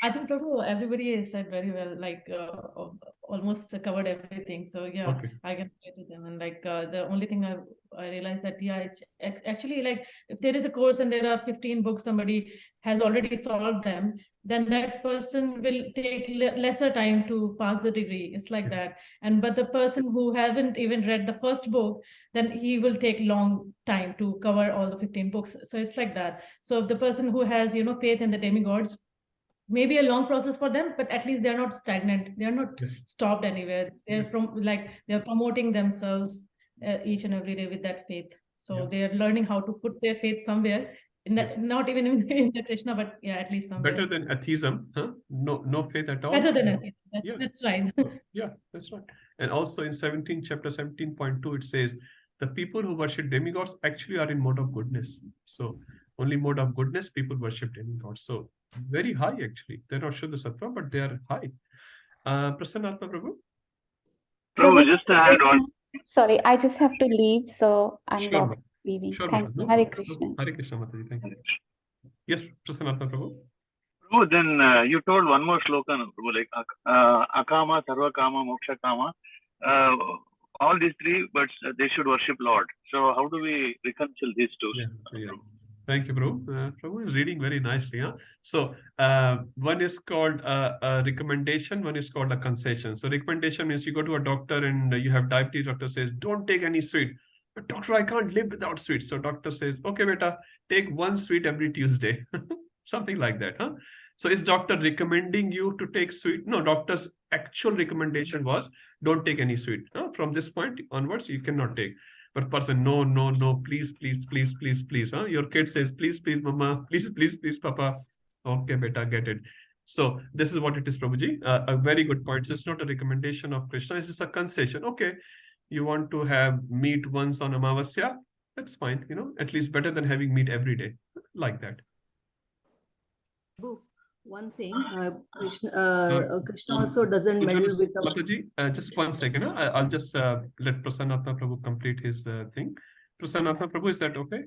I think Prabhu, everybody has said very well, like almost covered everything. So yeah, okay. I can relate to them. And like the only thing I realized that yeah, it's actually like if there is a course and there are 15 books, somebody has already solved them, then that person will take lesser time to pass the degree. It's like that. And but the person who haven't even read the first book, then he will take long time to cover all the 15 books. So it's like that. So the person who has faith in the demigods, maybe a long process for them, but at least they're not stagnant. They're not stopped anywhere. They're they're promoting themselves each and every day with that faith. So they're learning how to put their faith somewhere in that, not even in the Krishna, but yeah, at least somewhere. Better than atheism, huh? No faith at all. Better than atheism. That's right. Yeah, that's right. And also in chapter 17.2, it says the people who worship demigods actually are in mode of goodness. So only mode of goodness people worship demigods. So very high actually. They're not Shuddha Sattva, but they are high. Prasanna Prabhu? Prabhu, just to add on. Sorry, I just have to leave, so I'm leaving. Sure, Thank you. Hare Krishna. Hare Krishna, Mataji. Thank you. Yes, Prasanna Prabhu? Prabhu, then you told one more shloka, Prabhu, like Akama, Sarva Kama, Moksha Kama. All these three, but they should worship Lord. So how do we reconcile these two? Yeah. Thank you, Prabhu. Prabhu is reading very nicely. Huh? So one is called a recommendation, one is called a concession. So recommendation means you go to a doctor and you have diabetes, doctor says, don't take any sweet. But doctor, I can't live without sweets. So doctor says, okay, beta, take one sweet every Tuesday. Something like that. Huh? So is doctor recommending you to take sweet? No, doctor's actual recommendation was don't take any sweet. From this point onwards, you cannot take. But person, no, please. Huh? Your kid says, please, mama, please, papa. Okay, beta, get it. So this is what it is, Prabhuji. A very good point. So it's not a recommendation of Krishna. It's just a concession. Okay, you want to have meat once on Amavasya? That's fine. At least better than having meat every day. Like that. One thing, Krishna also doesn't meddle with the... Mataji, just 1 second. I'll just let Prasanna Prabhu complete his thing. Prasanna Prabhu, is that okay?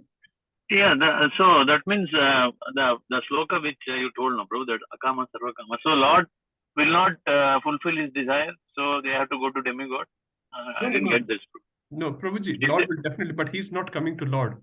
Yeah, so that means the sloka which you told, no, Prabhu, that Akama, Sarva Kama. So Lord will not fulfill his desire, so they have to go to demigod. I didn't get this. No, Prabhuji, Lord will definitely, but he's not coming to Lord.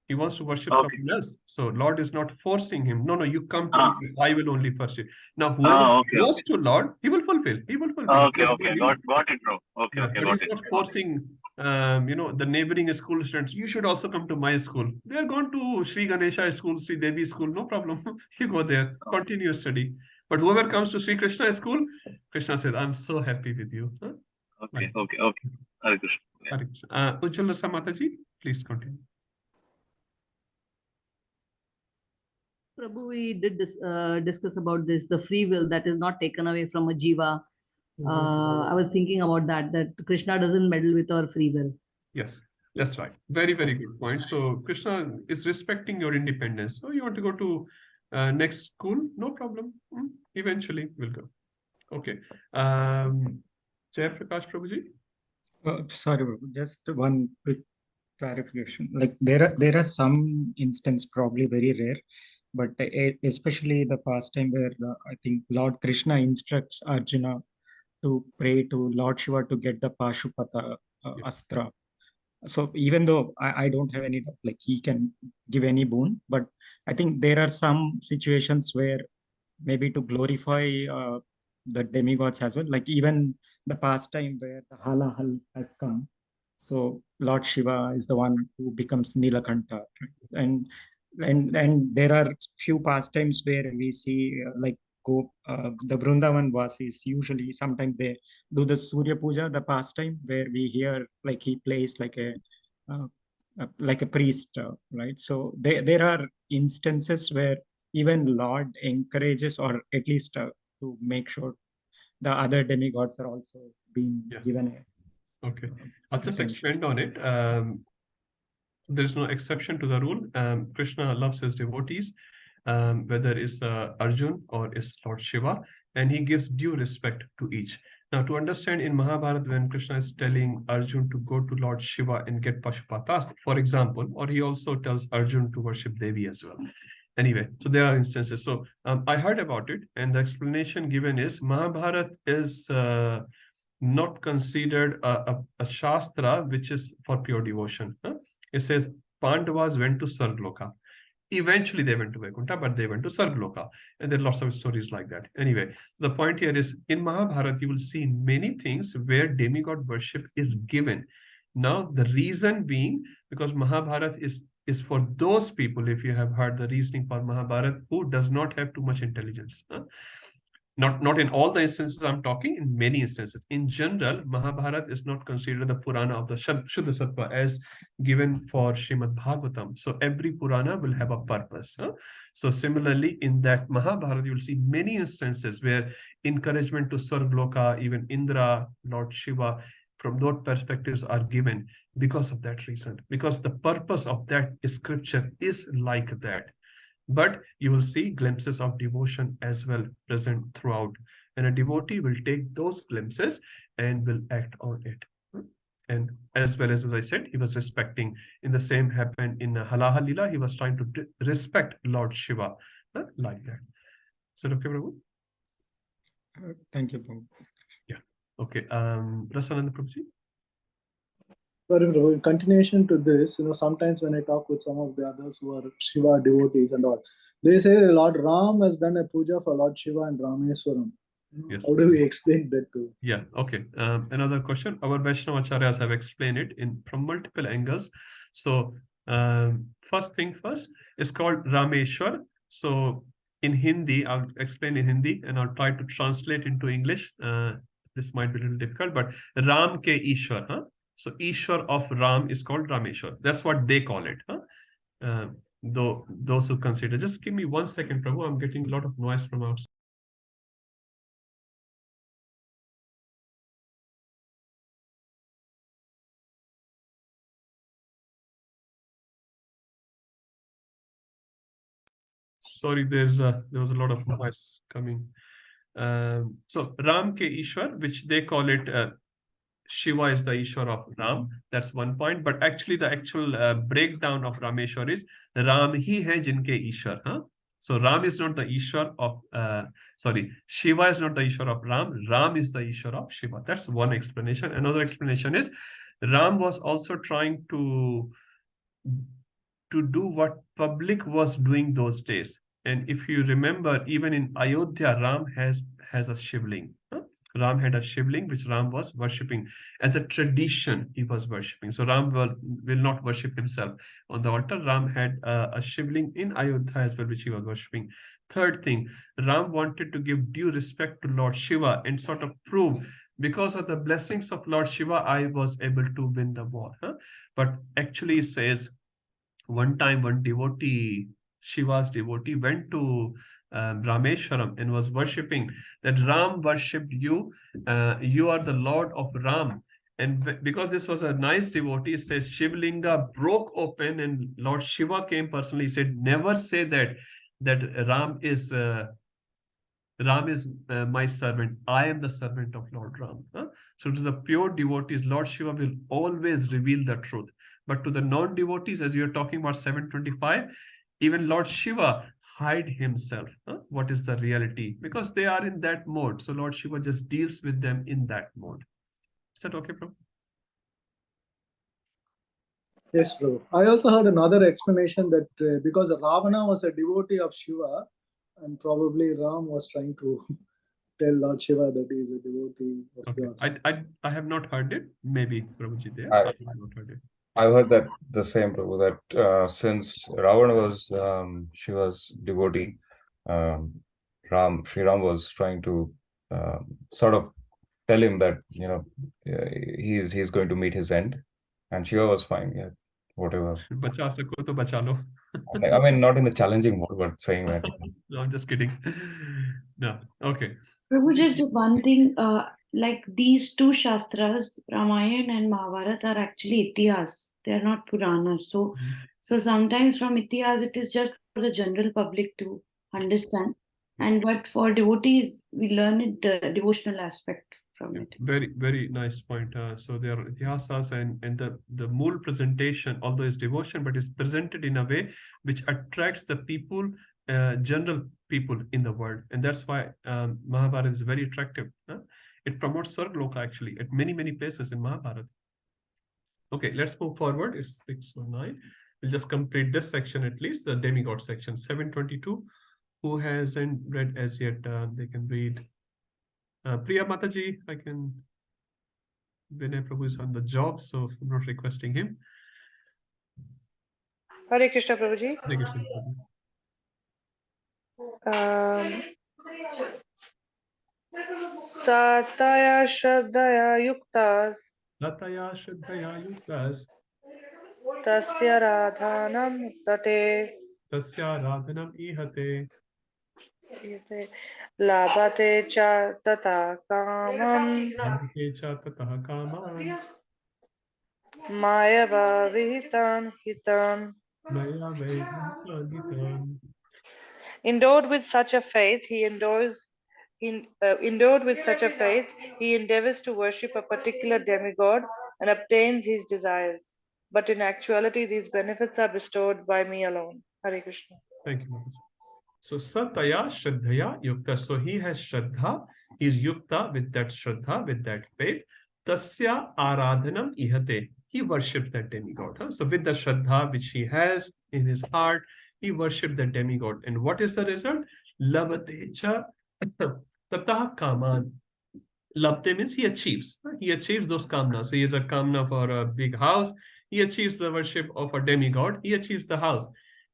He wants to worship Okay. someone else. So Lord is not forcing him. No, you come to Ah. me. I will only first. Now, whoever Okay, goes okay. to Lord, he will fulfill. He will fulfill. Okay, okay. Got it, bro. Okay, Yeah, okay, but got he's it. not forcing, the neighboring school students. You should also come to my school. They are gone to Sri Ganesha school, Sri Devi school. No problem. You go there, continue your study. But whoever comes to Sri Krishna school, Krishna says, "I'm so happy with you." Huh? Okay, Like, okay, okay. Hare Krishna. Yeah. Hare Krishna. Ujjwal Rasa Mataji, please continue. Prabhu, we did discuss about this, the free will that is not taken away from a jiva. I was thinking about that Krishna doesn't meddle with our free will. Yes, that's right. Very, very good point. So Krishna is respecting your independence. So you want to go to next school? No problem. Eventually we'll go. Okay. Jai Prakash Prabhuji? Sorry, just one quick clarification. Like there are some instances, probably very rare, but especially the pastime where I think Lord Krishna instructs Arjuna to pray to Lord Shiva to get the Pashupata Astra. So even though I don't have any, like he can give any boon, but I think there are some situations where maybe to glorify the demigods as well, like even the pastime where the Halahal has come. So Lord Shiva is the one who becomes Nilakanta, and there are few pastimes where we see the Vrindavan Vasis usually sometimes they do the Surya Puja, the pastime where we hear like he plays like a priest, right? So there are instances where even Lord encourages, or at least to make sure the other demigods are also being given a. Okay, I'll just expand on it. There is no exception to the rule. Krishna loves his devotees, whether it's Arjun or it's Lord Shiva, and he gives due respect to each. Now, to understand in Mahabharata, when Krishna is telling Arjun to go to Lord Shiva and get Pashupatas, for example, or he also tells Arjun to worship Devi as well. Anyway, so there are instances. So I heard about it, and the explanation given is Mahabharata is not considered a Shastra which is for pure devotion. It says Pandavas went to Sargloka. Eventually they went to Vaikuntha, but they went to Sargloka. And there are lots of stories like that. Anyway, the point here is in Mahabharata, you will see many things where demigod worship is given. Now, the reason being, because Mahabharata is for those people, if you have heard the reasoning for Mahabharata, who does not have too much intelligence. Not in all the instances I'm talking, in many instances. In general, Mahabharata is not considered the Purana of the Shuddha Sattva as given for Srimad Bhagavatam. So every Purana will have a purpose. So similarly, in that Mahabharata, you'll see many instances where encouragement to Sargloka, even Indra, Lord Shiva, from those perspectives are given because of that reason. Because the purpose of that scripture is like that. But you will see glimpses of devotion as well present throughout. And a devotee will take those glimpses and will act on it. And as well as I said, he was respecting. In the same happened in Halaha Lila, he was trying to respect Lord Shiva like that. So, okay, Prabhu? Thank you, Prabhu. Yeah. Okay. Rasananda Prabhuji? Sorry, Prabhu. In continuation to this, sometimes when I talk with some of the others who are Shiva devotees and all, they say Lord Ram has done a puja for Lord Shiva and Rameswaram. Yes. How do we explain that too? Yeah, okay. Another question. Our Vaishnava Acharyas have explained it from multiple angles. So first thing first, it's called Rameshwar. So in Hindi, I'll explain in Hindi and I'll try to translate into English. This might be a little difficult, but Ram ke Ishwar. So Ishwar of Ram is called Rameshwar. That's what they call it. Those who consider. Just give me 1 second, Prabhu. I'm getting a lot of noise from outside. Sorry, there was a lot of noise coming. So Ram ke Ishwar, which they call it, Shiva is the Ishwar of Ram. That's one point. But actually, the actual breakdown of Rameshwar is Ram hi hai jinke Ishwar. So Ram is not the Ishwar of, Shiva is not the Ishwar of Ram. Ram is the Ishwar of Shiva. That's one explanation. Another explanation is Ram was also trying to to do what public was doing those days. And if you remember, even in Ayodhya, Ram has a shivling. Ram had a shivling which Ram was worshipping as a tradition. He was worshipping. So Ram will not worship himself on the altar. Ram had a shivling in Ayodhya as well, which he was worshipping. Third thing, Ram wanted to give due respect to Lord Shiva and sort of prove, because of the blessings of Lord Shiva, I was able to win the war. But actually it says, one time one devotee, Shiva's devotee, went to Rameshwaram and was worshipping, that Ram worshipped you. You are the Lord of Ram. And because this was a nice devotee, it says Shivlinga broke open and Lord Shiva came personally. He said, never say that Ram is my servant. I am the servant of Lord Ram. So to the pure devotees, Lord Shiva will always reveal the truth. But to the non-devotees, as you're talking about 725, even Lord Shiva hide himself. What is the reality? Because they are in that mode. So Lord Shiva just deals with them in that mode. Is that okay, Prabhu? Yes, Prabhu. I also heard another explanation that because Ravana was a devotee of Shiva, and probably Ram was trying to tell Lord Shiva that he is a devotee of Shiva. I have not heard it. Maybe Prabhuji there. I have not heard it. I've heard that the same, Prabhu, that since Ravana was Shiva's devotee, Sri Ram was trying to sort of tell him that he's going to meet his end, and Shiva was fine. Yeah, whatever. Bacha sako to bacha lo. I mean, not in the challenging mode, but saying that. No, I'm just kidding. No, okay. Prabhu, just one thing, like these two Shastras, Ramayana and Mahabharata, are actually Itihas. They are not Puranas. So sometimes from Itihas, it is just for the general public to understand. But for devotees, we learn it, the devotional aspect from it. Very, very nice point. So they are Itihasas, and the Mool presentation, although it's devotion, but it's presented in a way which attracts the people, general people in the world. And that's why Mahabharata is very attractive. It promotes Sargloka actually at many, many places in Mahabharata. Okay, let's move forward. It's 619. We'll just complete this section at least, the demigod section, 722. Who hasn't read as yet, they can read. Priya Mataji, I can. Vinay Prabhu is on the job, so I'm not requesting him. Hare Krishna Prabhuji. Hare Krishna Prabhu. Sataya Shraddhaya Yuktas. Sataya Shraddhaya Yuktas. Tasya Radhanam Tate. Tasya Radhanam Ihate. Labhate cha tata kamam. Labhate cha tata kamam. Maya vihitan hitam. Maya vihitan hitam. Endowed with such a faith, he endeavors to worship a particular demigod and obtains his desires. But in actuality, these benefits are bestowed by me alone. Hare Krishna. Thank you, Maharaj. So Sataya Shraddhaya Yukta. So he has Shraddha. He is Yukta with that Shraddha, with that faith. Tasya Aradhanam Ihate. He worships that demigod. So with the Shraddha which he has in his heart, he worships the demigod. And what is the result? Lavatecha Tataha Kaman. Labte means he achieves. He achieves those kamnas. So he is a kamna for a big house. He achieves the worship of a demigod. He achieves the house.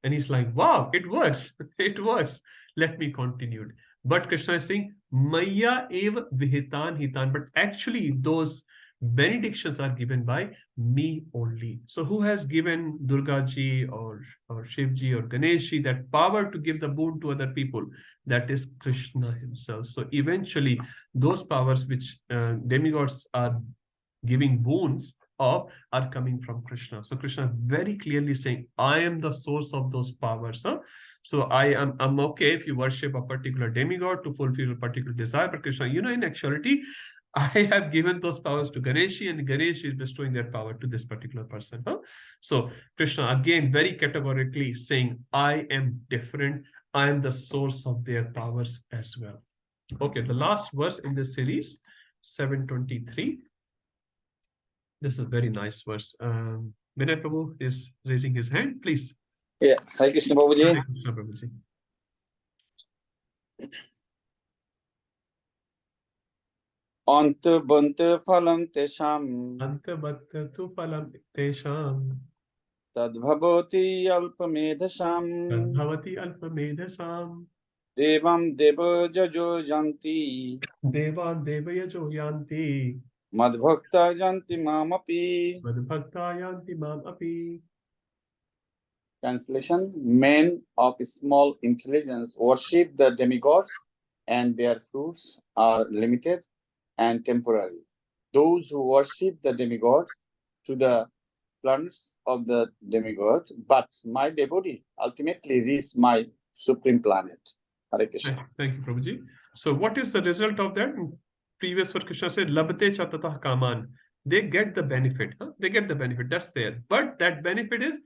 And he's like, wow, it works. It works. Let me continue. But Krishna is saying, Maya eva vihitan hitan. But actually, those benedictions are given by me only. So who has given Durga ji or Shiv ji or Ganesh ji that power to give the boon to other people? That is Krishna himself. So eventually, those powers which demigods are giving boons of are coming from Krishna. So Krishna very clearly saying, I am the source of those powers. So I'm okay if you worship a particular demigod to fulfill a particular desire, but Krishna, in actuality, I have given those powers to Ganesh, and Ganesh is bestowing that power to this particular person. So Krishna again very categorically saying, I am different. I am the source of their powers as well. Okay, the last verse in this series, 723. This is a very nice verse. Vinay Prabhu is raising his hand. Please Yeah, Hare Krishna Prabhuji. Hare Krishna Prabhuji. Anta phalam tesham. Antavatu phalam tesham. Tadbhavati alpamedhasam. Tadbhavati alpamedhasam. Devam deva jajo janti. Devan devayajo yanti. Madbhakta janti mamapi. Madbhakta yanti mam api. Translation: Men of small intelligence worship the demigods, and their fruits are limited and temporary. Those who worship the demigod to the planets of the demigod, but my devotee ultimately reach my supreme planet. Hare Krishna. Thank you, Prabhuji. So what is the result of that? Previous verse Krishna said, Labate chatatah kaman. They get the benefit. Huh? They get the benefit. That's there. But that benefit is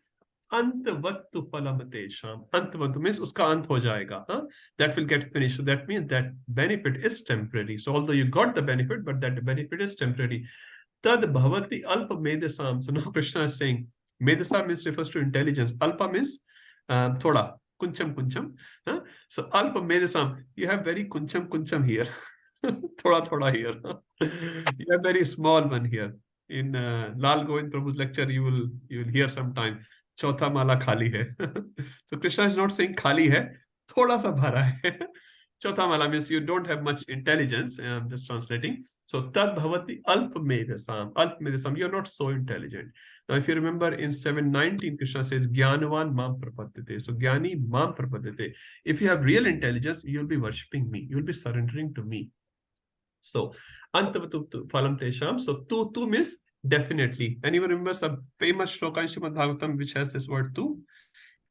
Antavattu palamatesham. Antavattu means uska ant ho jayega. Huh? That will get finished. So that means that benefit is temporary. So although you got the benefit, but that benefit is temporary. Tad bhavati alpa medasam. So now Krishna is saying, medasa means refers to intelligence. Alpa means thoda. Kuncham kuncham. Huh? So alpa medasam, you have very kuncham here. Thoda thoda here. You have very small one here. In Lal Govind Prabhu's lecture, you will hear sometime. Chautha mala khali hai. So Krishna is not saying khali hai, thoda sa bhara hai. Chautha mala means you don't have much intelligence. I'm just translating. So tad bhavati alpa medasam. Alpa medasam, you're not so intelligent. Now, if you remember in 7:19, Krishna says, Gyanavan mam prapadyate. So Gyani mam prapadyate. If you have real intelligence, you'll be worshipping me. You'll be surrendering to me. So antavatu phalam tesham. So tu means definitely. Anyone remembers a famous shloka in Srimad Bhagavatam which has this word tu?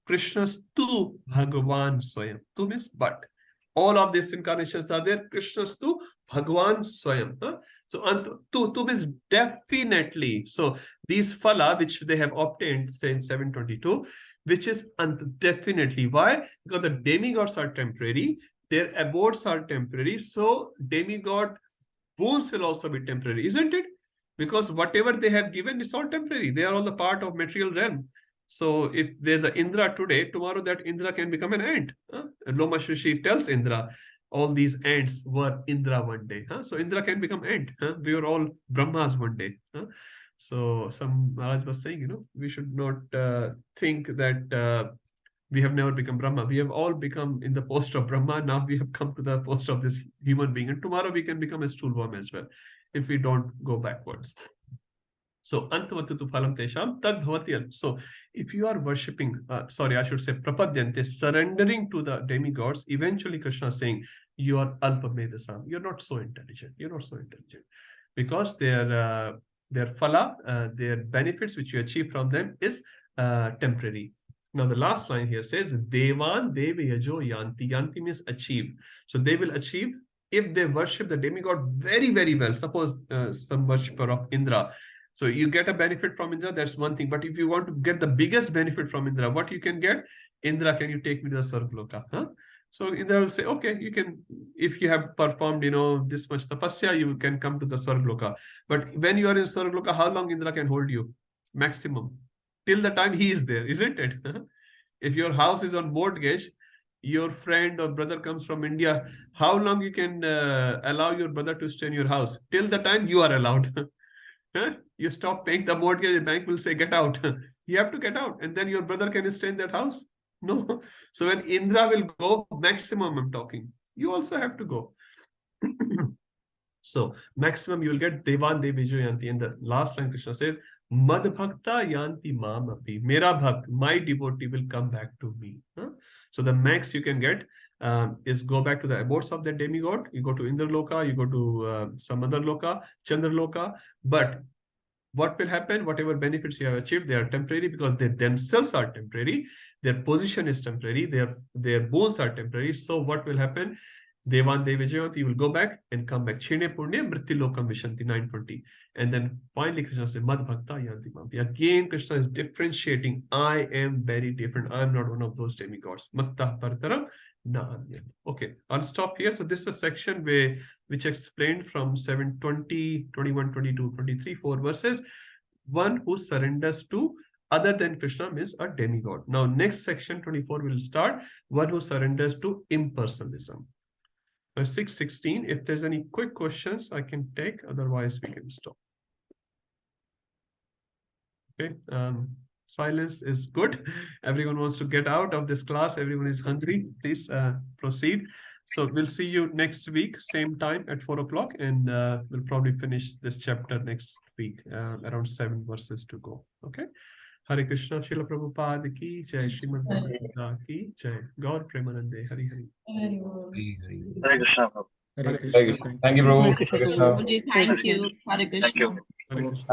Krishna's tu Bhagavan Swayam. Tu means but. All of these incarnations are there. Krishna's tu Bhagavan Swayam. Huh? So tu means definitely. So these phala which they have obtained, say in 722, which is definitely. Why? Because the demigods are temporary. Their abodes are temporary. So demigod boons will also be temporary, isn't it? Because whatever they have given is all temporary. They are all the part of material realm. So if there's an Indra today, tomorrow that Indra can become an ant. Loma Shrishi tells Indra, all these ants were Indra one day. So Indra can become ant. We were all Brahmas one day. So some Maharaj was saying, we should not think that we have never become Brahma. We have all become in the post of Brahma. Now we have come to the post of this human being. And tomorrow we can become a stool worm as well, if we don't go backwards. So, antavatu phalam tesham tad bhavati. So, if you are worshipping, sorry, I should say prapadyante, surrendering to the demigods, eventually Krishna is saying, you are alpa medasam. You're not so intelligent. You're not so intelligent. Because their phala, their benefits which you achieve from them is temporary. Now, the last line here says, Devan devayajo yanti. Yanti means achieve. So, they will achieve if they worship the demigod very, very well. Suppose some worshipper of Indra. So you get a benefit from Indra, that's one thing. But if you want to get the biggest benefit from Indra, what you can get? Indra, can you take me to the Sarvaloka? So Indra will say, okay, you can, if you have performed, this much tapasya, you can come to the Sarvaloka. But when you are in Sarvaloka, how long Indra can hold you? Maximum. Till the time he is there, isn't it? If your house is on mortgage, your friend or brother comes from India, how long you can allow your brother to stay in your house? Till the time you are allowed. You stop paying the mortgage, the bank will say, get out. You have to get out. And then your brother can stay in that house? No. So when Indra will go, maximum I'm talking, you also have to go. So maximum you will get Devan Devijo Yanti. And the last line Krishna says, Mad Bhakta Yanti Mamapi. Mera Bhakt, my devotee will come back to me. So the max you can get is go back to the abodes of the demigod. You go to Indra Loka, you go to some other Loka, Chandra Loka. But what will happen? Whatever benefits you have achieved, they are temporary because they themselves are temporary. Their position is temporary. Their bones are temporary. So what will happen? Devan Devajayot, you will go back and come back. Chine Purne Mritti Lokam Vishanti 920. And then finally Krishna says, Mad Bhakta Yanti Mampi. Again, Krishna is differentiating. I am very different. I am not one of those demigods. Matta Partaram Na. Okay, I'll stop here. So this is a section which explained from 7:20, 21, 22, 23, 4 verses. One who surrenders to Other than Krishna means a demigod. Now, next section 24 will start, one who surrenders to impersonalism. 6:16, if there's any quick questions, I can take, otherwise we can stop. Okay, silence is good. Everyone wants to get out of this class. Everyone is hungry. Please proceed. So we'll see you next week, same time at 4 o'clock, and we'll probably finish this chapter next week, around 7 verses to go. Okay. Hare Krishna, Srila Prabhupada ki jai, Srimad Bhagavatam ki jai, Gaur Premanande, Hari Hari. Hare Krishna. Hare Krishna. Thank you, Prabhu. Thank you. Hare Krishna. Thank you. Hare Krishna.